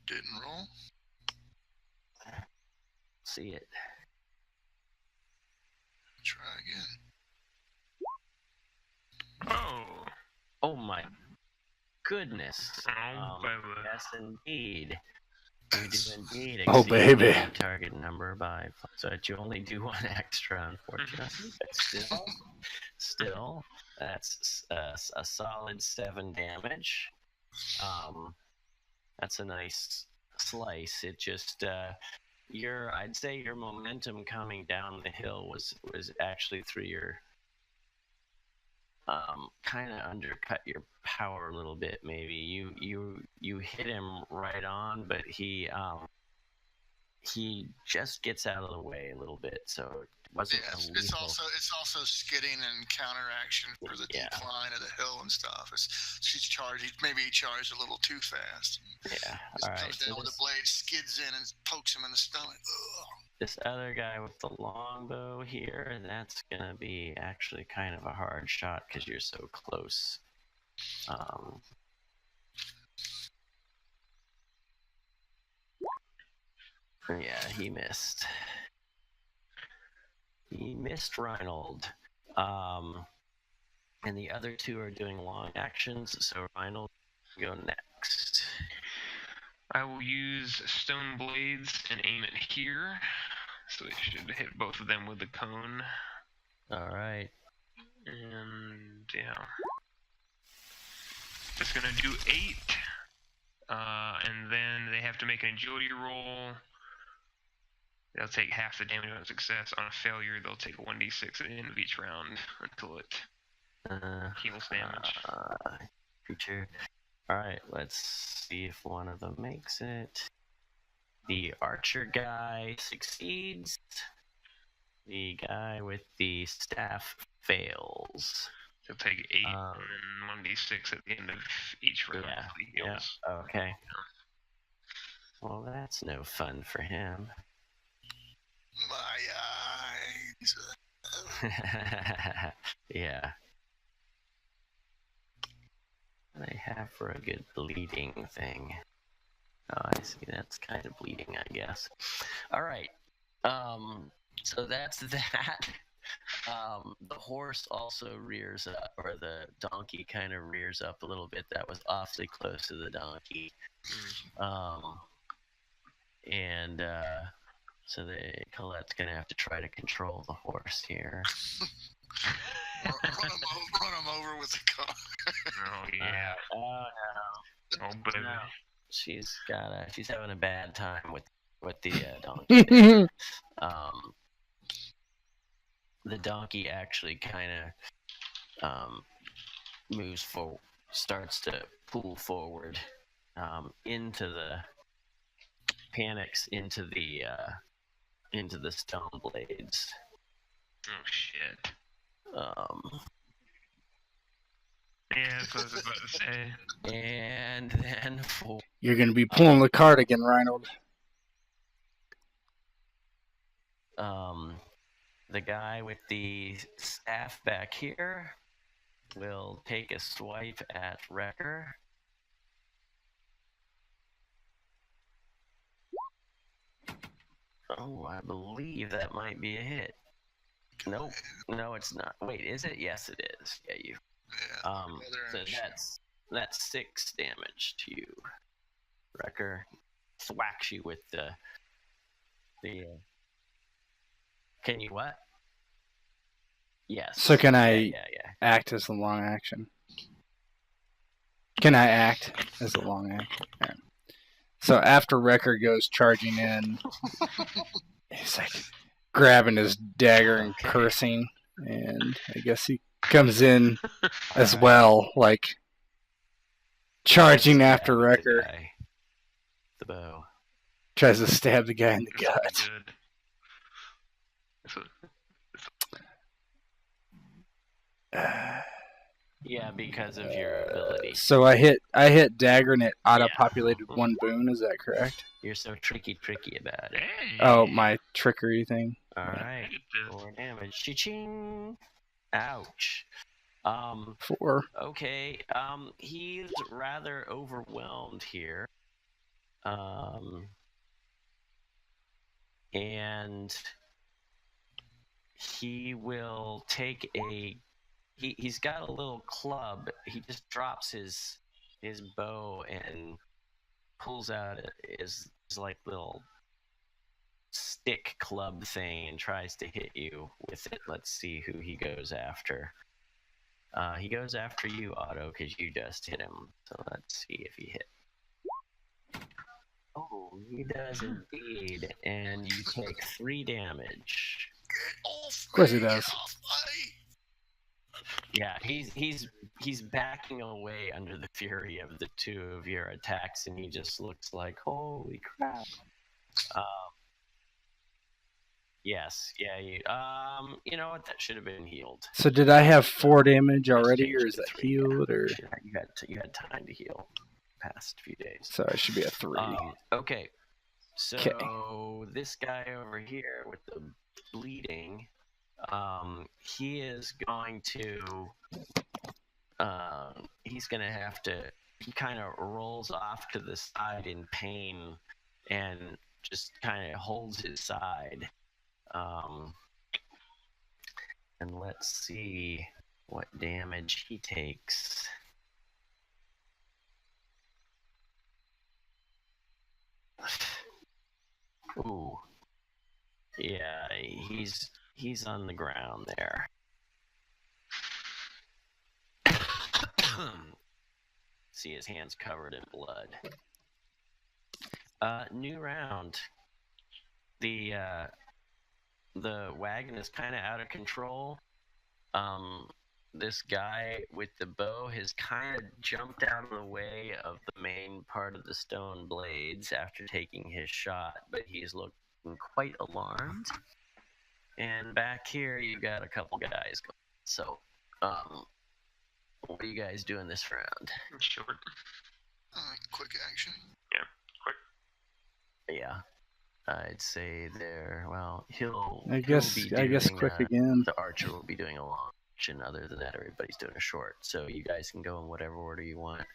Didn't roll. See it. Try again. Oh. Oh my goodness. Oh, baby. Yes, indeed. You do indeed Oh, exceed baby. the target number by, so that you only do 1 extra, unfortunately. But still, that's a solid 7 damage. That's a nice slice. It just, I'd say your momentum coming down the hill was actually through your, kind of undercut your power a little bit. Maybe you hit him right on, but he just gets out of the way a little bit, so it wasn't. Yeah, it's also skidding and counteraction for the decline of the hill and stuff. Maybe he charged a little too fast. Yeah, all right. Comes down with the blade, skids in, and pokes him in the stomach. Ugh. This other guy with the longbow here, that's gonna be actually kind of a hard shot because you're so close. Yeah, he missed. He missed Reinhold. And the other 2 are doing long actions, so Reinhold will go next. I will use stone blades and aim it here. So it should hit both of them with the cone. Alright. And yeah. It's gonna do 8. And then they have to make an agility roll. They'll take half the damage on success. On a failure, they'll take 1d6 at the end of each round until it heals damage. Creature. Alright, let's see if one of them makes it. The archer guy succeeds. The guy with the staff fails. He'll take 8 and 1d6 at the end of each round. Yeah, okay. Well, that's no fun for him. My eyes. Yeah. They have for a good bleeding thing. Oh, I see. That's kind of bleeding, I guess. All right. So that's that. The horse also rears up, or the donkey kind of rears up a little bit. That was awfully close to the donkey. So Colette's gonna have to try to control the horse here. run him over with the car. Oh yeah. Oh no. Oh baby. No. She's having a bad time with the donkey. The donkey actually kind of moves forward, starts to pull forward panics into the stone blades. Oh shit. Yeah, that's what I was about to say. And then you're gonna be pulling the cart again, Reinhold. The guy with the staff back here will take a swipe at Wrecker. Oh, I believe that might be a hit. Nope. No, it's not. Wait, is it? Yes, it is. Yeah, you. Yeah, so that's 6 damage to you. Wrecker thwacks you with the. Can you what? Yes. So can I yeah. act as the long action? Can I act as the long action? Right. So after Wrecker goes charging in, he's like grabbing his dagger and cursing, and I guess he comes in as well, like charging after Wrecker. The bow. Tries to stab the guy in the gut. Yeah, because of your ability. So I hit dagger and it auto-populated one boon. Is that correct? You're so tricky about it. Hey. Oh, my trickery thing. All right. 4 damage. Cha-ching. Ouch. 4. Okay. He's rather overwhelmed here. And he will take a. He's got a little club. He just drops his bow and pulls out his like little stick club thing and tries to hit you with it. Let's see who he goes after. He goes after you, Otto, because you just hit him. So let's see if he hit. Oh, he does indeed, and you take 3 damage. Of course he does. Yeah, he's backing away under the fury of the 2 of your attacks, and he just looks like, holy crap. Yes, yeah. You know what? That should have been healed. So did I have 4 damage already, or is that healed, or? You had time to heal past few days. So I should be at 3. Okay. So this guy over here with the bleeding, he is going to. He's gonna have to. He kind of rolls off to the side in pain, and just kind of holds his side. And let's see what damage he takes. Ooh. Yeah, he's on the ground there. See his hands covered in blood. New round. The wagon is kind of out of control. This guy with the bow has kind of jumped out of the way of the main part of the stone blades after taking his shot, but he's looking quite alarmed. And back here, you got a couple guys going. So, what are you guys doing this round? Short. Quick action. Yeah, quick. Yeah. I'd say there. Well, I guess quick again. The archer will be doing a long action. Other than that, everybody's doing a short. So you guys can go in whatever order you want.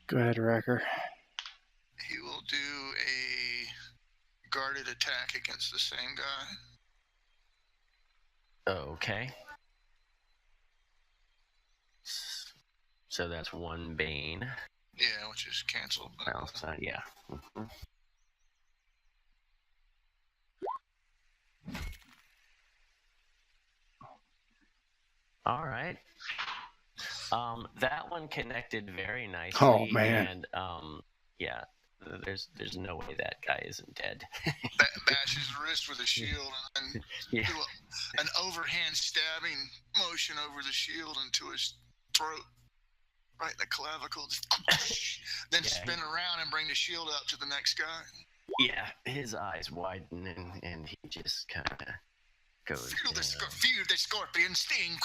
Go ahead, Racker. He will do a guarded attack against the same guy. Okay. So that's 1 Bane. Yeah, which is canceled. Outside, yeah. Mm-hmm. All right. That one connected very nicely. Oh man. And yeah, there's no way that guy isn't dead. Bash his wrist with a shield and then do an overhand stabbing motion over the shield into his throat. Right in the clavicle. Then spin around and bring the shield up to the next guy. Yeah, his eyes widen and he just kind of goes Feel the scorpion sting.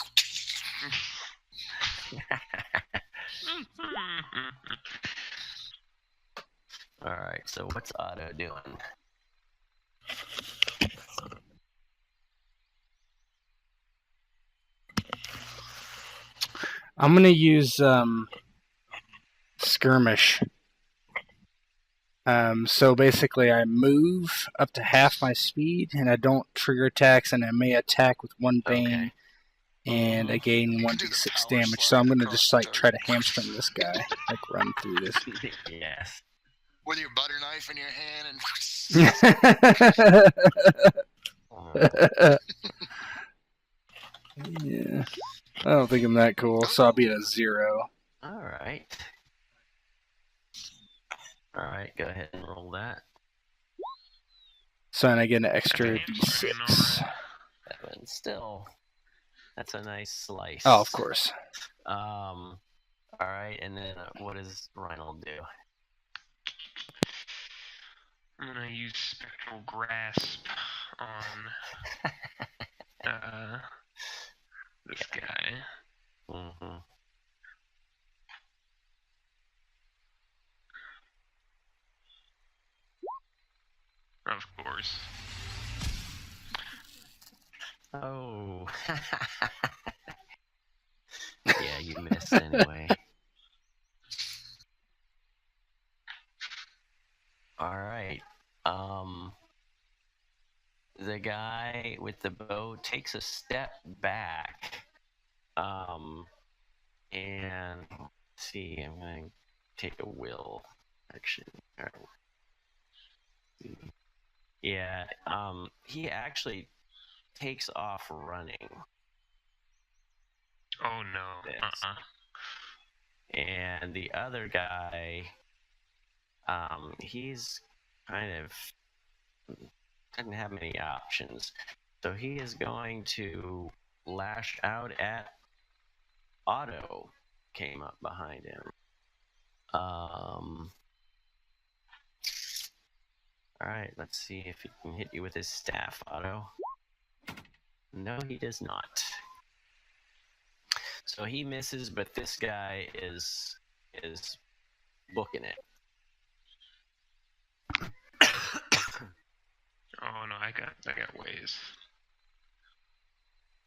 All right, so what's Otto doing? I'm gonna use skirmish. So basically, I move up to half my speed, and I don't trigger attacks, and I may attack with 1 Bane, and I gain 1d6 damage. So I'm gonna just like try to hamstring this guy, like run through this. Yes. With your butter knife in your hand and. Yeah. I don't think I'm that cool, so I'll be at a 0. All right. All right, go ahead and roll that. So and I get an extra d6. 7. Still, that's a nice slice. Oh, of course. All right, and then what does Reinhold do? I'm gonna use Spectral Grasp on this guy. Mm-hmm. Of course. Oh. Yeah, you missed anyway. All right. The guy with the bow takes a step back. And let's see, I'm going to take a will action. Yeah, he actually takes off running. Oh no. And the other guy, he's kind of doesn't have many options. So he is going to lash out at Otto. Came up behind him. All right, let's see if he can hit you with his staff, Otto. No, he does not. So he misses, but this guy is booking it. Oh no, I got ways.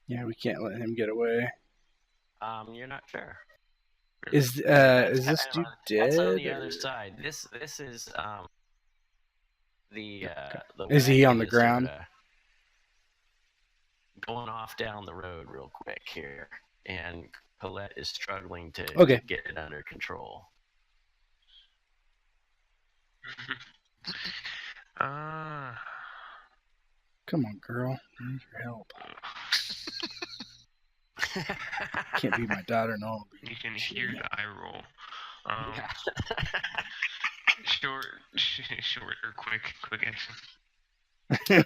Yeah, we can't let him get away. You're not sure. Is this dude dead? That's on the other side. This is the Is he on wagon the is ground? sorta going off down the road real quick here, and Colette is struggling to get it under control. Come on, girl. I need your help. Can't be my daughter, no. You can hear the eye roll. Short or quick action. Okay.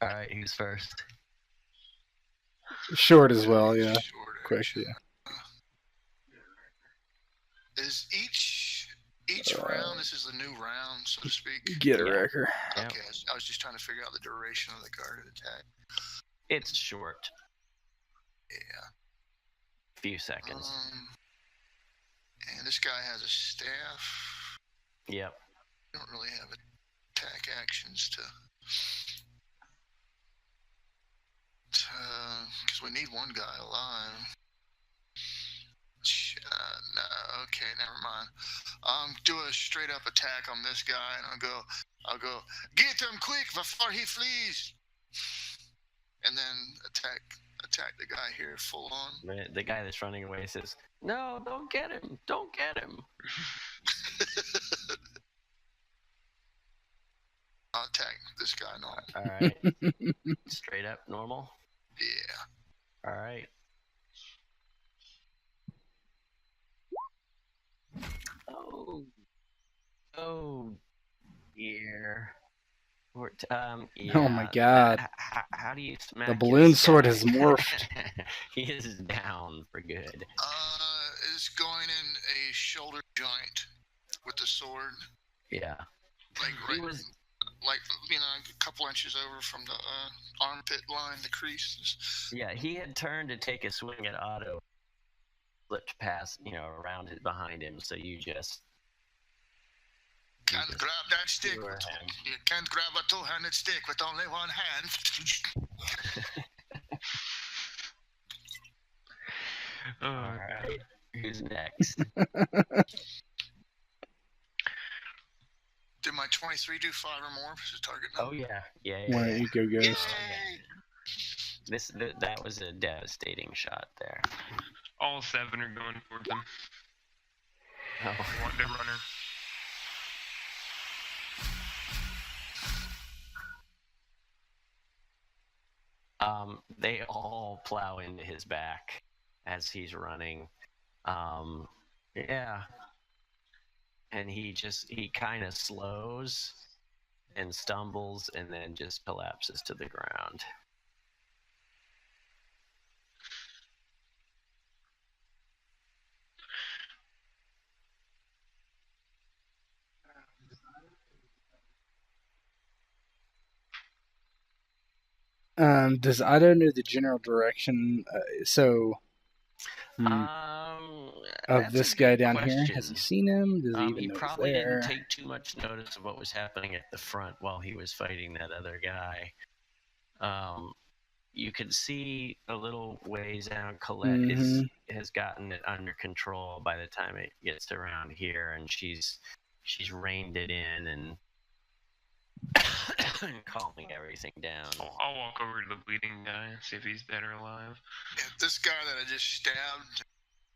All right, who's first? Short as well, yeah. Short Quick, action. yeah. Is each round? This is the new round, so to speak. Get a wrecker. Okay, I was just trying to figure out the duration of the guarded attack. It's short. Yeah. Few seconds. And this guy has a staff. Yep. Don't really have attack actions to because we need one guy alive. No, okay, never mind. Do a straight up attack on this guy, and I'll go, get him quick before he flees, and then attack the guy here full on. The guy that's running away says, "No, don't get him! Don't get him!" I'll attack this guy normal. All right. Straight up normal? Yeah. All right. Oh, dear. Yeah. Oh my god. How do you smack The balloon his sword guy? has morphed. He is down for good. It's going in a shoulder joint with the sword. Yeah. Like right, like a couple inches over from the armpit line, the crease. Yeah, he had turned to take a swing at Otto, slipped past, around it behind him. So you just can't grab that stick. You can't grab a two-handed stick with only one hand. All right. Who's next? Did my 23 do 5 or more? Is the target number? Oh yeah. Why don't you go, guys? That was a devastating shot there. All 7 are going towards him. Oh. Want the runner. They all plow into his back as he's running. Yeah. And he kind of slows and stumbles and then just collapses to the ground. Does Otto know the general direction? Of That's this a guy good down here, has he question. seen him? Does he even He know he's probably there? didn't take too much notice of what was happening at the front while he was fighting that other guy. You can see a little ways out. Colette has gotten it under control by the time it gets around here, and she's reined it in and calming everything down. I'll walk over to the bleeding guy and see if he's dead or alive. Yeah, this guy that I just stabbed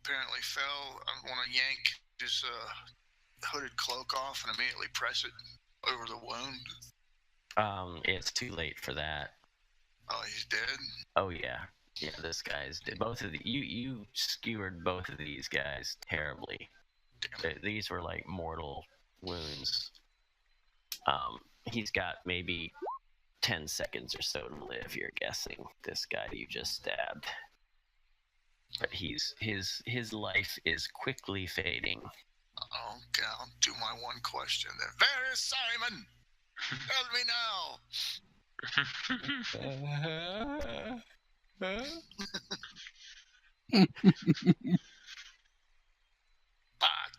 apparently fell. I want to yank his hooded cloak off and immediately press it over the wound. It's too late for that. Oh, he's dead? Oh, yeah. Yeah, this guy's dead. Both of you skewered both of these guys terribly. These were like mortal wounds. He's got maybe 10 seconds or so to live, you're guessing, this guy you just stabbed. But his life is quickly fading. Okay, I'll do my one question then. Where is Simon? Tell me now.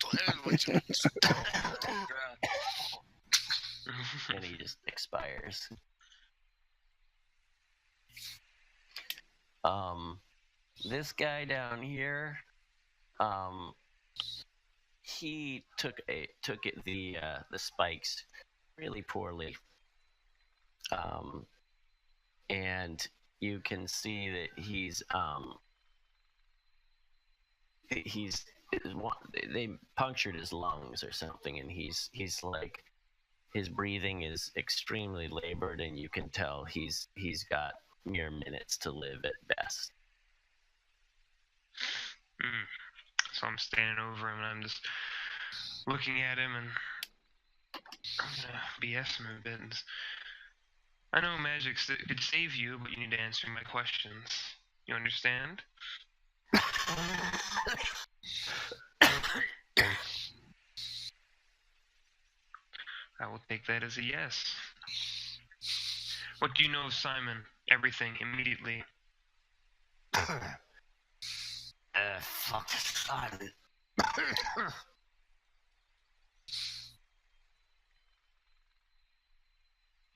To hell with you. And he just expires. This guy down here, he took the spikes really poorly. And you can see that they punctured his lungs or something, and he's like, his breathing is extremely labored, and you can tell he's got mere minutes to live at best. So I'm standing over him and I'm just looking at him, and I'm gonna BS him a bit. I know magic could save you, but you need to answer my questions. You understand? I will take that as a yes. What do you know of Simon? Everything, immediately. Fuck Simon.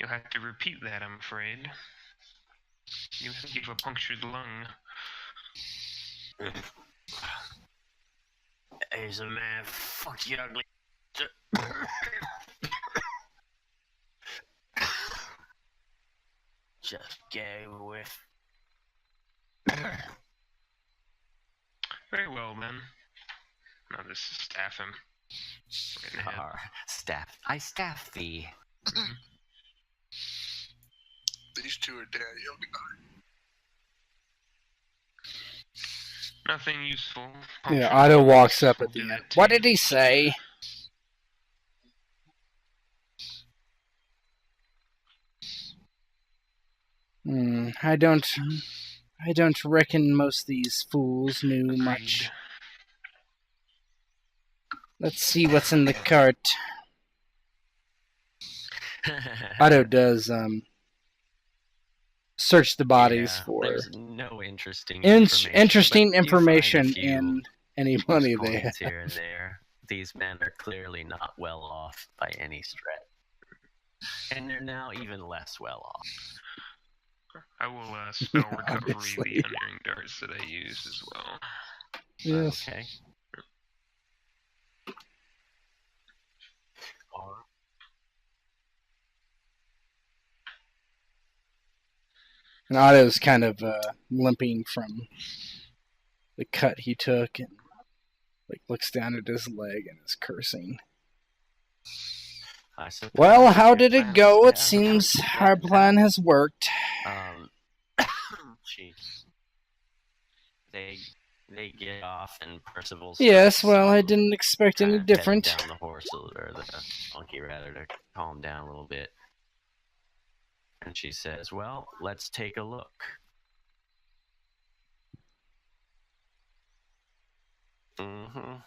You'll have to repeat that, I'm afraid. You have a punctured lung. He's a man. Fuck you, ugly. Just gave a whiff. Very well, then. Now just staff him. Right in the head. Staff. I staff thee. These two are dead. He'll be fine. Nothing useful. Yeah, Otto walks up at the end. What did he say? I don't reckon most of these fools knew much. Let's see what's in the cart. Otto does search the bodies for there's no interesting information in any money they have. Here and there. These men are clearly not well off by any stretch. And they're now even less well off. I will spell recovery the unring darts that I used as well. Yes. Okay. And Otto's kind of limping from the cut he took, and looks down at his leg and is cursing. Well, how did it go? It seems our plan has worked. They get off, and Percival. Yes, well, I didn't expect any different. Down the horse, or the monkey rather, to calm down a little bit. And she says, "Well, let's take a look." All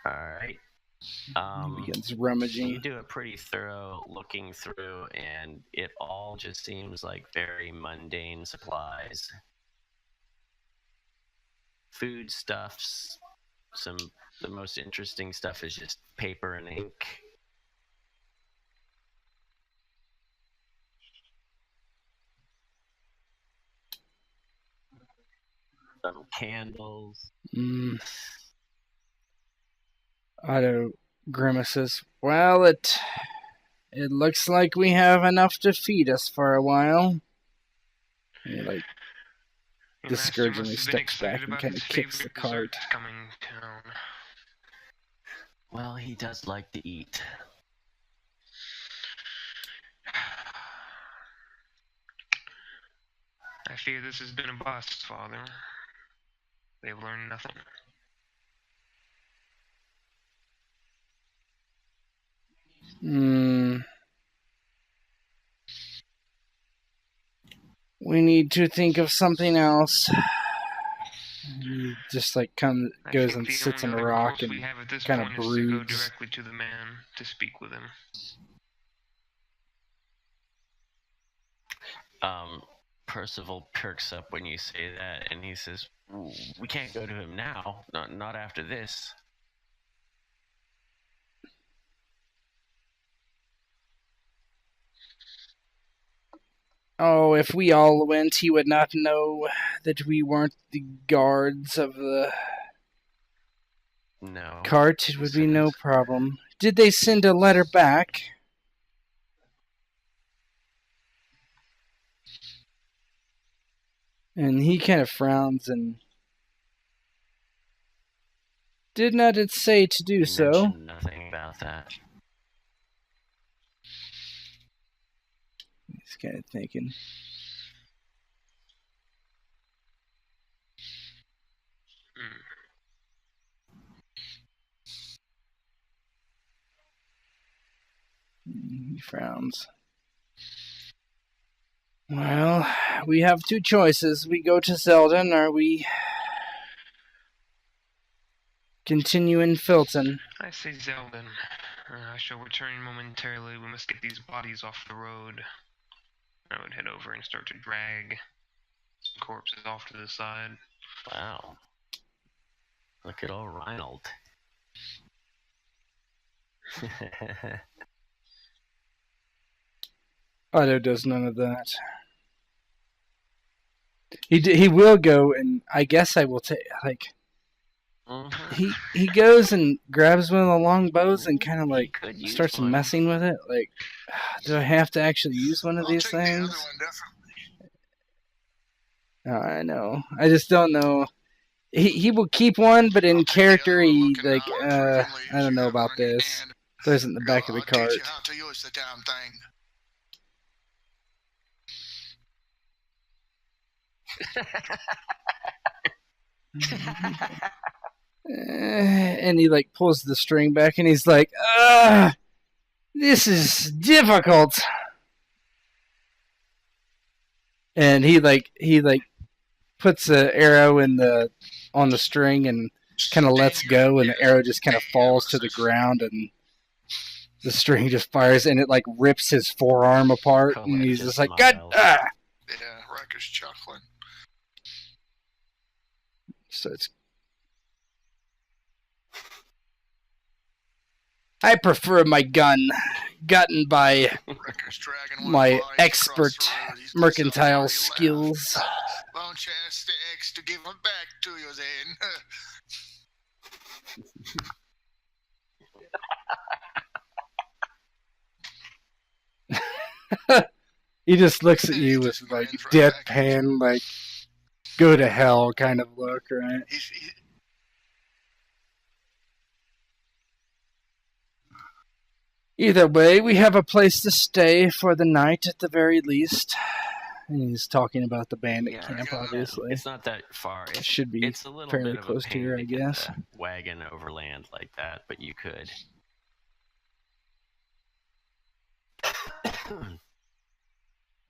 right. He begins You rummaging. do a pretty thorough looking through, and it all just seems like very mundane supplies. Foodstuffs. The most interesting stuff is just paper and ink. Some candles. Otto grimaces. Well, it looks like we have enough to feed us for a while. He, like, Your master discouragingly must have been steps back excited and about kind his of kicks the favorite cart. dessert coming down. Well, he does like to eat. I fear this has been a bust, Father. They've learned nothing. We need to think of something else. He just like goes and sits on a rock and kind of broods. To go directly to the man to speak with him. Percival perks up when you say that, and he says, "We can't go to him now. Not after this." Oh, if we all went, he would not know that we weren't the guards of the cart. It would be no problem. Did they send a letter back? And he kind of frowns and... Did not it say to do so? Nothing about that. He's kind of thinking. He frowns. Well, we have two choices. We go to Zeldun, or we continue in Filton. I say Zeldun. I shall return momentarily. We must get these bodies off the road. I would head over and start to drag some corpses off to the side. Wow. Look at old Reinald. Otto does none of that. He will go, and I guess I will take, like... He goes and grabs one of the long bows and kind of like starts messing with it. Like, do I have to actually use one of these things? Oh, I know. I just don't know. He will keep one, but in character, he like I don't know about this. Throws it in the back of the cart. And he like pulls the string back and he's like, this is difficult. And he puts the arrow on the string and kind of lets go, and the arrow just kind of falls to the ground, and the string just fires, and it like rips his forearm apart. Colette and he's just just like, God! Yeah, Riker's chuckling. So it's... I prefer my gun, gotten by my expert mercantile skills. Won't you ask the X to give them back to you then? He just looks at you with like deadpan, like go to hell kind of look, right? Either way, we have a place to stay for the night at the very least. And he's talking about the bandit camp, obviously. It's not that far. It should be it's a little fairly bit of close a to pain here, I get guess. the wagon overland like that, but you could.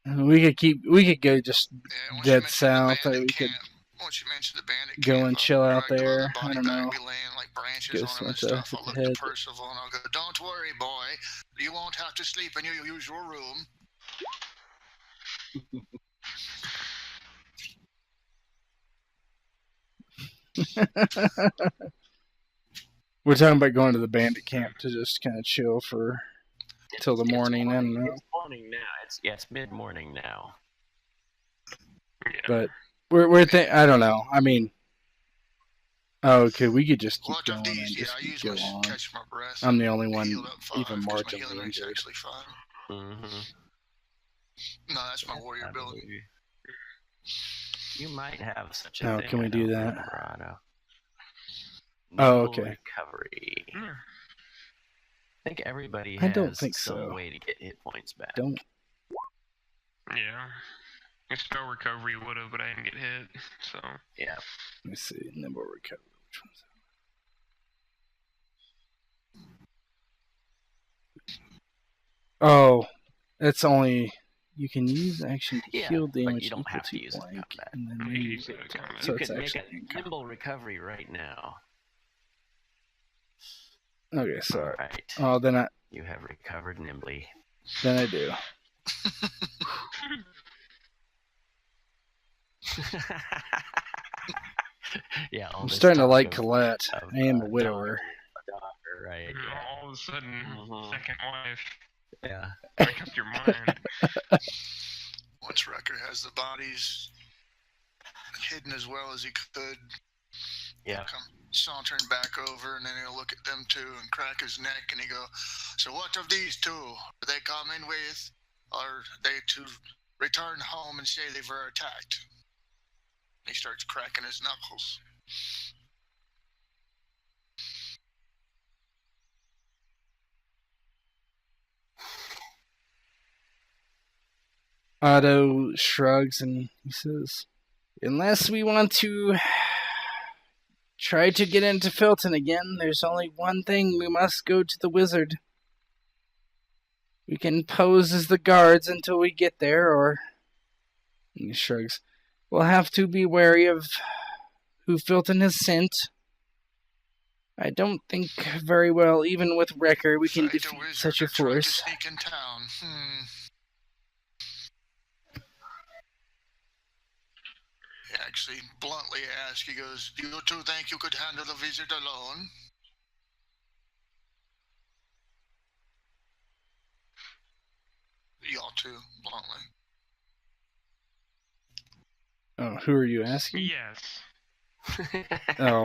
We could go just dead south, or we could go and chill out there. I don't know. Laying like branches Ghost on him and wants to stuff. hit I'll the look head. to Percival and I'll go, "Don't worry, boy. You won't have to sleep in your usual room." We're talking about going to the bandit camp to just kind of chill for till the morning. I don't know. It's morning now. It's mid-morning now. Yeah. But we're I don't know. I mean, okay, we could just keep What going of and these? Yeah, just I keep use my going. catch my breath. I'm the only one Healed up 5, even 'cause my marginally healing rate's injured. actually 5. Mm-hmm. No, that's my warrior ability. You might have such a Oh, thing. can we I do don't that? remember, Otto. Oh, Nimble okay. Recovery. Yeah. I think everybody I has don't think some so. way to get hit points back. Don't. Yeah. A spell recovery would have, but I didn't get hit, so. Yeah. Let me see. Nimble recovery. Which one's that? Oh, it's only you can use action to Yeah, heal but damage you don't equal have to to use it in blank, combat. and then You can maybe use it in combat. so You it's could make actually a in combat. nimble recovery right now. Okay, sorry. Right. Oh, then You have recovered nimbly. I do. Yeah, all I'm this starting to talk like of- Colette. of, I am a daughter, widower. right? Yeah. All of a sudden, Mhm. second wife. Yeah. Make up your mind. Once Wrecker has the bodies hidden as well as he could, Yeah. come sauntering back over, and then he'll look at them two and crack his neck, and he go, "So what of these two? Are they coming with, or are they to return home and say they were attacked?" He starts cracking his knuckles. Otto shrugs and he says, "Unless we want to try to get into Filton again, there's only one thing. We must go to the wizard. We can pose as the guards until we get there, or..." And he shrugs. "We'll have to be wary of who Filton has sent. I don't think very well, even with Wrecker, we can Fight a defeat wizard such a or try to force." sneak in town. He actually bluntly asked, he goes, "Do you two think you could handle the visit alone?" Y'all two, bluntly. Oh, who are you asking? Yes. Oh,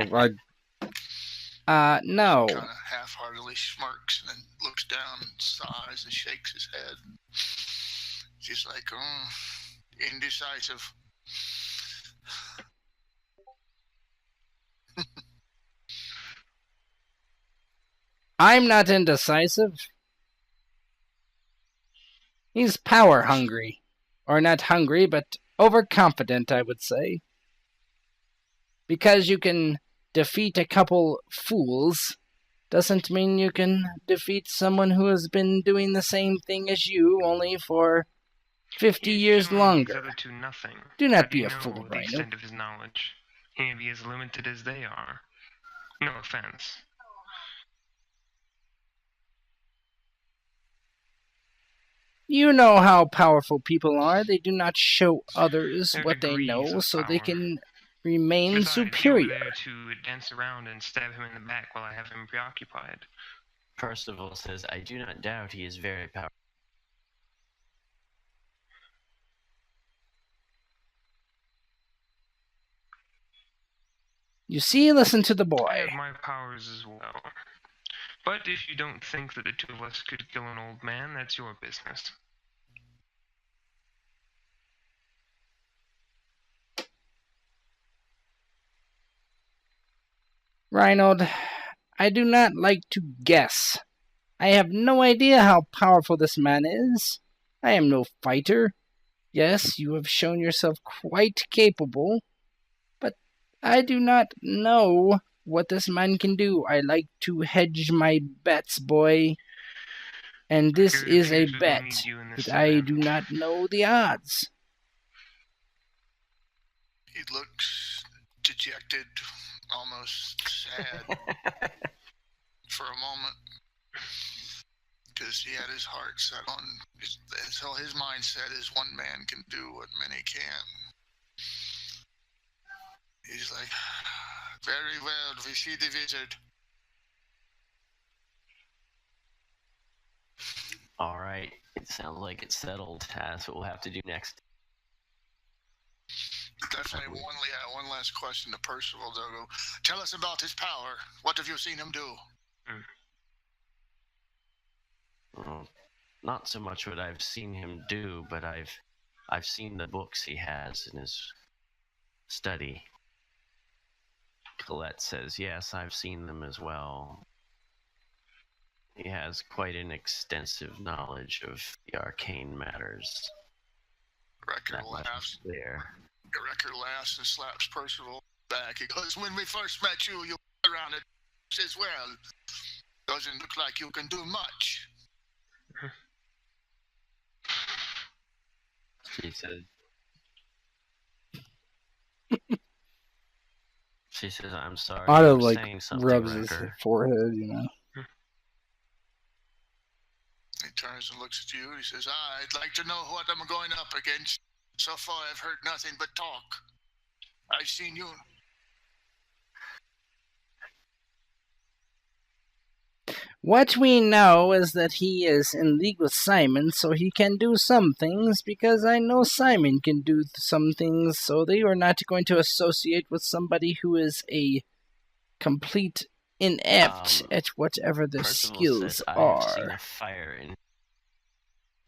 no. Kind of half-heartedly smirks and then looks down, sighs, and shakes his head. She's like, indecisive. I'm not indecisive. He's power hungry. Or not hungry, but overconfident, I would say. Because you can defeat a couple fools doesn't mean you can defeat someone who has been doing the same thing as you, only for 50 years He's longer. other two nothing. Do not How be you a know fool, the Rhino. extent of his knowledge. He may be as limited as they are. No offense. You know how powerful people are. They do not show others There are what they degrees know, of so they power. can remain Besides, you were superior. there to dance around and stab him in the back while I have him preoccupied. Percival says, "I do not doubt he is very powerful." You see, listen to the I boy. have my powers as well. But if you don't think that the two of us could kill an old man, that's your business. Reynold, I do not like to guess. I have no idea how powerful this man is. I am no fighter. Yes, you have shown yourself quite capable, but I do not know what this man can do. I like to hedge my bets, boy. And this It is a appears we will bet need you in this that I event. do not know the odds. He looks dejected, almost sad for a moment, because he had his heart set on his mindset is one man can do what many can't. He's like, very well, we see the wizard. All right. It sounds like it's settled. That's what we'll have to do next. Definitely one last question to Percival, though. Tell us about his power. What have you seen him do? Well, not so much what I've seen him do, but I've seen the books he has in his study. Colette says, yes, I've seen them as well. He has quite an extensive knowledge of the arcane matters. Wrecker laughs. Wrecker laughs and slaps Percival back. He goes, when we first met you, you were around it as well. Doesn't look like you can do much. She says, I'm sorry. Otto, I'm like, saying something, rubs Wrecker. his forehead, you know. He turns and looks at you. He says, I'd like to know what I'm going up against. So far, I've heard nothing but talk. I've seen you. What we know is that he is in league with Simon, so he can do some things, because I know Simon can do some things, so they are not going to associate with somebody who is a complete inept at whatever their Percival skills says, I've seen are. a fire in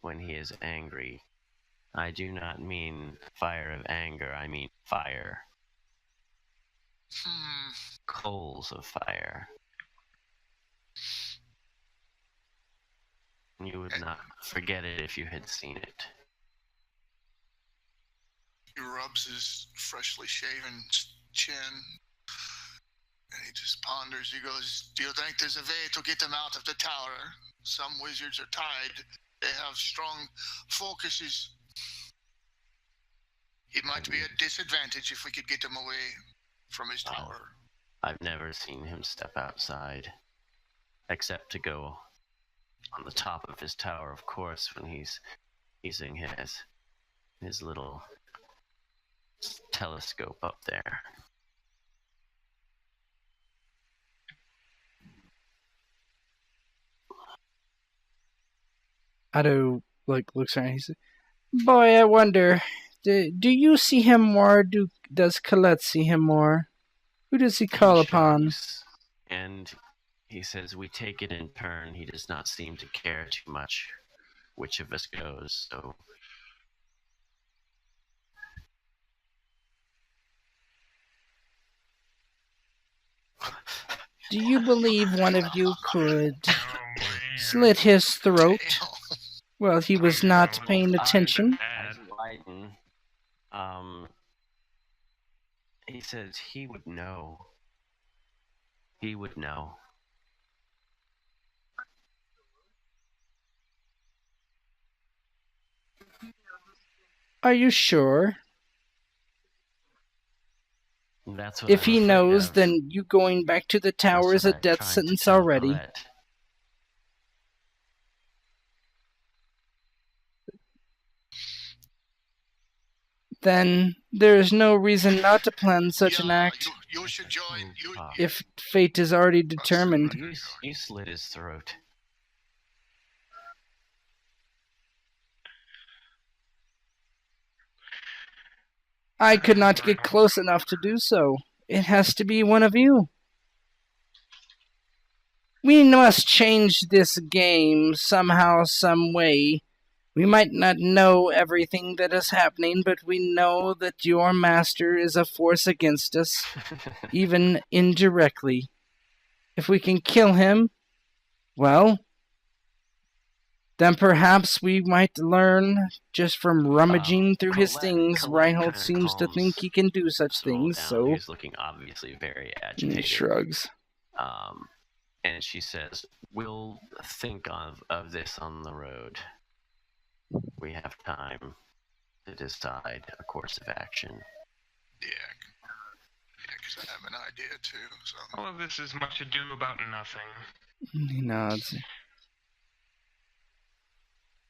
when he is angry. I do not mean fire of anger, I mean fire. Coals of fire. You would not forget it if you had seen it. He rubs his freshly shaven chin, and he just ponders. He goes, do you think there's a way to get them out of the tower? Some wizards are tied. They have strong focuses. It might be a disadvantage if we could get him away from his tower. I've never seen him step outside, except to go on the top of his tower, of course, when he's using his little telescope up there. Otto, like, looks around and he says, boy, I wonder, do you see him more? Does Colette see him more? Who does he call upon? And he says, we take it in turn. He does not seem to care too much which of us goes, so... Do you believe one of you could slit his throat while he was not paying attention? He says he would know. He would know. Are you sure? That's what if I'm he afraid knows, of. then you going back to the tower is a death sentence already. Colette. Then there is no reason not to plan such an act You should join. if fate is already determined. You slit his throat. I could not get close enough to do so. It has to be one of you. We must change this game somehow, some way. We might not know everything that is happening, but we know that your master is a force against us, even indirectly. If we can kill him, well, then perhaps we might learn just from rummaging through his things. Reinhold seems to think he can do such things, so... He's looking obviously very agitated. He shrugs. And she says, we'll think of this on the road. We have time to decide a course of action. Yeah, because to have an idea too. So All of this is much ado about nothing. He nods.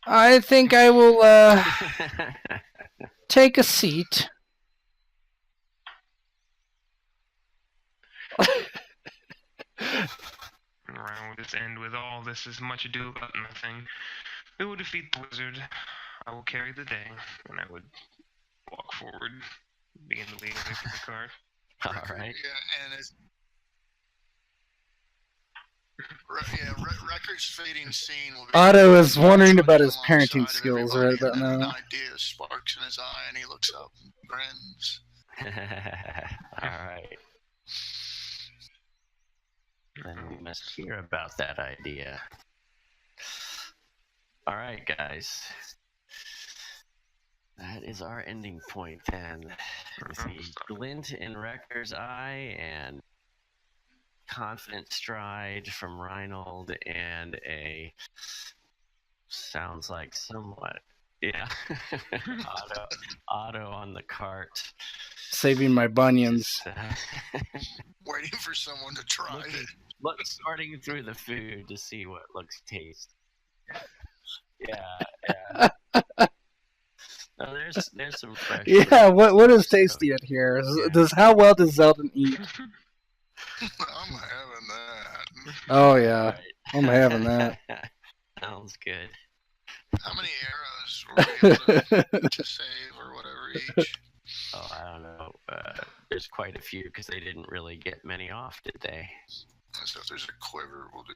I think I will take a seat. And around this end with all this is much ado about nothing. We will defeat the wizard. I will carry the day, and I would walk forward, begin to lead away from the cart. All right. yeah, and it's Record's fading scene will be Otto is wondering about his alongside parenting of skills everybody, right about and then now. an idea sparks in his eye, and he looks up and grins. All right. Then we must hear about that idea. All right, guys. That is our ending point then. The glint in Wrecker's eye and confident stride from Reinhold and a sounds like somewhat Otto on the cart. Saving my bunions. Waiting for someone to try it. Sorting through the food to see what looks tasty. Yeah. No, there's some fresh. Yeah, what is tasty in here? How well does Zeldun eat? I'm having that. Oh yeah, Right. I'm having that. Sounds good. How many arrows were we able to save or whatever each? Oh, I don't know. There's quite a few because they didn't really get many off, did they? So if there's a quiver, we'll do.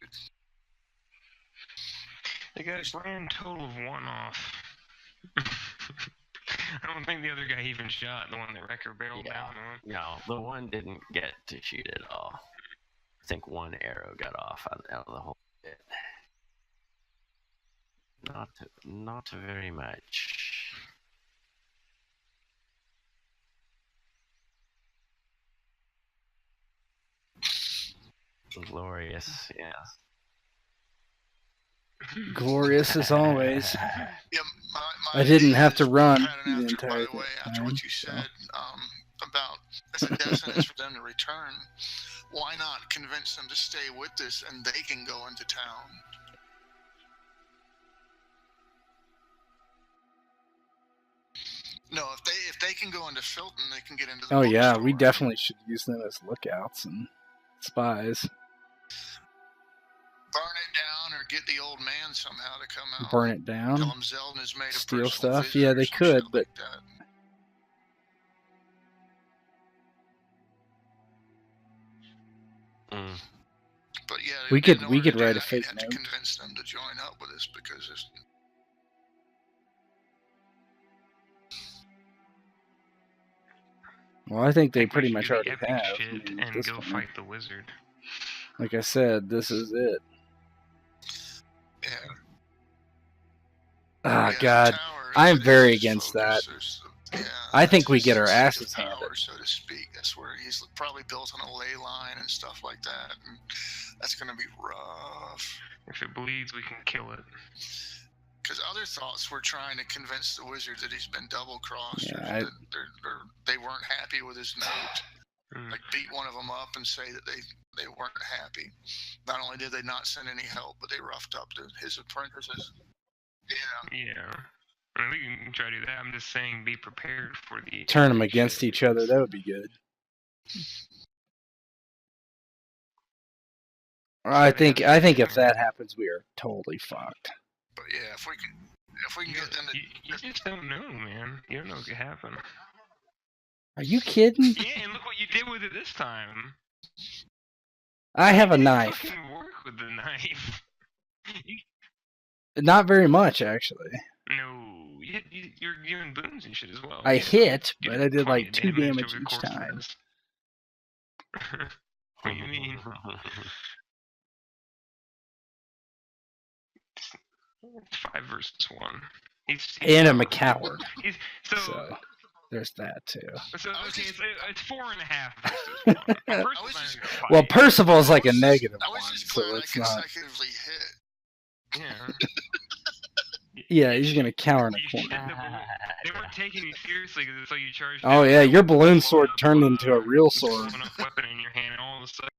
They got a grand total of 1 off. I don't think the other guy even shot, the one that Wrecker barreled down on. No, the one didn't get to shoot at all. I think 1 arrow got off out of the whole bit. Not very much. Glorious, yeah. Glorious as always. Yeah, I didn't have to run pattern the after, by entire the way, after time, what you said about if the death sentence for them to return, why not convince them to stay with us and they can go into town? No, if they can go into Filton, they can get into the Oh yeah, bookstore. we definitely should use them as lookouts and spies. Burn it down or get the old man somehow to come out. Burn it Tell down. him Zeldun has made a Steal personal stuff? visit Yeah, or they some could, shit but like that. But yeah, We in could- order we could to do write a that, fake you'd have note. to convince them to join up with us because it's, well, I think they we pretty should much do the already epic have. shit I mean, and this go point. fight the wizard. Like I said, this is it. yeah. Ah, Yeah, the God, tower I am is very his against that. focus. Yeah, I think that's we his get our seat of asses power, handed. so to speak. That's where he's probably built on a ley line and stuff like that. And that's going to be rough. If it bleeds, we can kill it. Because other thoughts were trying to convince the wizard that he's been double-crossed, or Yeah, that they weren't happy with his note. Like beat one of them up and say that they weren't happy. Not only did they not send any help, but they roughed up his apprentices. Yeah. Yeah. I mean, we can try to do that. I'm just saying be prepared for the... Turn them against each other. That would be good. I think if that happens, we are totally fucked. But yeah, if we can get them to... You just don't know, man. You don't know what could happen. Are you kidding? Yeah, and look what you did with it this time. I have a You knife. fucking work with the knife. Not very much, actually. No, you're giving boons and shit as well. I Yeah. hit, You but did I did plenty like of 2 damage over the each course of time. this. What do you mean? It's 5 versus 1. He's And I'm a coward. So There's that too. Okay, it's 4.5 versus 1. Well, Percival's like a negative I was one, just so glad I it's not. consecutively hit. Yeah. Yeah, he's gonna cower in a You corner. shit the balloon. They weren't taking you seriously because it's like you charged. Oh down yeah, with your a balloon sword blown-up, turned into a real sword. blown-up weapon in your hand, and all of a sudden